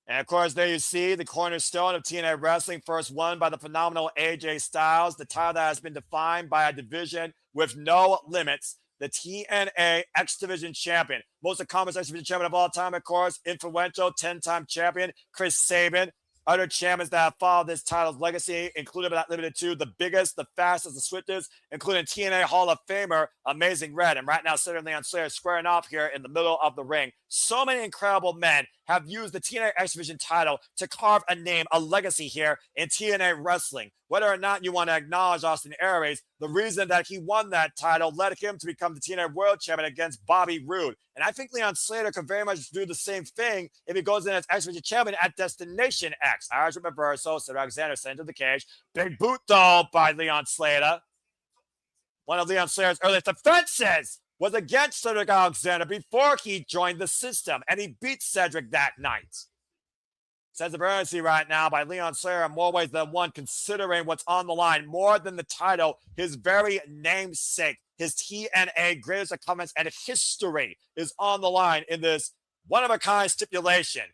[SPEAKER 1] And of course, there you see the cornerstone of TNA wrestling, first won by the phenomenal AJ Styles, the title that has been defined by a division with no limits, the TNA X Division champion. Most accomplished X Division champion of all time, of course, influential 10-time champion Chris Sabin. Other champions that have followed this title's legacy, including but not limited to the biggest, the fastest, the swiftest, including TNA Hall of Famer Amazing Red. And right now, Cedric Leon Slater squaring off here in the middle of the ring. So many incredible men have used the TNA X Division title to carve a name, a legacy here in TNA wrestling. Whether or not you want to acknowledge Austin Aries, the reason that he won that title led him to become the TNA World Champion against Bobby Roode. And I think Leon Slater could very much do the same thing if he goes in as X Division Champion at Destination X. Irish reversal, Cedric Alexander sent to the cage. Big boot though by Leon Slater. One of Leon Slater's earliest defenses was against Cedric Alexander before he joined the system, and he beat Cedric that night. Sense of urgency right now by Leon Slater in more ways than one, considering what's on the line more than the title. His very namesake, his TNA greatest accomplishments and history is on the line in this one-of-a-kind stipulation.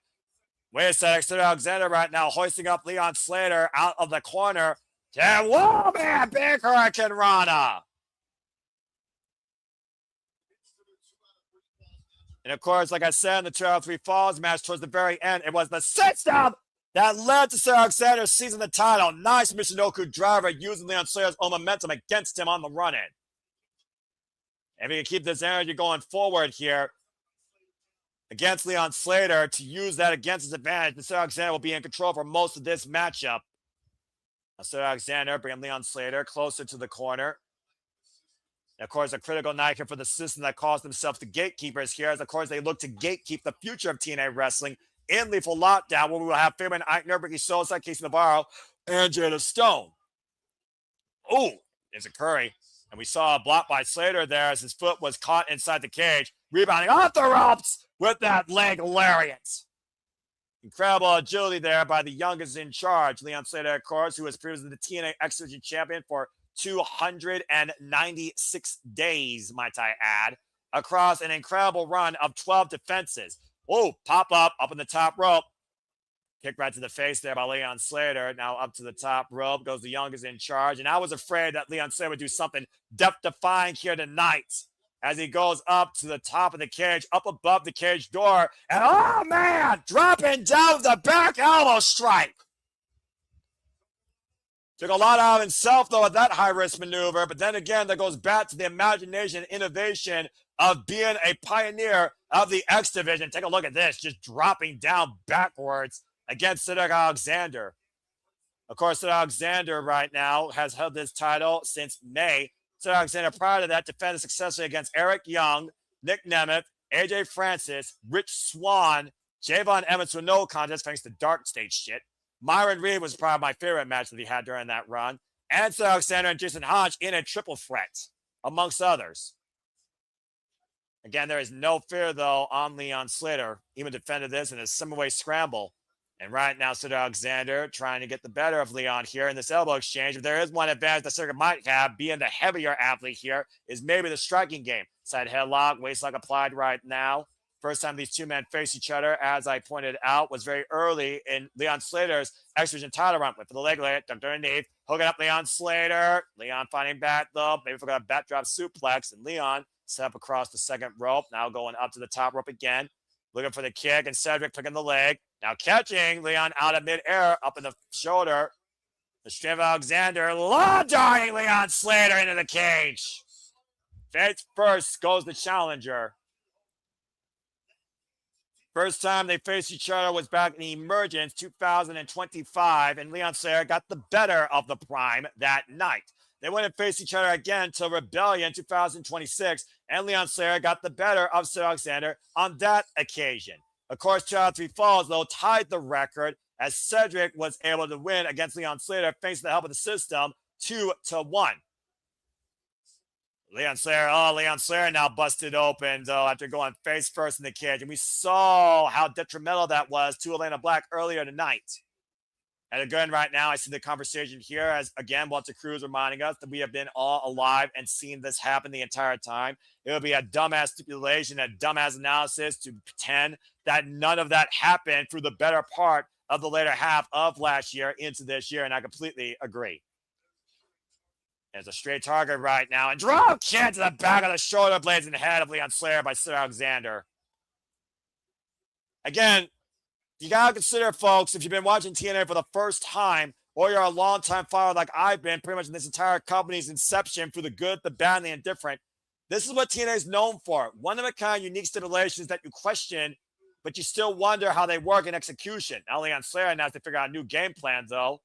[SPEAKER 1] Wait a second, Cedric Alexander right now hoisting up Leon Slater out of the corner. Yeah, whoa, man, big Hurricane Rana. And of course, like I said, in the 2 out of 3 falls match towards the very end, it was the system that led to Cedric Alexander seizing the title. Nice Michinoku driver using Leon Slater's own momentum against him on the run-in. If we can keep this energy going forward here against Leon Slater to use that against his advantage, then Cedric Alexander will be in control for most of this matchup. Now, Cedric Alexander bringing Leon Slater closer to the corner. And of course, a critical night here for the system that calls themselves the gatekeepers here, as of course they look to gatekeep the future of TNA wrestling in Lethal Lockdown, where we will have Fabian, Aichner, Sosa, Casey Navarro, and Jada Stone. Oh, it's a Curry. And we saw a block by Slater there as his foot was caught inside the cage, rebounding off the ropes with that leg lariat. Incredible agility there by the youngest in charge, Leon Slater, of course, who was previously the TNA X Division champion for 296 days, might I add, across an incredible run of 12 defenses. Oh, pop up in the top rope. Kick right to the face there by Leon Slater. Now up to the top rope goes the youngest in charge. And I was afraid that Leon Slater would do something death-defying here tonight as he goes up to the top of the cage, up above the cage door. And oh, man, dropping down with the back elbow strike. Took a lot out of himself, though, at that high-risk maneuver. But then again, that goes back to the imagination and innovation of being a pioneer of the X Division. Take a look at this, just dropping down backwards against Cedric Alexander. Of course, Cedric Alexander right now has held this title since May. Cedric Alexander, prior to that, defended successfully against Eric Young, Nick Nemeth, AJ Francis, Rich Swann, Javon Evans with no contest thanks to dark stage shit. Myron Reed was probably my favorite match that he had during that run. And Cedric Alexander and Jason Hotch in a triple threat, amongst others. Again, there is no fear, though, on Leon Slater. Even defended this in a similar scramble. And right now, Cedric Alexander trying to get the better of Leon here in this elbow exchange. If there is one advantage that Cedric might have, being the heavier athlete here, is maybe the striking game. Side headlock, waistlock applied right now. First time these two men face each other, as I pointed out, was very early in Leon Slater's X Division title run. Went for the leg lay, dumped underneath, hooking up Leon Slater. Leon fighting back, though. Maybe forgot a backdrop suplex. And Leon set up across the second rope. Now going up to the top rope again. Looking for the kick, and Cedric picking the leg. Now catching Leon out of midair, up in the shoulder. The strength of Alexander, law-darting Leon Slater into the cage. Face first goes the challenger. First time they faced each other was back in Emergence 2025, and Leon Slater got the better of the Prime that night. They wouldn't face each other again till Rebellion 2026, and Leon Slater got the better of Cedric Alexander on that occasion. Of course, 2 out of 3 falls, though, tied the record as Cedric was able to win against Leon Slater thanks to the help of the system 2-1. Leon Slater now busted open, though, after going face first in the cage. And we saw how detrimental that was to Elayna Black earlier tonight. And again, right now, I see the conversation here as, again, Walter Cruz reminding us that we have been all alive and seen this happen the entire time. It would be a dumbass stipulation, a dumbass analysis to pretend that none of that happened through the better part of the later half of last year into this year, and I completely agree. There's a straight target right now, and drop kick to the back of the shoulder blades and head of Leon Slater by Cedric Alexander. Again, you gotta consider, folks, if you've been watching TNA for the first time, or you're a long-time follower like I've been, pretty much in this entire company's inception, through the good, the bad, and the indifferent, this is what TNA is known for. One-of-a-kind, unique stipulations that you question, but you still wonder how they work in execution. Now Leon Slater now has to figure out a new game plan, though.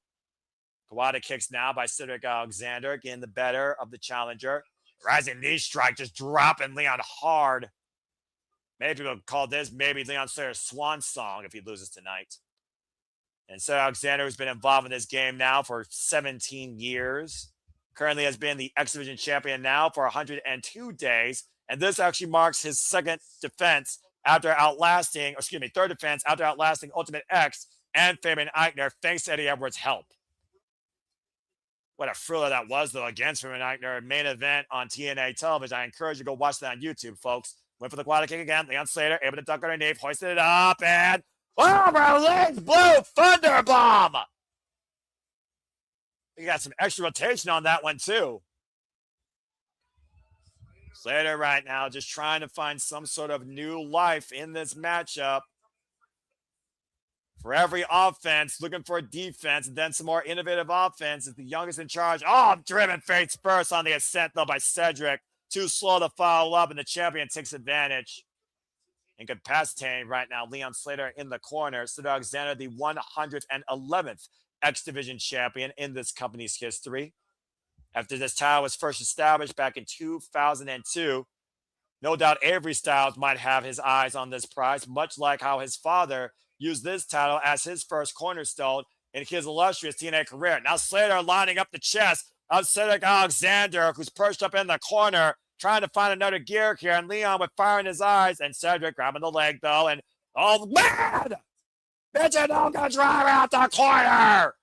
[SPEAKER 1] Kawada kicks now by Cedric Alexander, getting the better of the challenger. Rising knee strike, just dropping Leon hard. Many people call this maybe Leon Slater's swan song if he loses tonight. And Cedric Alexander, who's been involved in this game now for 17 years, currently has been the X Division champion now for 102 days. And this actually marks his third defense after outlasting Ultimate X and Fabian Aichner, thanks to Eddie Edwards' help. What a thriller that was, though, against Fabian Aichner, main event on TNA television. I encourage you to go watch that on YouTube, folks. Went for the quad kick again. Leon Slater able to duck underneath, hoisted it up, and my legs blew thunderbomb. You got some extra rotation on that one, too. Slater right now just trying to find some sort of new life in this matchup. For every offense, looking for a defense, and then some more innovative offense is the youngest in charge. Oh, driven face first on the ascent, though, by Cedric. Too slow to follow up, and the champion takes advantage. Incapacitating right now, Leon Slater in the corner. Cedric Alexander, the 111th X Division champion in this company's history. after this title was first established back in 2002. No doubt Avery Styles might have his eyes on this prize, much like how his father used this title as his first cornerstone in his illustrious TNA career. Now Slater lining up the chest of Cedric Alexander, who's perched up in the corner, trying to find another gear here, and Leon with fire in his eyes, and Cedric grabbing the leg, though, and oh, man! Bitch, don't go drive out the corner!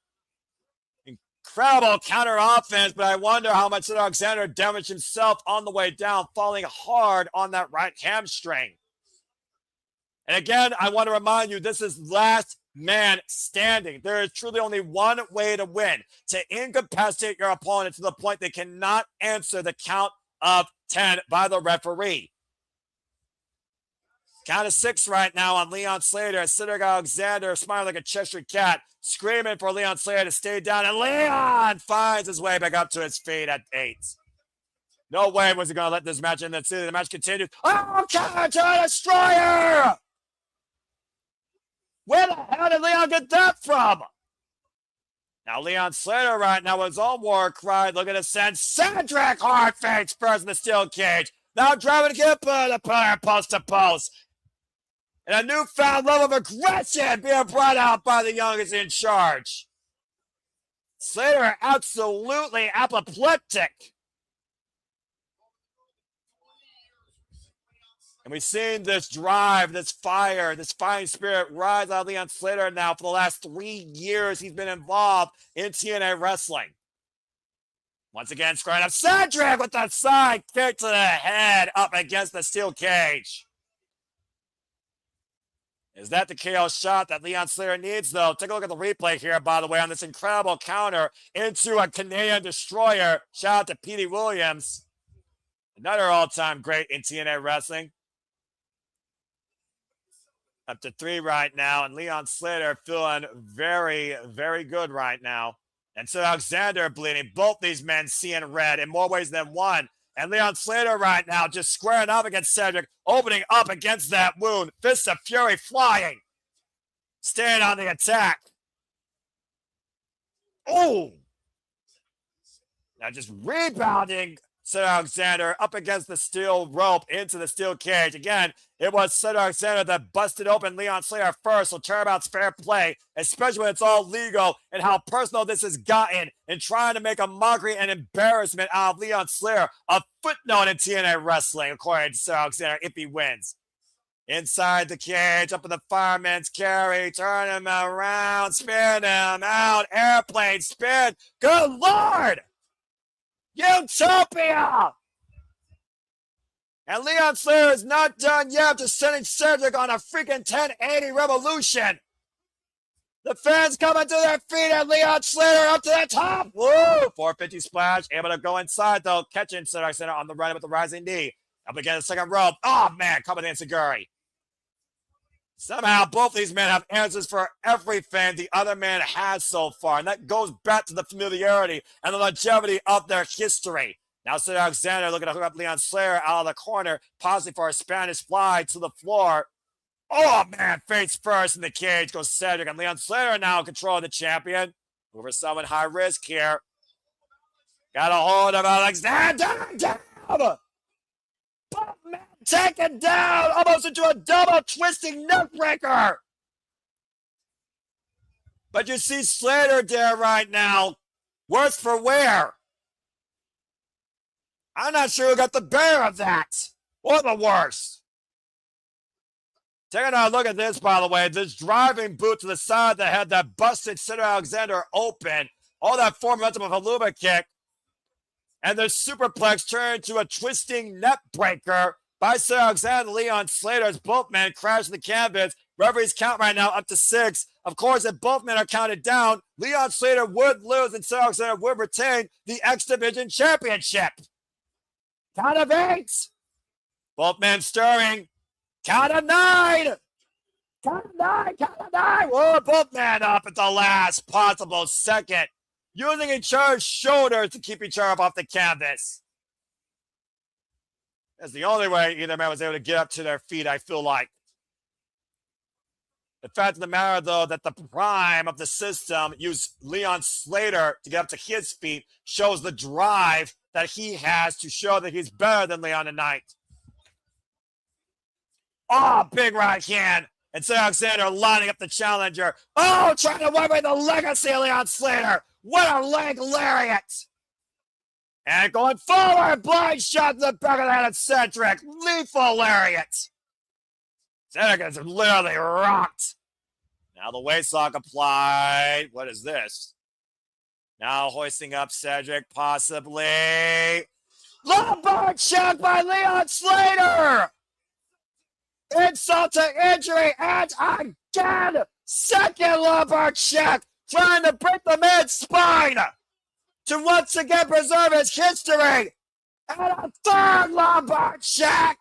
[SPEAKER 1] Incredible counter offense, but I wonder how much Alexander damaged himself on the way down, falling hard on that right hamstring. And again, I want to remind you, this is last man standing. There is truly only one way to win, to incapacitate your opponent to the point they cannot answer the count of 10 by the referee. Count of 6 right now on Leon Slater. Cedric Alexander smiling like a Cheshire cat, screaming for Leon Slater to stay down, and Leon finds his way back up to his feet at 8. No way was he going to let this match end. The match continues. Oh, counter destroyer! Where the hell did Leon get that from? Now Leon Slater right now with his own war cry, looking to send Cedric hard face first in the steel cage. Now driving to get the player post to post. And a newfound level of aggression being brought out by the youngest in charge. Slater absolutely apoplectic. And we've seen this drive, this fire, this fighting spirit rise out of Leon Slater now for the last 3 years he's been involved in TNA wrestling. Once again, squaring up Cedric with that side kick to the head up against the steel cage. Is that the KO shot that Leon Slater needs, though? Take a look at the replay here, by the way, on this incredible counter into a Canadian destroyer. Shout out to Petey Williams. Another all-time great in TNA wrestling. Up to 3 right now, and Leon Slater feeling very, very good right now. And so Alexander bleeding. Both these men seeing red in more ways than one. And Leon Slater right now just squaring up against Cedric, opening up against that wound. Fists of fury flying. Staying on the attack. Oh! Now just rebounding Cedric Alexander up against the steel rope into the steel cage. Again, it was Cedric Alexander that busted open Leon Slater first, so turnabout's fair play, especially when it's all legal and how personal this has gotten in trying to make a mockery and embarrassment out of Leon Slater. A footnote in TNA wrestling, according to Cedric Alexander, if he wins. Inside the cage, up in the fireman's carry, turn him around, spin him out, airplane spin. Good Lord! Utopia! And Leon Slater is not done yet, just sending Cedric on a freaking 1080 revolution. The fans coming to their feet and Leon Slater up to the top. Woo! 450 splash. Able to go inside, though, catching Cedric Center on the run with the rising knee. Up against the second rope. Oh, man, coming in Seguri. Somehow, both these men have answers for everything the other man has so far. And that goes back to the familiarity and the longevity of their history. Now, Cedric Alexander looking to hook up Leon Slater out of the corner, pausing for a Spanish fly to the floor. Oh, man, face first in the cage goes Cedric. And Leon Slater now in control of the champion. Over someone high risk here. Got a hold of Alexander. Down! Oh, man, taken down almost into a double twisting neckbreaker. But you see Slater there right now. Worse for wear. I'm not sure who got the better of that. Or the worse. Taking a look at this, by the way. This driving boot to the side of the head that busted Cedric Alexander open. All that form momentum of a Haluva kick. And the superplex turned into a twisting net breaker by Cedric Alexander. Leon Slater as both men crash the canvas. Referee's count right now up to 6. Of course, if both men are counted down, Leon Slater would lose and Cedric Alexander would retain the X Division Championship. Count of 8. Both men stirring. Count of 9. Count of 9. Count of 9. Whoa, both men up at the last possible second. Using each other's shoulders to keep each other up off the canvas. That's the only way either man was able to get up to their feet, I feel like. The fact of the matter, though, that the prime of the system used Leon Slater to get up to his feet shows the drive that he has to show that he's better than Leon tonight. Oh, big right hand. And so Alexander lining up the challenger. Oh, trying to wipe away the legacy of Leon Slater. What a leg lariat. And going forward, blind shot to the back of the head of Cedric. Lethal lariat. Cedric is literally rocked. Now the waist lock applied. What is this? Now hoisting up Cedric, possibly. Lumbar check by Leon Slater. Insult to injury, and again, second lumbar check, trying to break the man's spine to once again preserve his history, and a third lumbar check.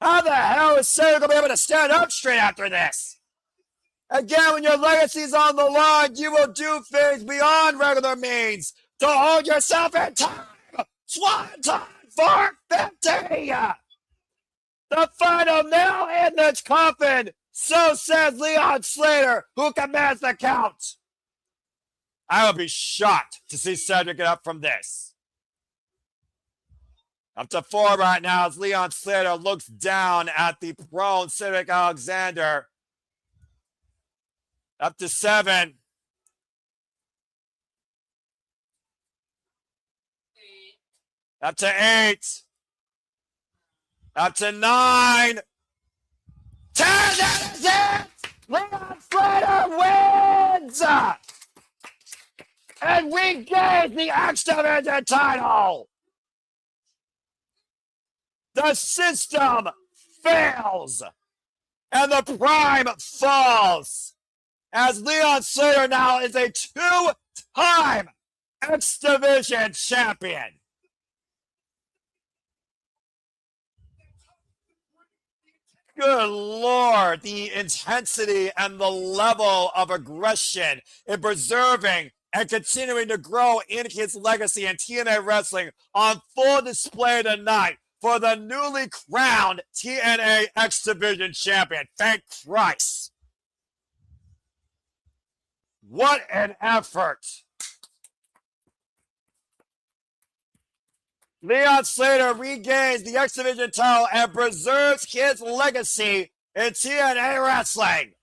[SPEAKER 1] How the hell is Slater going to be able to stand up straight after this? Again, when your legacy's on the line, you will do things beyond regular means to hold yourself in time. Swanton 450. The final nail in the coffin. So says Leon Slater, who commands the count. I would be shocked to see Cedric get up from this. Up to 4 right now as Leon Slater looks down at the prone Cedric Alexander. Up to 7. Up to 8. Up to 9. 10, that is it! Leon Slater wins! And regains the X Division title! The system fails! And the prime falls! As Leon Slater now is a 2-time X Division champion! Good Lord, the intensity and the level of aggression in preserving and continuing to grow in his legacy in TNA wrestling on full display tonight for the newly crowned TNA X Division champion. Thank Christ. What an effort. Leon Slater regains the X Division title and preserves his legacy in TNA wrestling.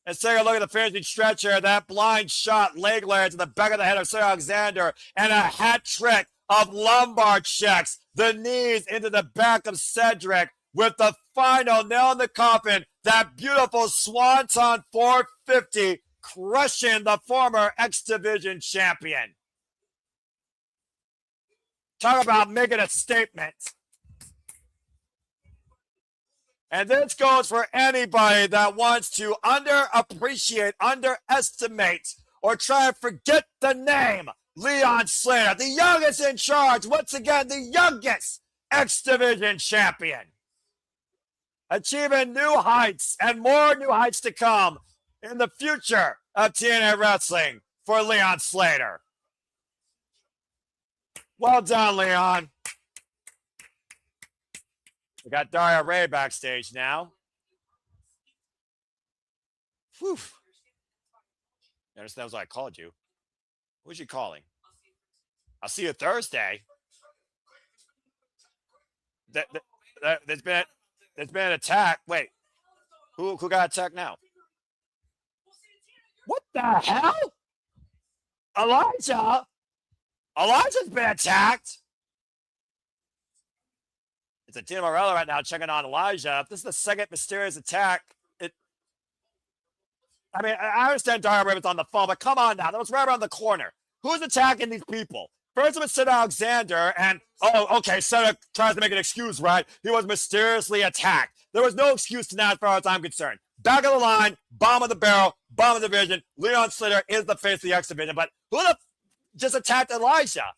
[SPEAKER 1] Let's take a look at the finishing stretch here. That blind shot leg lariat to the back of the head of Cedric Alexander and a hat trick of lumbar checks. The knees into the back of Cedric with the final nail in the coffin. That beautiful Swanton 450 crushing the former X Division champion. Talk about making a statement. And this goes for anybody that wants to underappreciate, underestimate, or try and forget the name Leon Slater, the youngest in charge, once again, the youngest X Division champion. Achieving new heights and more new heights to come in the future of TNA wrestling for Leon Slater. Well done, Leon. We got Daria Ray backstage now. Whew. You understand that's what I called you. Who's you calling? I'll see you Thursday. There's been an attack. Wait. Who got attacked now? What the hell? Elijah? Elijah's been attacked. It's a Tina Morello right now checking on Elijah. If this is the second mysterious attack, I understand Daria Raven's on the phone, but come on now. That was right around the corner. Who's attacking these people? First it was Cedric Alexander, and, okay, Cedric tries to make an excuse, right? He was mysteriously attacked. There was no excuse to that as far as I'm concerned. Back of the line, bottom of the barrel, bottom of the division. Leon Slater is the face of the X Division, but who the just attacked Elijah?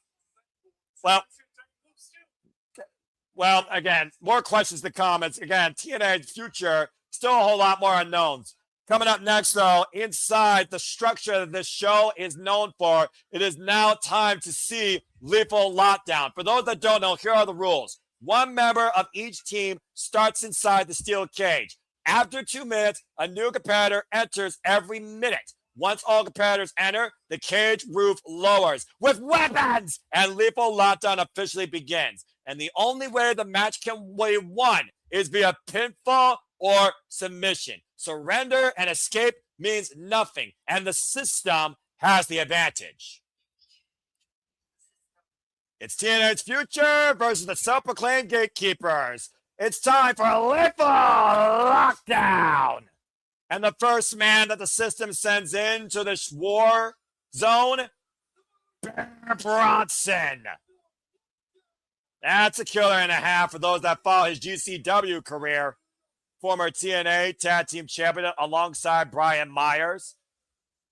[SPEAKER 1] Well, again, more questions to come. It's, again, TNA's future, still a whole lot more unknowns. Coming up next, though, inside the structure that this show is known for, it is now time to see Lethal Lockdown. For those that don't know, here are the rules. One member of each team starts inside the steel cage. After 2 minutes, a new competitor enters every minute. Once all competitors enter, the cage roof lowers with weapons and lethal lockdown officially begins. And the only way the match can be won is via pinfall or submission. Surrender and escape means nothing, and the system has the advantage. It's TNA's future versus the self-proclaimed gatekeepers. It's time for a lethal lockdown. And the first man that the system sends into the war zone, Bronson. That's a killer and a half for those that follow his GCW career. Former TNA Tag Team Champion alongside Bryan Meyers.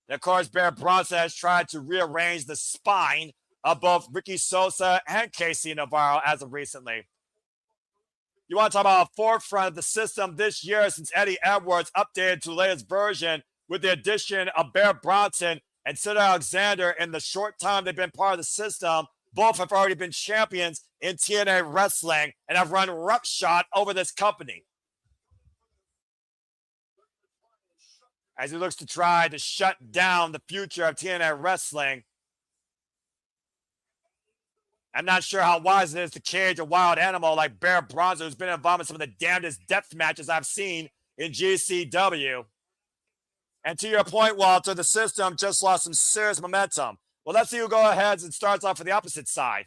[SPEAKER 1] And of course, Bronson has tried to rearrange the spine of both Ricky Sosa and Casey Navarro as of recently. You want to talk about a forefront of the system this year since Eddie Edwards updated to the latest version with the addition of Bronson and Cedric Alexander in the short time they've been part of the system. Both have already been champions in TNA wrestling and have run roughshod over this company. As he looks to try to shut down the future of TNA wrestling, I'm not sure how wise it is to cage a wild animal like Bronson, who's been involved in some of the damnedest depth matches I've seen in GCW. And to your point, Walter, the system just lost some serious momentum. Well, let's see who goes ahead and starts off for the opposite side.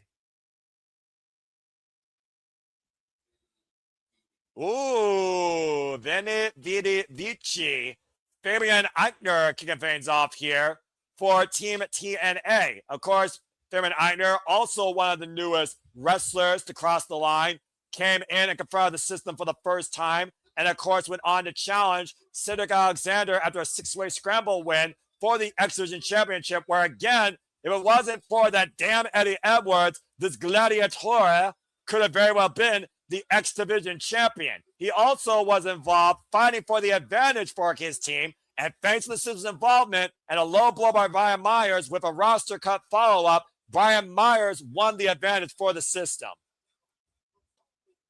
[SPEAKER 1] Ooh, Vidi Vici. Fabian Aichner kicking things off here for Team TNA. Of course, Fabian Aichner, also one of the newest wrestlers to cross the line, came in and confronted the system for the first time, and of course went on to challenge Cedric Alexander after a 6-way scramble win for the X Division Championship, where again, if it wasn't for that damn Eddie Edwards, this gladiator could have very well been the X Division champion. He also was involved fighting for the advantage for his team, and thanks to the system's involvement and a low blow by Bryan Meyers with a roster cut follow-up, Bryan Meyers won the advantage for the system.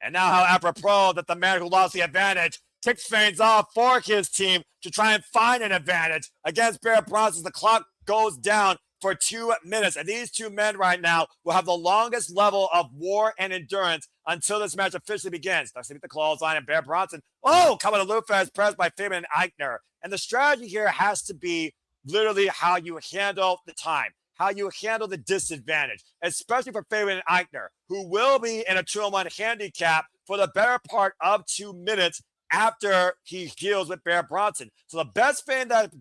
[SPEAKER 1] And now how apropos that the man who lost the advantage kicks things off for his team to try and find an advantage against Bronson. The clock goes down for 2 minutes. And these two men right now will have the longest level of war and endurance until this match officially begins. Let's see the clothesline and Bronson. Oh, coming to Lufez, pressed by Fabian Aichner. And the strategy here has to be literally how you handle the time, how you handle the disadvantage, especially for Fabian Aichner, who will be in a 2-on-1 handicap for the better part of 2 minutes after he deals with Bronson. So the best thing that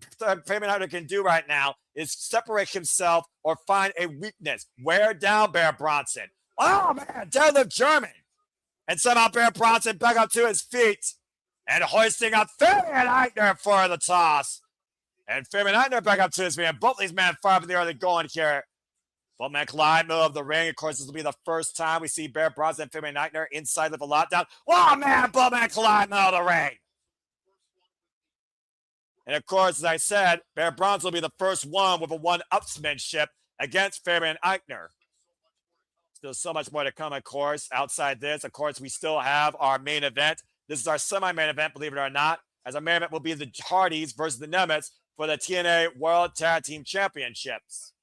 [SPEAKER 1] Fabian Aichner can do right now is separate himself or find a weakness. Wear down Bronson. Oh, man, deadlift German. And somehow Bronson back up to his feet and hoisting up Fabian Aichner for the toss. And Fabian Aichner back up to his feet. And both these men far up in the early going here. Full man collide, middle of the ring. Of course, this will be the first time we see Bronson and Fabian Aichner inside of a lockdown. Oh, man, full man collide, middle of the ring. And of course, as I said, Bronson will be the first one with a one-upsmanship against Fabian Aichner. Still so much more to come, of course, outside this. Of course, we still have our main event. This is our semi-main event, believe it or not, as our main event will be the Hardyz versus the Nemeth for the TNA World Tag Team Championships.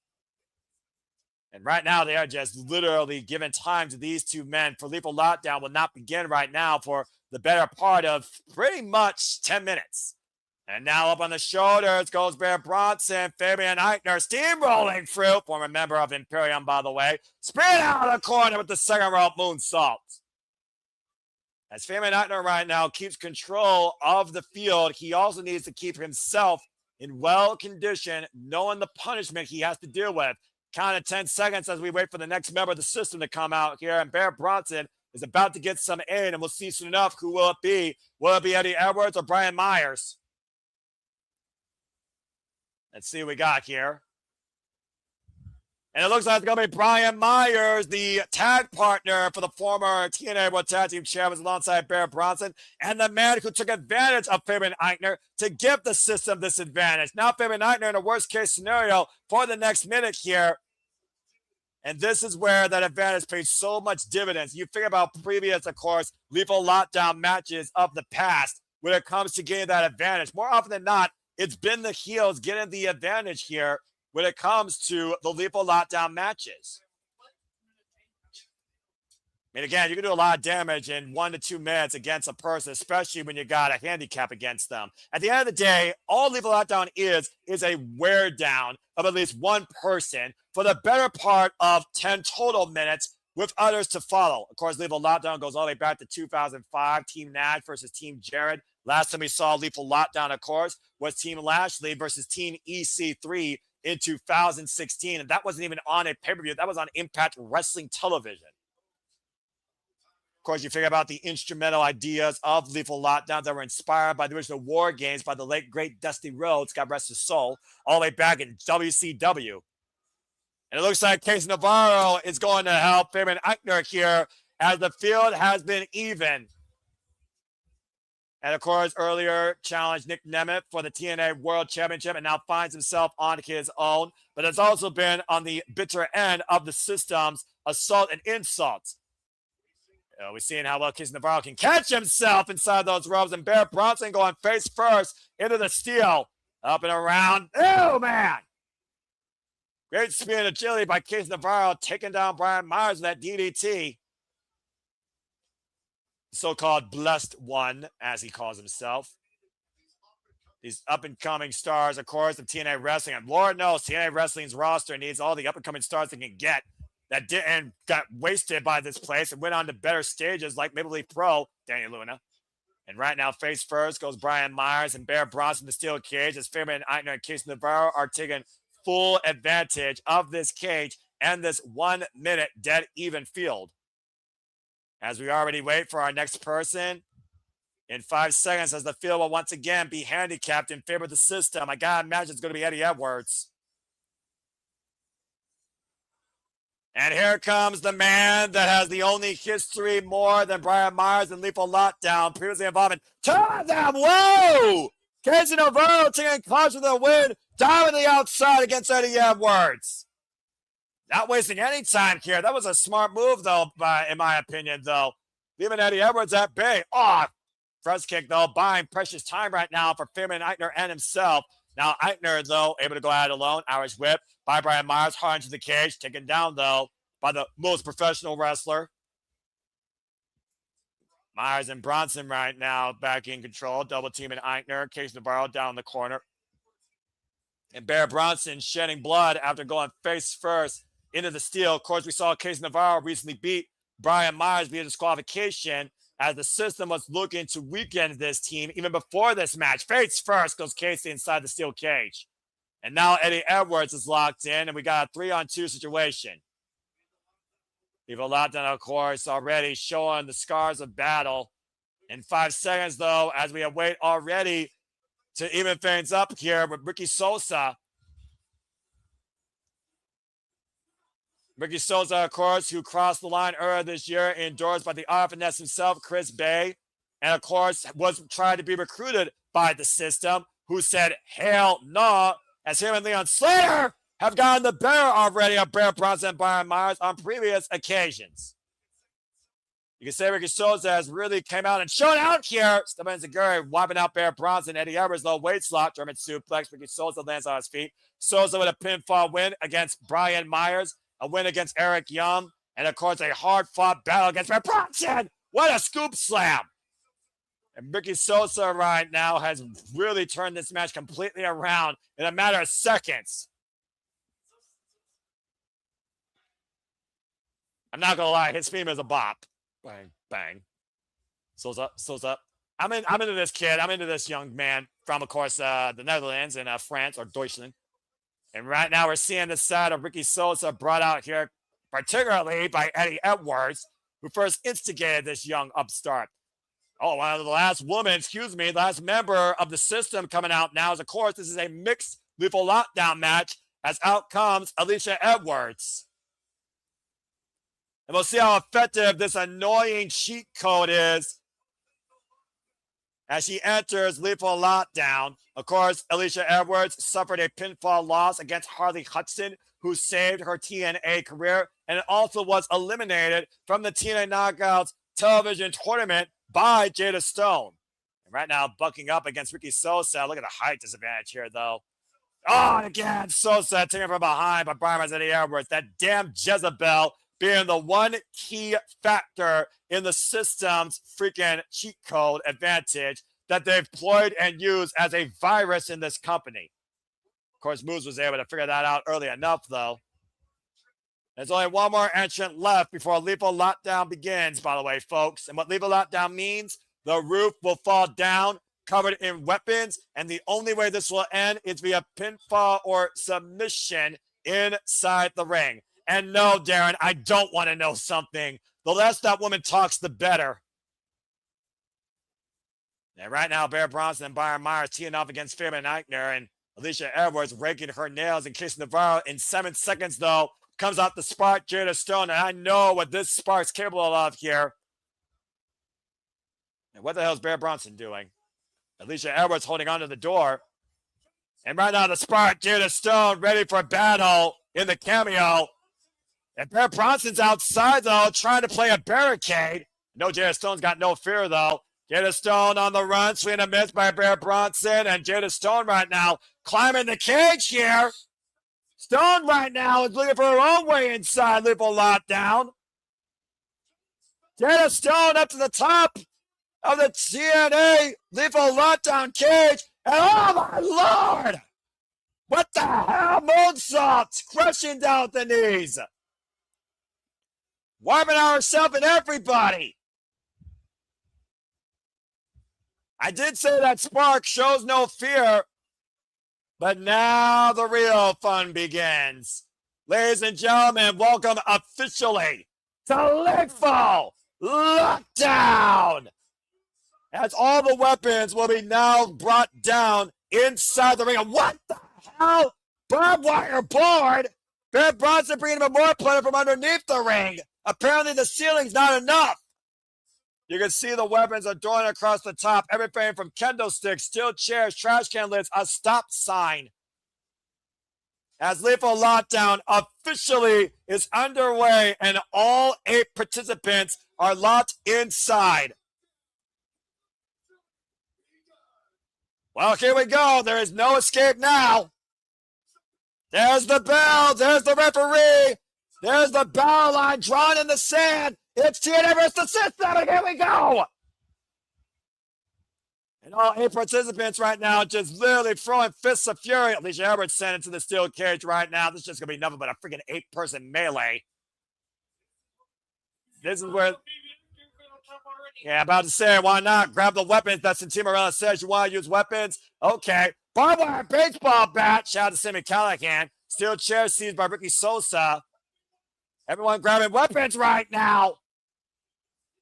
[SPEAKER 1] And right now, they are just literally giving time to these two men. For lethal lockdown will not begin right now for the better part of pretty much 10 minutes. And now up on the shoulders goes Bronson, Fabian Aichner steamrolling through, former member of Imperium, by the way, sprint out of the corner with the second rope moonsault. As Fabian Aichner right now keeps control of the field, he also needs to keep himself in well condition, knowing the punishment he has to deal with. Count of 10 seconds as we wait for the next member of the system to come out here, and Bronson is about to get some aid, and we'll see soon enough who will it be. Will it be Eddie Edwards or Bryan Meyers? Let's see what we got here. And it looks like it's going to be Bryan Meyers, the tag partner for the former TNA World Tag Team Champions alongside Bronson, and the man who took advantage of Fabian Aichner to give the system this advantage. Now Fabian Aichner in a worst-case scenario for the next minute here. And this is where that advantage pays so much dividends. You figure about previous, of course, lethal lockdown matches of the past when it comes to getting that advantage. More often than not, it's been the heels getting the advantage here when it comes to the lethal lockdown matches. I mean, again, you can do a lot of damage in 1 to 2 minutes against a person, especially when you got a handicap against them. At the end of the day, all lethal lockdown is a wear down of at least one person for the better part of 10 total minutes with others to follow. Of course, lethal lockdown goes all the way back to 2005, Team Nash versus Team Jared. Last time we saw lethal lockdown, of course, was Team Lashley versus Team EC3 in 2016. And that wasn't even on a pay-per-view. That was on Impact Wrestling Television. Of course, you figure about the instrumental ideas of lethal lockdowns that were inspired by the original War Games by the late, great Dusty Rhodes, God rest his soul, all the way back in WCW. And it looks like Case Navarro is going to help Fabian Aichner here as the field has been even. And, of course, earlier challenged Nick Nemeth for the TNA World Championship and now finds himself on his own. But it's also been on the bitter end of the system's assault and insults. We're seeing how well Case Navarro can catch himself inside those ropes. And Bronson going face first into the steel. Up and around. Oh, man. Great speed and agility by Case Navarro, taking down Brian Meyers with that DDT. So-called blessed one, as he calls himself. These up-and-coming stars, of course, of TNA Wrestling. And Lord knows TNA Wrestling's roster needs all the up-and-coming stars they can get that didn't got wasted by this place and went on to better stages like Maple Leaf Pro, Danny Luna. And right now, face first goes Brian Meyers and Bronson the steel cage as Fabian Aichner and Case Navarro are taking full advantage of this cage and this 1 minute dead even field. As we already wait for our next person in 5 seconds as the field will once again be handicapped in favor of the system. I gotta imagine it's going to be Eddie Edwards. And here comes the man that has the only history more than Brian Meyers and lethal lockdown, previously involving two of them. Whoa! Case Navarro taking close to the win, diving the outside against Eddie Edwards. Not wasting any time here. That was a smart move, though, in my opinion, though. Leaving Eddie Edwards at bay. Oh, first kick, though, buying precious time right now for Fabian Aichner and himself. Now, Aichner, though, able to go out alone. Irish whip by Brian Meyers, hard into the cage. Taken down, though, by the most professional wrestler. Meyers and Bronson right now back in control. Double teaming Aichner. Case Navarro down the corner. And Bronson shedding blood after going face first into the steel. Of course, we saw Case Navarro recently beat Brian Meyers via disqualification as the system was looking to weaken this team even before this match. Face first goes Casey inside the steel cage. And now Eddie Edwards is locked in, and we got a 3-on-2 situation. People locked in, of course, already showing the scars of battle. In 5 seconds, though, as we await already to even things up here with Ricky Sosa. Ricky Sosa, of course, who crossed the line earlier this year, endorsed by the RFNS himself, Chris Bay, and of course was trying to be recruited by the system, who said, hell no, as him and Leon Slater have gotten the better already of Bronson and Brian Meyers on previous occasions. You can say Ricky Sosa has really came out and shown out here. Stefan Zaguri wiping out Bronson. Eddie Edwards, low weight slot, German suplex. Ricky Sosa lands on his feet. Sosa with a pinfall win against Brian Meyers. A win against Eric Young, and of course, a hard-fought battle against Bronson. What a scoop slam! And Ricky Sosa right now has really turned this match completely around in a matter of seconds. I'm not gonna lie, his theme is a bop. Bang, bang. Sosa. I'm into this kid. I'm into this young man from, of course, the Netherlands and France, or Deutschland. And right now we're seeing the side of Ricky Sosa brought out here, particularly by Eddie Edwards, who first instigated this young upstart. Oh, one of the last member of the system coming out now is, of course, this is a mixed lethal lockdown match as out comes Alisha Edwards. And we'll see how effective this annoying cheat code is as she enters lethal lockdown. Of course, Alisha Edwards suffered a pinfall loss against Harley Hudson who saved her TNA career and also was eliminated from the TNA Knockouts television tournament by Jada Stone. And right now, bucking up against Ricky Sosa. Look at the height disadvantage here, though. Oh, and again, Sosa taken from behind by Bryan in the Edwards. That damn Jezebel being the one key factor in the system's freaking cheat code advantage that they've employed and used as a virus in this company. Of course, Moose was able to figure that out early enough, though. There's only one more entrant left before lethal lockdown begins, by the way, folks. And what lethal lockdown means, the roof will fall down, covered in weapons, and the only way this will end is via pinfall or submission inside the ring. And no, Darren, I don't want to know something. The less that woman talks, the better. And right now, Bronson and Byron Meyers teeing off against Fabian and Aichner, and Alisha Edwards raking her nails in case Navarro in 7 seconds, though, comes out the spark, Jada Stone, and I know what this spark's capable of here. And what the hell is Bronson doing? Alisha Edwards holding onto the door. And right now, the spark, Jada Stone, ready for battle in the cameo. And Bronson's outside, though, trying to play a barricade. No, Jada Stone's got no fear, though. Jada Stone on the run, swinging a miss by Bronson, and Jada Stone right now climbing the cage here. Stone right now is looking for her own way inside lethal lockdown. Jada Stone up to the top of the TNA lethal lockdown cage, and oh my Lord! What the hell? Moonsaults crushing down at the knees. Warming herself and everybody. I did say that Spark shows no fear, but now the real fun begins. Ladies and gentlemen, welcome officially to lethal lockdown. As all the weapons will be now brought down inside the ring. What the hell? Barbed wire board? Bronson bringing him more planet from underneath the ring. Apparently the ceiling's not enough. You can see the weapons are throwing across the top. Everything from kendo sticks, steel chairs, trash can lids, a stop sign. As lethal lockdown officially is underway and all 8 participants are locked inside. Well, here we go. There is no escape now. There's the bell. There's the referee. There's the bell line drawn in the sand. It's TNA versus the system, and here we go. And all 8 participants right now just literally throwing fists of fury. Alisha Edwards sent into the steel cage right now. This is just going to be nothing but a freaking 8-person melee. This is where... Yeah, about to say, why not? Grab the weapons. That's what Team Morella says. You want to use weapons? Okay. Barbed wire baseball bat. Shout out to Sammy Callahan. Steel chair seized by Ricky Sosa. Everyone grabbing weapons right now.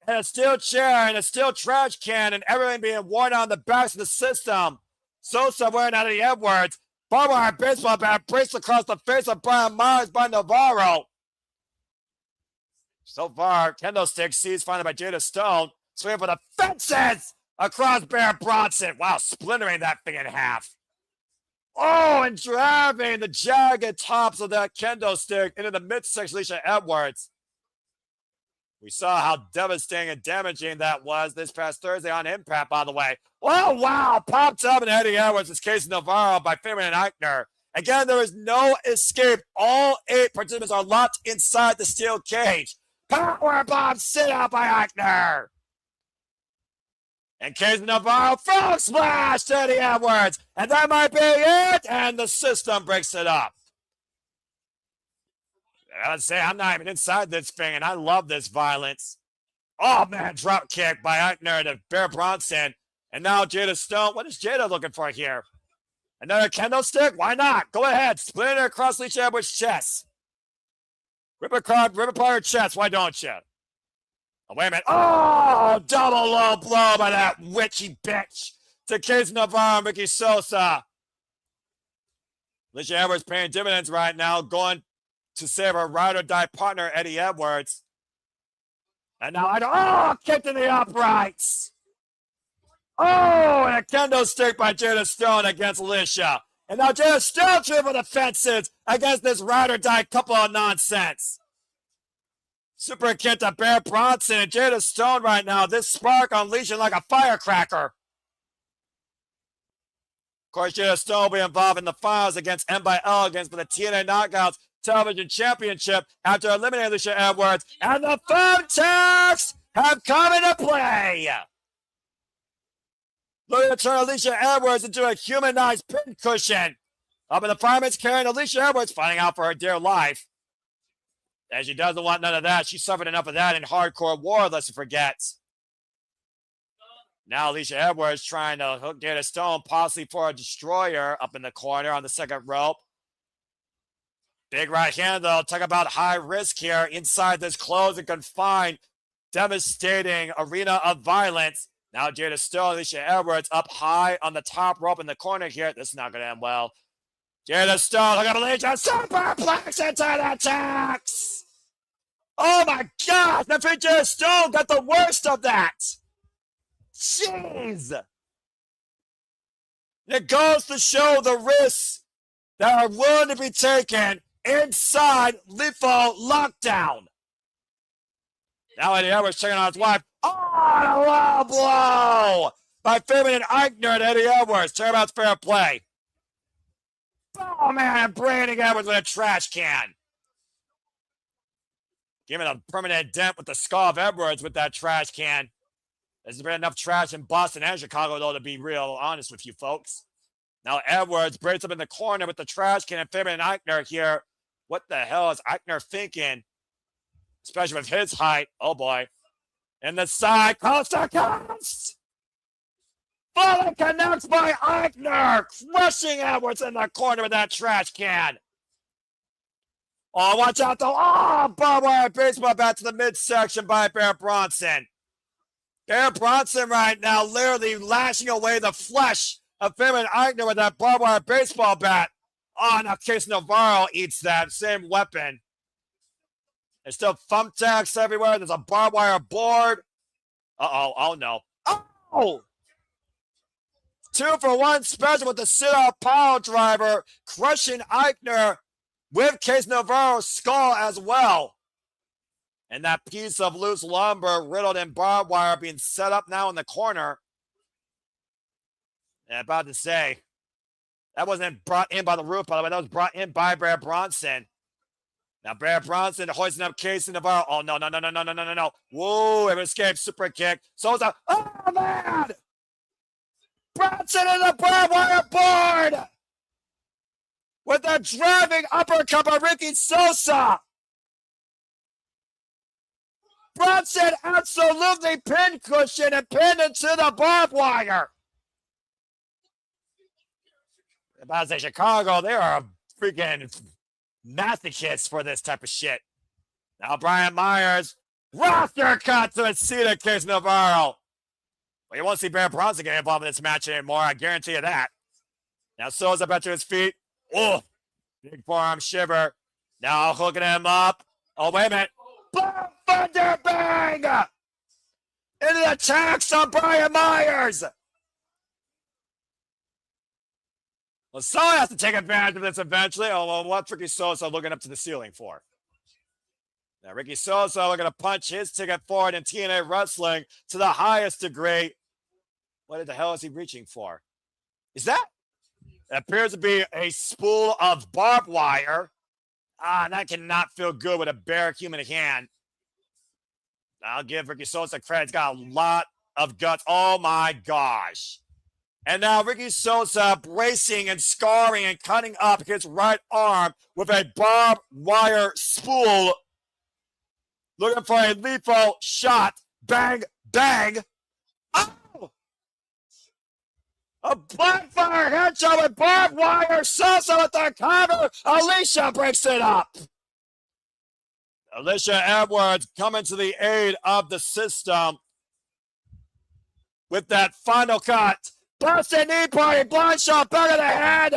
[SPEAKER 1] And a steel chair and a steel trash can and everything being worn on the backs of the system. Sosa wearing out of the Edwards. Barbed wire baseball bat breaks across the face of Bryan Meyers by Navarro. So far, kendo stick seized finally by Jada Stone. Swinging for the fences across Bronson. Wow, splintering that thing in half. Oh, and driving the jagged tops of that kendo stick into the midsection of Alisha Edwards. We saw how devastating and damaging that was this past Thursday on Impact, by the way. Oh, wow. Popped up in Eddie Edwards' this case Navarro by Fabian and Aichner. Again, there is no escape. All 8 participants are locked inside the steel cage. Powerbomb sit out by Aichner. And Case Navarro frog splash to Eddie Edwards. And that might be it. And the system breaks it up. Let's say I'm not even inside this thing, and I love this violence. Oh, man, drop kick by Aichner to Bronson. And now Jada Stone. What is Jada looking for here? Another kendo stick? Why not? Go ahead. Split it across Alisha Edwards' chest. Rip apart her chest. Why don't you? Oh, wait a minute. Oh, double low blow by that witchy bitch to Case Navarro and Ricky Sosa. Alisha Edwards paying dividends right now, going to save her ride or die partner, Eddie Edwards. And now, kicked in the uprights. Oh, and a kendo stick by Jada Stone against Alisha. And now Jada still through for the fences against this ride or die couple of nonsense. Super kick to Bear Bronson and Jada Stone right now. This spark unleashing like a firecracker. Of course, Jada Stone will be involved in the finals against M by Elegance for the TNA Knockouts Television Championship after eliminating Alisha Edwards. And the thumbtacks have come into play. Looking to turn Alisha Edwards into a humanized pincushion. Up in the fireman's carrying Alisha Edwards, fighting out for her dear life. And she doesn't want none of that. She suffered enough of that in Hardcore War, lest you forget. Now Alisha Edwards trying to hook Jada Stone, possibly for a destroyer up in the corner on the second rope. Big right hand, though. Talk about high risk here inside this closed and confined, devastating arena of violence. Now Jada Stone, Alisha Edwards up high on the top rope in the corner here. This is not going to end well. Jada Stone, look at Alisha, superplex into the attacks. Oh my God, the Jada Stone got the worst of that. Jeez. It goes to show the risks that are willing to be taken inside lethal lockdown. Now Eddie Edwards checking on his wife. Oh, a low blow by Fabian and Aichner and Eddie Edwards. Turnabout's fair play. Oh, man, Bryan Edwards with a trash can. Giving a permanent dent with the skull of Edwards with that trash can. There's been enough trash in Boston and Chicago, though, to be real honest with you folks. Now Edwards breaks up in the corner with the trash can and Fabian and Aichner here. What the hell is Aichner thinking? Especially with his height. Oh, boy. In the side, coast to coast. Fully connects by Aichner, crushing Edwards in the corner with that trash can. Oh, watch out, though. Oh, barbed wire baseball bat to the midsection by Bear Bronson. Bear Bronson right now literally lashing away the flesh of Fabian Aichner with that barbed wire baseball bat. Oh, now Case Navarro eats that same weapon. There's still thumbtacks everywhere. There's a barbed wire board. Uh-oh. Oh, no. Oh! 2-for-1 special with the sit-out pile driver, crushing Aichner with Case Navarro's skull as well. And that piece of loose lumber riddled in barbed wire being set up now in the corner. And about to say, that wasn't brought in by the roof, by the way. That was brought in by Bear Bronson. Now Bear Bronson hoisting up Case Navarro. Oh, no. Whoa, it escaped. Super kick. Sosa. Oh, man! Bronson in the barbed wire board! With a driving uppercut by Ricky Sosa. Bronson absolutely pincushion and pinned into the barbed wire. About to say Chicago, they are freaking masochists for this type of shit. Now Brian Meyers, roster cut to a seat of Case Navarro. Well, you won't see Bear Bronson get involved in this match anymore, I guarantee you that. Now Sosa back to his feet. Oh, big forearm shiver. Now hooking him up. Oh, wait a minute. Boom, thunder bang! Into the attacks on Brian Meyers. Well, someone has to take advantage of this eventually. Oh, well, what's Ricky Sosa looking up to the ceiling for? Now, Ricky Sosa looking to punch his ticket forward in TNA wrestling to the highest degree. What the hell is he reaching for? Is that? It appears to be a spool of barbed wire. That cannot feel good with a bare human hand. I'll give Ricky Sosa credit. He's got a lot of guts. Oh, my gosh. And now Ricky Sosa bracing and scarring and cutting up his right arm with a barbed wire spool. Looking for a lethal shot. Bang, bang. Oh! A blackfire headshot with barbed wire. Sosa with the cover. Alisha breaks it up. Alisha Edwards coming to the aid of the system with that final cut. Busted knee party, blind shot, back of the head.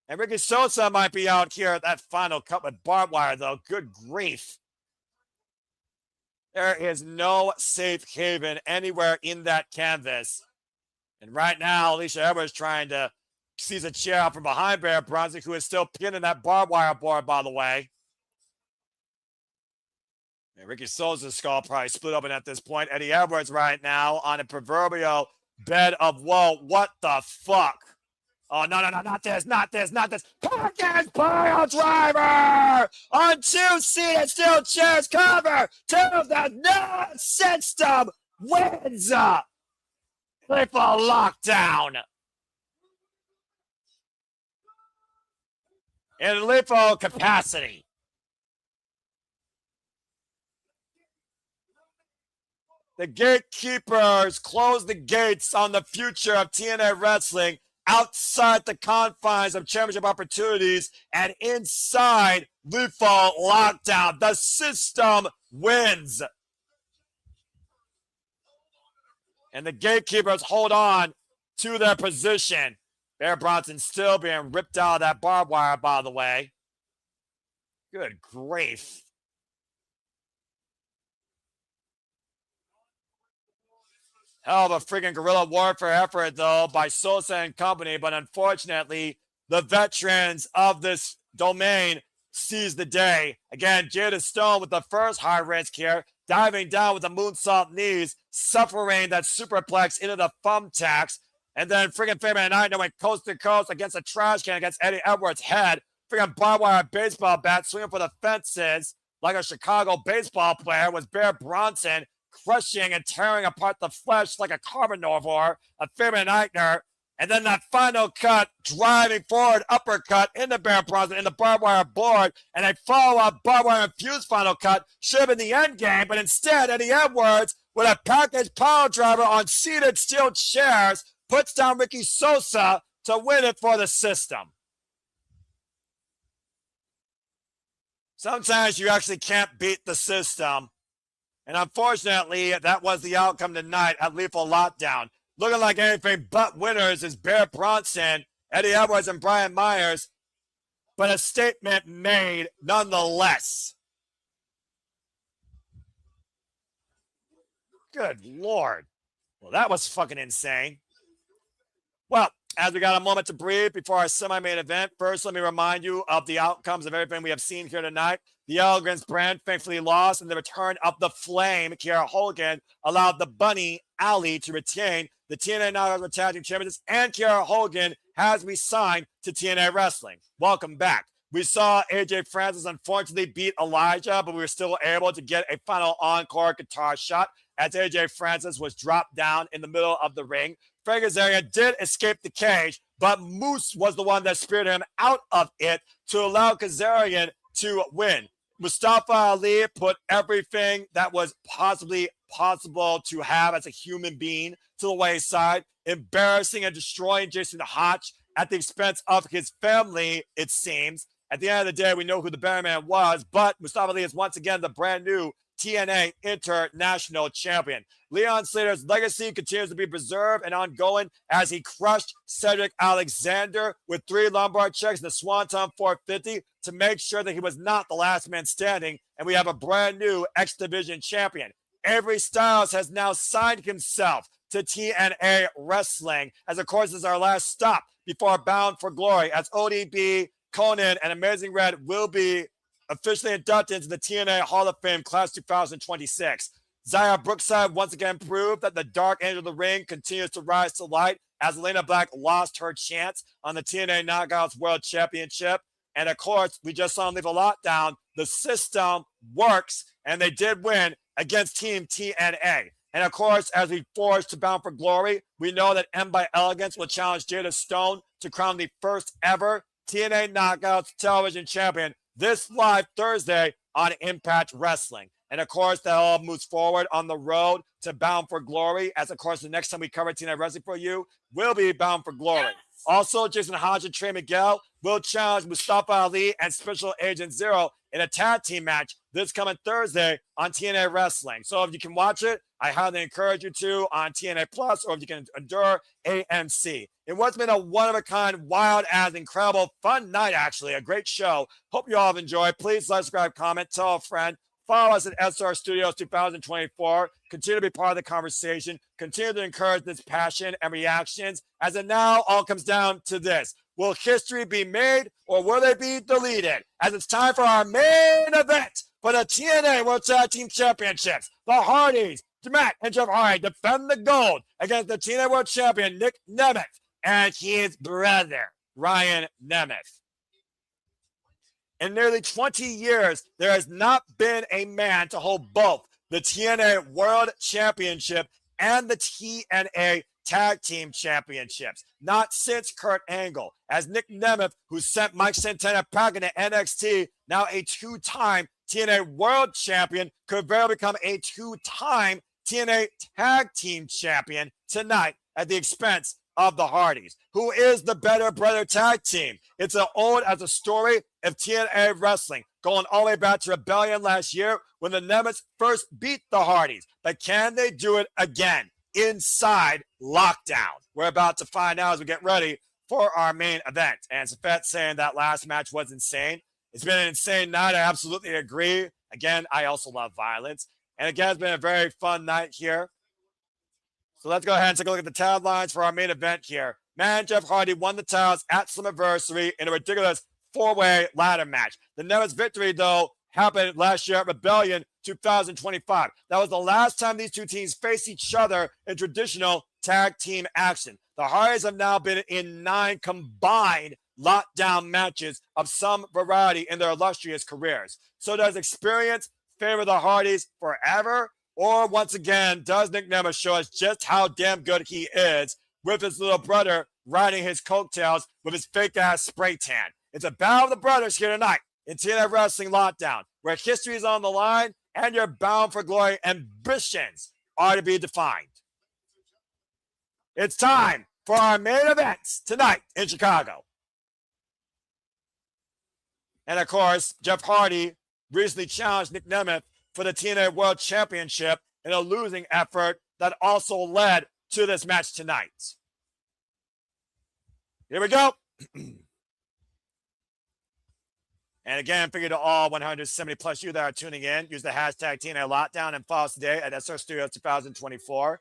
[SPEAKER 1] And Ricky Sosa might be out here at that final cut with barbed wire, though. Good grief. There is no safe haven anywhere in that canvas. And right now, Alisha Edwards trying to sees a chair out from behind Bear Bronson, who is still pinned in that barbed wire board, by the way. And Ricky Sosa's skull probably split open at this point. Eddie Edwards right now on a proverbial bed of woe. What the fuck? Oh, no, not this. Package pile driver on two-seated steel chairs cover to the nerve system wins. Lethal lockdown. In lethal capacity. The gatekeepers close the gates on the future of TNA wrestling outside the confines of championship opportunities and inside lethal lockdown. The system wins. And the gatekeepers hold on to their position. Bear Bronson still being ripped out of that barbed wire, by the way. Good grief. Hell of a freaking guerrilla warfare effort, though, by Sosa and company. But unfortunately, the veterans of this domain seize the day. Again, Jada Stone with the first high risk here, diving down with the moonsault knees, suffering that superplex into the thumbtacks. And then freaking Fabian and Aichner went coast to coast against a trash can against Eddie Edwards' head. Freaking barbed wire baseball bat swinging for the fences like a Chicago baseball player was Bear Bronson, crushing and tearing apart the flesh like a carnivore of Fabian Aichner. And then that final cut, driving forward uppercut into Bear Bronson in the barbed wire board, and a follow-up barbed wire infused final cut should have been the end game, but instead Eddie Edwards with a package power driver on seated steel chairs puts down Ricky Sosa to win it for the system. Sometimes you actually can't beat the system. And unfortunately, that was the outcome tonight at Lethal Lockdown. Looking like anything but winners is Bear Bronson, Eddie Edwards, and Brian Meyers. But a statement made nonetheless. Good Lord. Well, that was fucking insane. Well, as we got a moment to breathe before our semi-main event, first let me remind you of the outcomes of everything we have seen here tonight. The Elegance brand thankfully lost, and the return of the Flame, Kiera Hogan, allowed the Bunny, Ali, to retain the TNA Navarro Tag Team Championships, and Kiera Hogan has resigned to TNA Wrestling. Welcome back. We saw AJ Francis unfortunately beat Elijah, but we were still able to get a final encore guitar shot as AJ Francis was dropped down in the middle of the ring. Frankie Kazarian did escape the cage, but Moose was the one that speared him out of it to allow Kazarian to win. Mustafa Ali put everything that was possibly possible to have as a human being to the wayside, embarrassing and destroying Jason Hotch at the expense of his family, it seems. At the end of the day, we know who the better man was, but Mustafa Ali is once again the brand new TNA International Champion. Leon Slater's legacy continues to be preserved and ongoing as he crushed Cedric Alexander with 3 lumbar checks in the Swanton 450 to make sure that he was not the last man standing, and we have a brand new X Division champion. Avery Styles has now signed himself to TNA Wrestling, as of course is our last stop before Bound for Glory, as ODB, Conan, and Amazing Red will be officially inducted into the TNA Hall of Fame Class 2026. Zaya Brookside once again proved that the Dark Angel of the Ring continues to rise to light as Elayna Black lost her chance on the TNA Knockouts World Championship. And of course, we just saw them leave a lockdown. The system works, and they did win against Team TNA. And of course, as we forge to Bound for Glory, we know that M by Elegance will challenge Jada Stone to crown the first ever TNA Knockouts Television Champion this live Thursday on Impact Wrestling. And of course, that all moves forward on the road to Bound for Glory, as of course, the next time we cover TNA Wrestling for you will be Bound for Glory. Yes. Also, Jason Hodge and Trey Miguel will challenge Mustafa Ali and Special Agent Zero in a tag team match this coming Thursday on TNA Wrestling. So if you can watch it, I highly encourage you to on TNA Plus, or if you can endure AMC. In what's been a one-of-a-kind, wild-ass, incredible, fun night, actually, a great show. Hope you all have enjoyed. Please like, subscribe, comment, tell a friend. Follow us at SR Studios 2024. Continue to be part of the conversation. Continue to encourage this passion and reactions, as it now all comes down to this. Will history be made or will they be deleted? As it's time for our main event for the TNA World Tag Team Championships. The Hardyz, Nemeth and Jeff Hardy defend the gold against the TNA World Champion Nick Nemeth and his brother, Bryan Nemeth. In nearly 20 years, there has not been a man to hold both the TNA World Championship and the TNA Tag Team Championships. Not since Kurt Angle, as Nick Nemeth, who sent Mike Santana back into NXT, now a two-time TNA World Champion, could very well become a two-time TNA Tag Team Champion tonight at the expense of the Hardyz. Who is the better brother tag team? It's as old as a story of TNA wrestling, going all the way back to Rebellion last year when the Nemeths first beat the Hardyz. But can they do it again inside Lockdown? We're about to find out as we get ready for our main event. And Safet saying that last match was insane. It's been an insane night. I absolutely agree. Again, I also love violence. And again, it's been a very fun night here. So let's go ahead and take a look at the taglines for our main event here. Man, Jeff Hardy won the titles at Slammiversary in a ridiculous four-way ladder match. The Nemeth's victory, though, happened last year at Rebellion 2025. That was the last time these two teams faced each other in traditional tag team action. The Hardys have now been in 9 combined lockdown matches of some variety in their illustrious careers. So does experience favor the Hardys forever? Or once again, does Nick Nemeth show us just how damn good he is with his little brother riding his coattails with his fake-ass spray tan? It's a battle of the brothers here tonight in TNA Wrestling Lockdown, where history is on the line and your bound for glory ambitions are to be defined. It's time for our main events tonight in Chicago. And of course, Jeff Hardy recently challenged Nick Nemeth for the TNA World Championship in a losing effort that also led to this match tonight. Here we go. And again, figure to all 170 plus you that are tuning in, use the hashtag TNA Lockdown and follow us today at SR Studios 2024.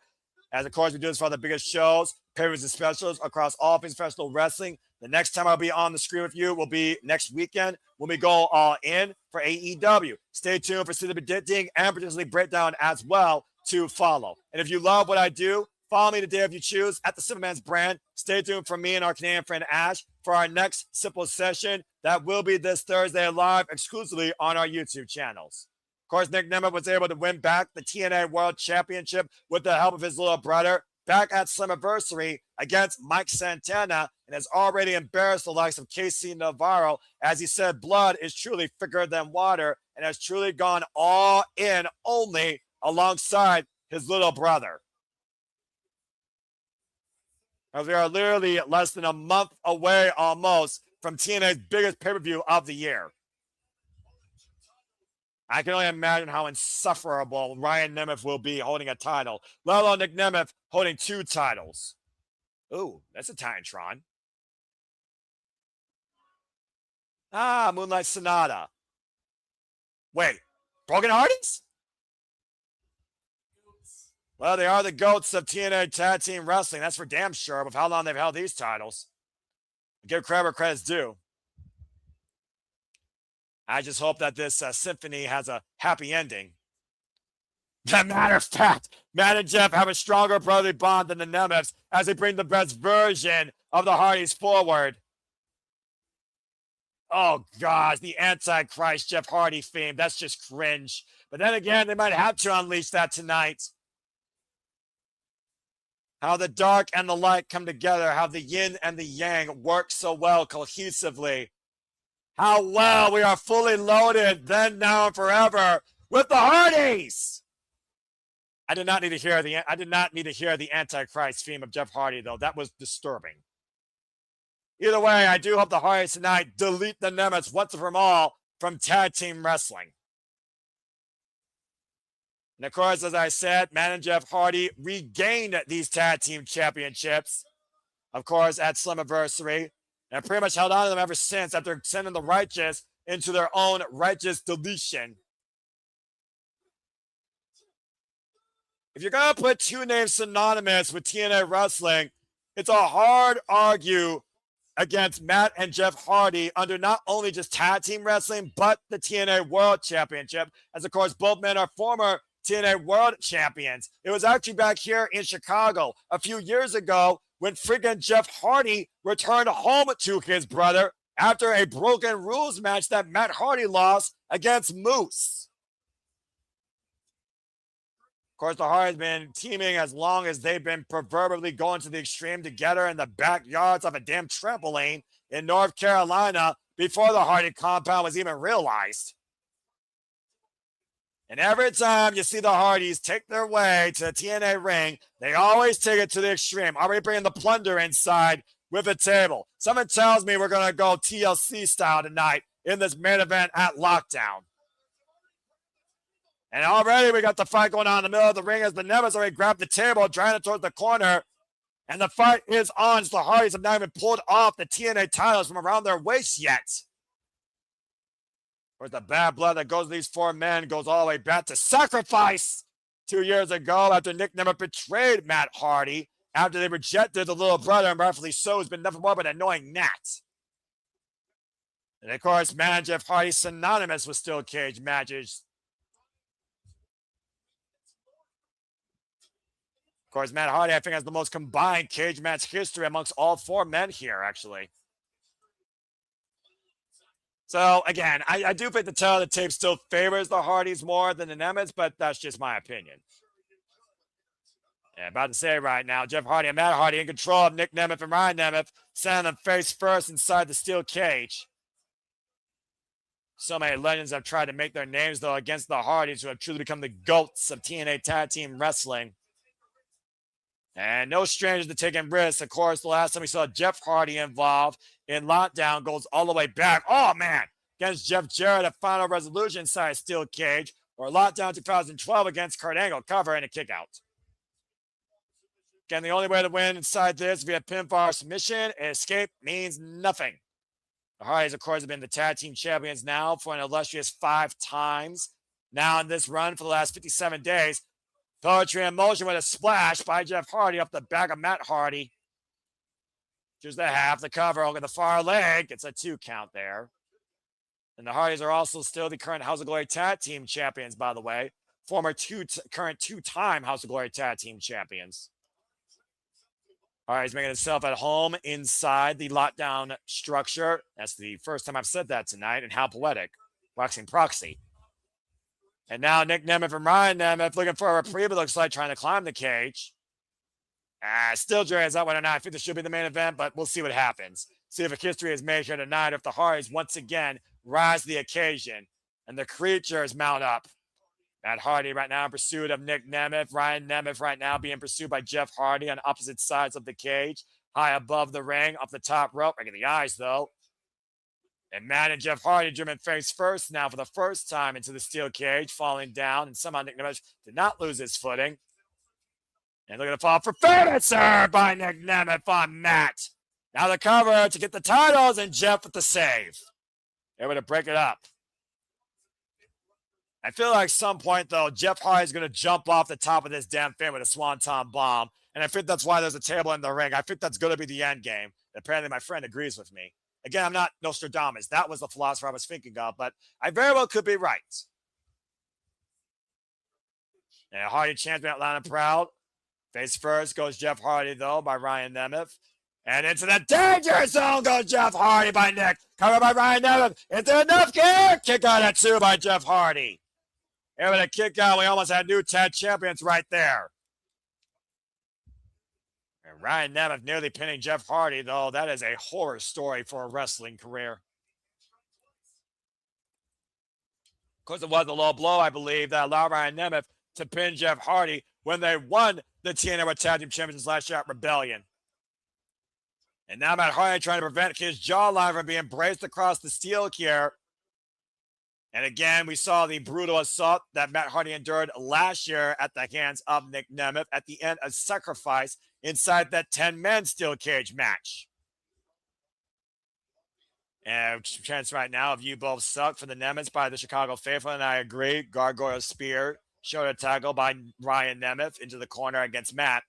[SPEAKER 1] As of course, we do this for all the biggest shows, pay-per-views, and specials across all things professional wrestling. The next time I'll be on the screen with you will be next weekend when we go all in for AEW. Stay tuned for the predicting and potentially breakdown as well to follow. And if you love what I do, follow me today if you choose at the Superman's brand. Stay tuned for me and our Canadian friend Ash for our next simple session that will be this Thursday live exclusively on our YouTube channels. Of course, Nick Nemeth was able to win back the TNA World Championship with the help of his little brother back at Slammiversary against Mike Santana, and has already embarrassed the likes of KC Navarro. As he said, blood is truly thicker than water, and has truly gone all in only alongside his little brother. As we are literally less than a month away almost from TNA's biggest pay-per-view of the year. I can only imagine how insufferable Bryan Nemeth will be holding a title, let alone Nick Nemeth holding 2 titles. Ooh, that's a Titantron. Ah, Moonlight Sonata. Wait, Broken Hardyz? Well, they are the GOATs of TNA Tag Team Wrestling. That's for damn sure with how long they've held these titles. Give credit where credit's due. I just hope that this symphony has a happy ending. As a matter of fact, Matt and Jeff have a stronger brotherly bond than the Nemeths as they bring the best version of the Hardys forward. Oh, gosh, the Antichrist Jeff Hardy theme. That's just cringe. But then again, they might have to unleash that tonight. How the dark and the light come together. How the yin and the yang work so well cohesively. How well we are fully loaded then, now, and forever with the Hardyz. I did not need to hear the Antichrist theme of Jeff Hardy, though. That was disturbing. Either way, I do hope the Hardys tonight delete the Nemeths once and for all from tag team wrestling. And of course, as I said, Matt and Jeff Hardy regained these tag team championships, of course, at Slammiversary, and pretty much held on to them ever since after sending the Righteous into their own righteous deletion. if you're going to put two names synonymous with TNA wrestling, it's a hard argue against Matt and Jeff Hardy under not only just tag team wrestling, but the TNA World Championship, as of course both men are former TNA World Champions. It was actually back here in Chicago a few years ago when freaking Jeff Hardy returned home to his brother after a broken rules match that Matt Hardy lost against Moose. Of course, the Hardys been teaming as long as they've been proverbially going to the extreme together in the backyards of a damn trampoline in North Carolina before the Hardy compound was even realized. And every time you see the Hardys take their way to the TNA ring, they always take it to the extreme, already bringing the plunder inside with a table. Someone tells me we're going to go TLC style tonight in this main event at Lockdown. And already we got the fight going on in the middle of the ring as the Nemeth already grabbed the table, driving it towards the corner. And the fight is on as the Hardys have not even pulled off the TNA titles from around their waist yet. Of course, the bad blood that goes to these four men goes all the way back to Sacrifice 2 years ago after Nick Nemeth betrayed Matt Hardy after they rejected the little brother, and rightfully so, has been nothing more but annoying Nat. And of course, Matt and Jeff Hardy synonymous with steel cage matches. Of course, Matt Hardy, I think, has the most combined cage match history amongst all four men here, actually. So, again, I do think the tail of the tape still favors the Hardys more than the Nemeths, but that's just my opinion. Yeah, about to say right now, Jeff Hardy and Matt Hardy in control of Nick Nemeth and Ryan Nemeth, sending them face first inside the steel cage. So many legends have tried to make their names, though, against the Hardys, who have truly become the GOATs of TNA tag team wrestling. And no strangers to taking risks. Of course, the last time we saw Jeff Hardy involved in Lockdown goes all the way back. Oh, man. Against Jeff Jarrett, a final resolution inside steel cage. Or Lockdown 2012 against Kurt Angle. Cover and a kick out. Again, the only way to win inside this via pinfall submission. Escape means nothing. The Hardys, of course, have been the tag team champions now for an illustrious 5 times. Now in this run for the last 57 days. Poetry in motion with a splash by Jeff Hardy off the back of Matt Hardy. Just the half, the cover over the far leg. It's a 2 count there. And the Hardys are also still the current House of Glory tag team champions, by the way. Former current 2-time House of Glory tag team champions. Hardys making himself at home inside the Lockdown structure. That's the first time I've said that tonight, and how poetic. Waxing proxy. And now Nick Nemeth and Ryan Nemeth looking for a reprieve, it looks like, trying to climb the cage. Still drags out whether or not I think this should be the main event, but we'll see what happens. See if a history is made here tonight, if the Hardys once again rise to the occasion and the creatures mount up. Matt Hardy right now in pursuit of Nick Nemeth. Ryan Nemeth right now being pursued by Jeff Hardy on opposite sides of the cage. High above the ring, up the top rope. Right in the eyes, though. And Matt and Jeff Hardy driven face first now for the first time into the steel cage, falling down. And somehow Nick Nemeth did not lose his footing. And looking to fall for finisher by Nick Nemeth on Matt. Now the cover to get the titles, and Jeff with the save. Able to break it up. I feel like some point, though, Jeff Hardy is going to jump off the top of this damn thing with a swanton bomb. And I think that's why there's a table in the ring. I think that's going to be the end game. Apparently, my friend agrees with me. Again, I'm not Nostradamus. That was the philosopher I was thinking of, but I very well could be right. And Hardy champion out loud and proud. Face first goes Jeff Hardy, though, by Ryan Nemeth. And into the danger zone goes Jeff Hardy by Nick. Covered by Ryan Nemeth. Into enough gear. Kick out at 2 by Jeff Hardy. And with a kick out, we almost had new tag champions right there. And Ryan Nemeth nearly pinning Jeff Hardy, though. That is a horror story for a wrestling career. Of course, it was a low blow, I believe, that allowed Ryan Nemeth to pin Jeff Hardy when they won the TNA Tag Team Championships last year at Rebellion. And now Matt Hardy trying to prevent his jawline from being braced across the steel here. And again, we saw the brutal assault that Matt Hardy endured last year at the hands of Nick Nemeth at the end of Sacrifice inside that 10-man steel cage match. And chance right now of you both suck for the Nemeths by the Chicago Faithful, and I agree. Gargoyle Spear Shoulder tackle by Ryan Nemeth into the corner against Matt.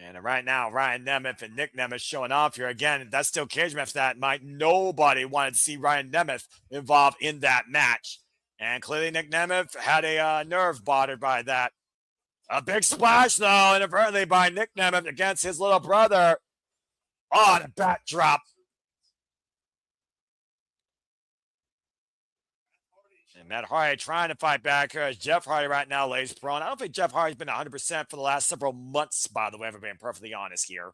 [SPEAKER 1] And right now, Ryan Nemeth and Nick Nemeth showing off here. Again, that's still cage match that might nobody wanted to see Ryan Nemeth involved in that match. And clearly Nick Nemeth had a nerve bothered by that. A big splash, though, inadvertently by Nick Nemeth against his little brother. Oh, the bat drop. And Matt Hardy trying to fight back here as Jeff Hardy right now lays prone. I don't think Jeff Hardy's been 100% for the last several months, by the way, if I'm being perfectly honest here.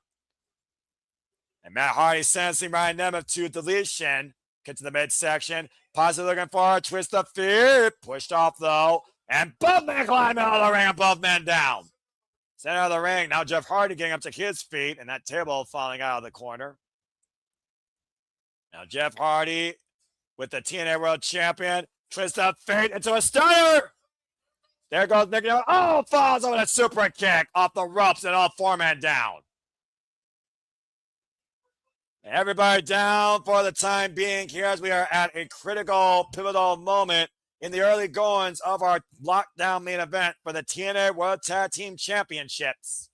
[SPEAKER 1] And Matt Hardy sentencing Ryan Nemeth to deletion. Get to the midsection. Possibly looking for a twist of feet. Pushed off, though. And both men climb out of the ring and both men down. Center of the ring. Now Jeff Hardy getting up to his feet and that table falling out of the corner. Now Jeff Hardy with the TNA World Champion. Twist of fate into a stunner. There goes Nick. Oh, falls over that super kick off the ropes and all four men down. Everybody down for the time being here as we are at a critical, pivotal moment in the early goings of our lockdown main event for the TNA World Tag Team Championships.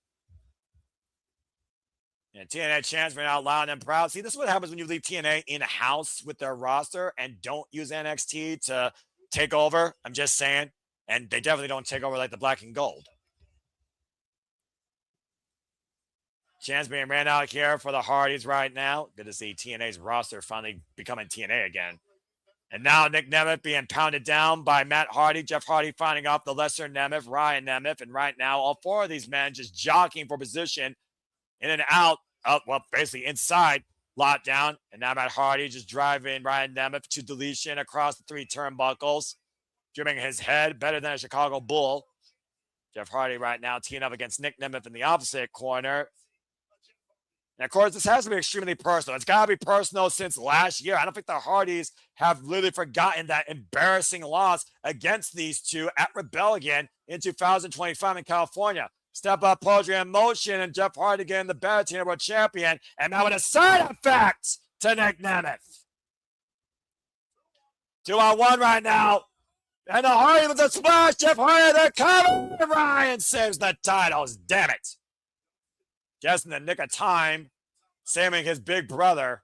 [SPEAKER 1] And TNA champs are out loud and proud. See, this is what happens when you leave TNA in-house with their roster and don't use NXT to take over. I'm just saying. And they definitely don't take over like the black and gold. Chance being ran out here for the Hardys right now. Good to see TNA's roster finally becoming TNA again. And now Nick Nemeth being pounded down by Matt Hardy. Jeff Hardy finding off the lesser Nemeth, Ryan Nemeth. And right now, all four of these men just jockeying for position in and out of, well, basically inside lockdown. And now Matt Hardy just driving Ryan Nemeth to deletion across the three turnbuckles. Trimming his head better than a Chicago Bull. Jeff Hardy right now teeing up against Nick Nemeth in the opposite corner. And, of course, this has to be extremely personal. It's got to be personal since last year. I don't think the Hardys have literally forgotten that embarrassing loss against these two at Rebellion in 2025 in California. Step up poetry in motion, and Jeff Hardy getting the better TNA World Champion. And now with a side effect to Nick Nemeth. 2-on-1 right now. And the Hardy with a splash. Jeff Hardy, the cover. Ryan saves the titles. Damn it. Just in the nick of time, saving his big brother.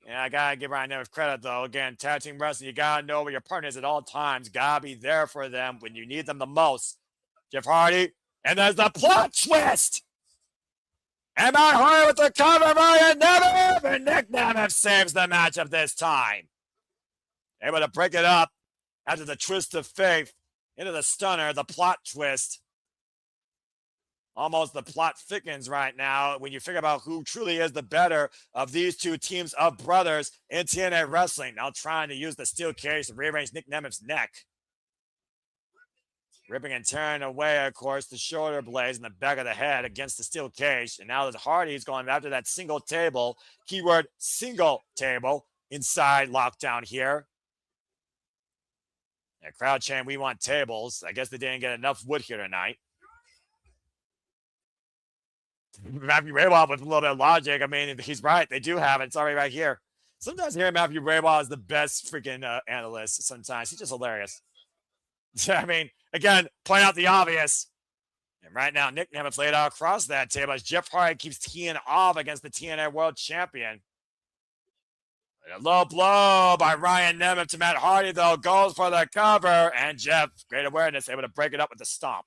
[SPEAKER 1] Yeah, I got to give Ryan Nemeth credit, though. Again, tag team wrestling, you got to know where your partner is at all times. Got to be there for them when you need them the most. Jeff Hardy, and there's the plot twist. And Matt Hardy with the cover, Ryan Nemeth, and Nick Nemeth saves the matchup this time. Able to break it up after the twist of fate into the stunner, the plot twist. Almost the plot thickens right now when you figure about who truly is the better of these two teams of brothers in TNA wrestling. Now trying to use the steel cage to rearrange Nick Nemeth's neck. Ripping and tearing away, of course, the shoulder blades in the back of the head against the steel cage. And now the Hardy's going after that single table, keyword single table, inside lockdown here. Yeah, crowd chant, we want tables. I guess they didn't get enough wood here tonight. Matthew Raywall with a little bit of logic. I mean, he's right. They do have it. It's already right here. Sometimes hearing Matthew Raywall is the best freaking analyst. Sometimes he's just hilarious. I mean, again, point out the obvious. And right now, Nick Nemeth laid out across that table as Jeff Hardy keeps teeing off against the TNA World Champion. A low blow by Ryan Nemeth to Matt Hardy, though, goes for the cover. And Jeff, great awareness, able to break it up with the stomp.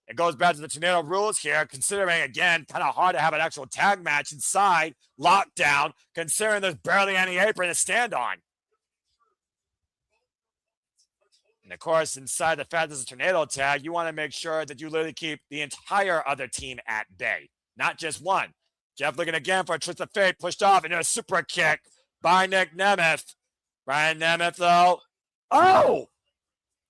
[SPEAKER 1] It goes back to the tornado rules here, considering, again, kind of hard to have an actual tag match inside lockdown, considering there's barely any apron to stand on. And, of course, inside the fact there's a tornado tag, you want to make sure that you literally keep the entire other team at bay, not just one. Jeff looking again for a twist of fate, pushed off into a super kick by Nick Nemeth. Ryan Nemeth, though. Oh!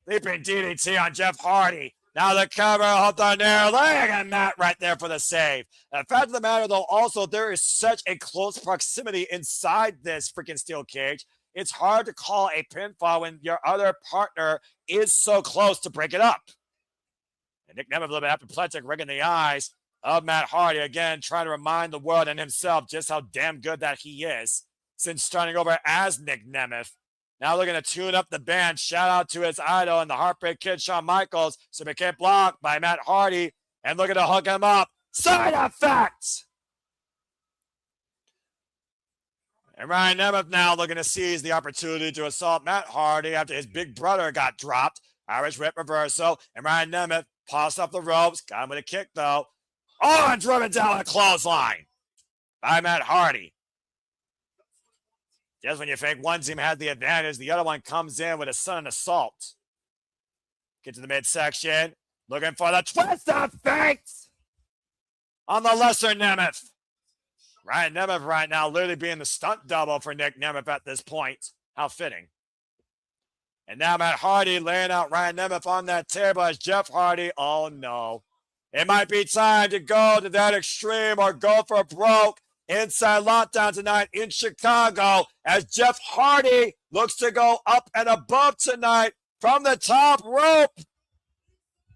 [SPEAKER 1] Leaping DDT on Jeff Hardy. Now the cover off the narrow leg, and Matt right there for the save. The fact of the matter, though, also, there is such a close proximity inside this freaking steel cage. It's hard to call a pinfall when your other partner is so close to break it up. And Nick Nemeth a little bit apoplectic, rigging the eyes of Matt Hardy. Again, trying to remind the world and himself just how damn good that he is since starting over as Nick Nemeth Now looking to tune up the band. Shout out to his idol and the Heartbreak Kid, Shawn Michaels. So he can't block by Matt Hardy. And looking to hook him up. Side effects! And Ryan Nemeth now looking to seize the opportunity to assault Matt Hardy after his big brother got dropped. Irish whip reversal. And Ryan Nemeth passed up the ropes. Got him with a kick, though. Oh, and driven down a clothesline by Matt Hardy. Just when you think one team has the advantage, the other one comes in with a sudden assault. Get to the midsection. Looking for the twist of fate on the lesser Nemeth. Ryan Nemeth right now literally being the stunt double for Nick Nemeth at this point. How fitting. And now Matt Hardy laying out Ryan Nemeth on that table as Jeff Hardy. Oh, no. It might be time to go to that extreme or go for broke. Inside lockdown tonight in Chicago as Jeff Hardy looks to go up and above tonight from the top rope.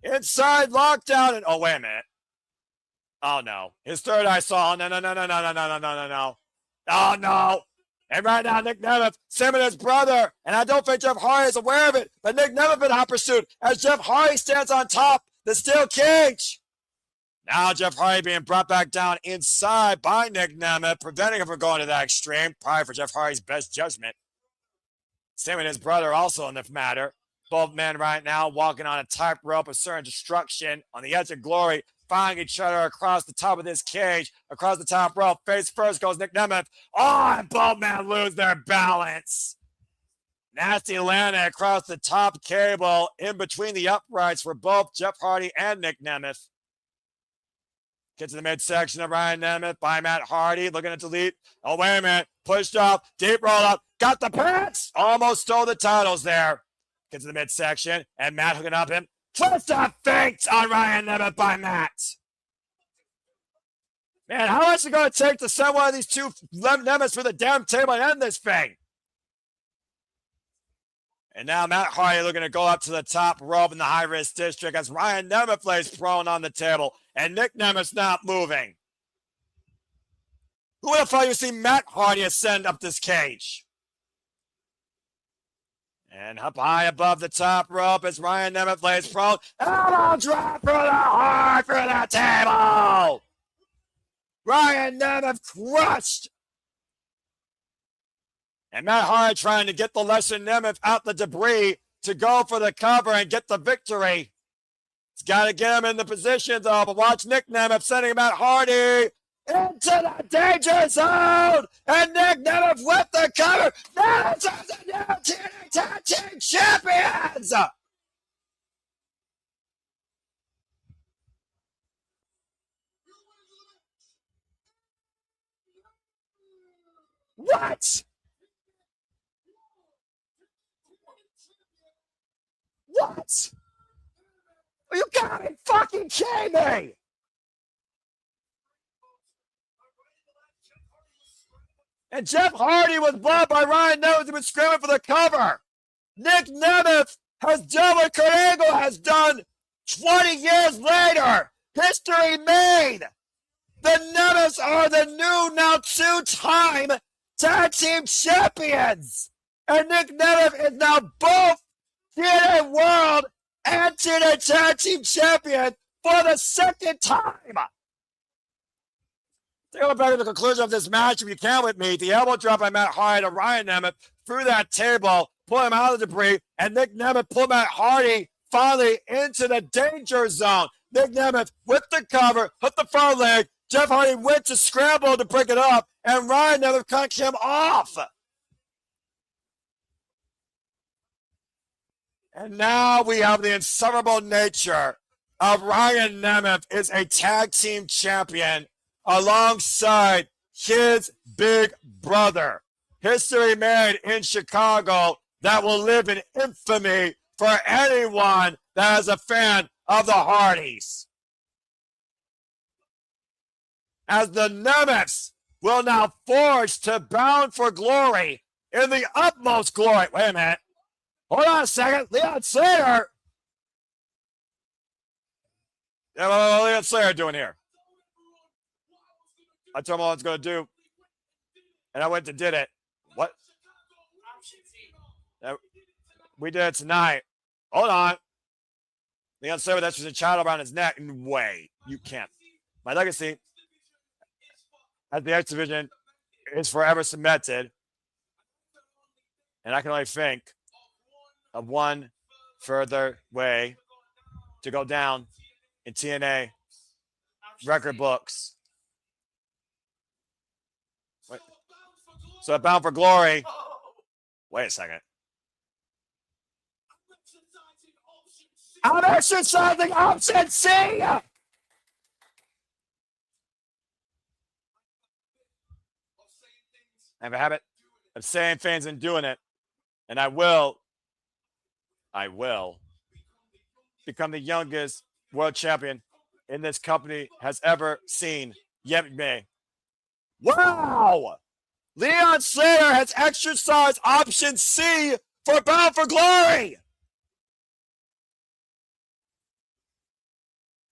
[SPEAKER 1] Inside lockdown. And oh, wait a minute. Oh, no. His third eye saw. Oh, no. Oh, no. And right now, Nick Nemeth, same as his brother. And I don't think Jeff Hardy is aware of it. But Nick Nemeth in hot pursuit as Jeff Hardy stands on top the steel cage. Now Jeff Hardy being brought back down inside by Nick Nemeth, preventing him from going to that extreme, probably for Jeff Hardy's best judgment. Same with his brother also in the matter. Both men right now walking on a tightrope of certain destruction on the edge of glory, finding each other across the top of this cage, across the top rope. Face first goes Nick Nemeth. Oh, and both men lose their balance. Nasty Elayna across the top cable in between the uprights for both Jeff Hardy and Nick Nemeth. Get to the midsection of Ryan Nemeth by Matt Hardy. Looking to delete. Oh, wait a minute. Pushed up. Deep roll up. Got the pants. Almost stole the titles there. Get to the midsection. And Matt hooking up him. Twist of fate on Ryan Nemeth by Matt. Man, how much is it going to take to send one of these two Nemeths for the damn table and end this thing? And now Matt Hardy looking to go up to the top rope in the high-risk district as Ryan Nemeth lays prone on the table. And Nick Nemeth's not moving. Who would have thought you'd see Matt Hardy ascend up this cage? And up high above the top rope as Ryan Nemeth lays prone. Elbow drop for the heart for the table. Ryan Nemeth crushed. And Matt Hardy trying to get the lesser Nemeth out the debris to go for the cover and get the victory. He's got to get him in the position, though. But watch Nick Nemeth sending Matt Hardy into the danger zone. And Nick Nemeth with the cover. Nemeth is the new TNA Tag Team Champions. What? What? You gotta be fucking kidding me! And Jeff Hardy was blocked by Ryan Nemeth, who was screaming for the cover. Nick Nemeth has done what Kurt Angle has done 20 years later. History made. The Nemeths are the new, now two-time tag team champions. And Nick Nemeth is now both TNA World and TNA Tag Team Champion for the second time. Take a look back at the conclusion of this match, if you can with me. The elbow drop by Matt Hardy to Ryan Nemeth through that table, pull him out of the debris, and Nick Nemeth pulled Matt Hardy finally into the danger zone. Nick Nemeth with the cover, hooked the front leg. Jeff Hardy went to scramble to break it up, and Ryan Nemeth cut him off. And now we have the insufferable nature of Ryan Nemeth is a tag team champion alongside his big brother. History made in Chicago that will live in infamy for anyone that is a fan of the Hardys. As the Nemeths will now forge to bound for glory in the utmost glory. Wait a minute. Hold on a second. Leon Slater. Yeah, what Leon Slater doing here? I told him what I was going to do, and I went and did it. What? we did it tonight. Hold on. Leon Slater with extras and child around his neck. Way. You can't. My legacy as the X Division is forever cemented. And I can only think of one further way to go down in TNA record books. Wait. So Bound for Glory. Wait a second. I'm exercising option C! I have a habit of saying things and doing it. And I will become the youngest world champion in this company has ever seen yet me. Wow! Leon Slater has exercised option C for Bound for Glory.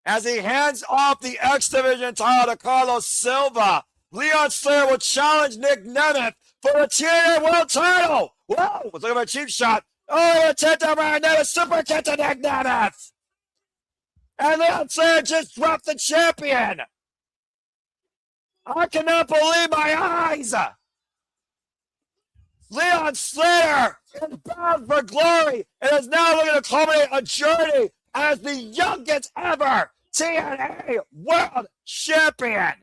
[SPEAKER 1] As he hands off the X Division title to Carlos Silva, Leon Slater will challenge Nick Nemeth for the TNA World title. Whoa! Let's look at a cheap shot. Oh, attempt to Ryan Nemeth, super kick to Nick Nemeth. And Leon Slater just dropped the champion. I cannot believe my eyes. Leon Slater is bound for glory and is now looking to culminate a journey as the youngest ever TNA World Champion.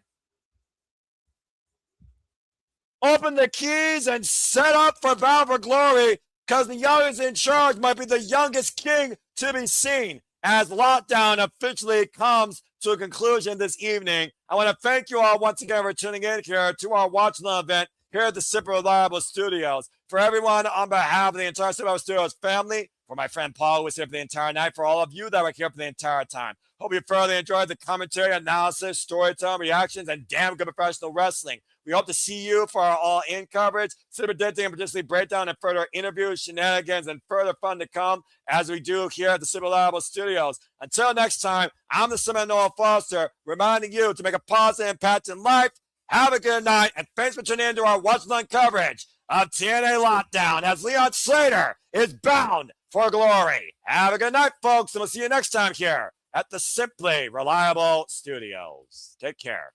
[SPEAKER 1] Open the keys and set up for Bound for Glory because the youngest in charge might be the youngest king to be seen. As Lockdown officially comes to a conclusion this evening, I want to thank you all once again for tuning in here to our watch along event here at the Super Reliable Studios. For everyone on behalf of the entire Super Reliable Studios family, for my friend Paul, who was here for the entire night, for all of you that were here for the entire time. Hope you thoroughly enjoyed the commentary, analysis, storytelling, reactions, and damn good professional wrestling. We hope to see you for our all-in coverage, super predicting and potentially breakdown and further interviews, shenanigans, and further fun to come as we do here at the Super Reliable Studios. Until next time, I'm the Simon Noah Foster, reminding you to make a positive impact in life. Have a good night, and thanks for tuning in to our Watch Along coverage of TNA Lockdown as Leon Slater is bound for glory. Have a good night, folks, and we'll see you next time here at the Simply Reliable Studios. Take care.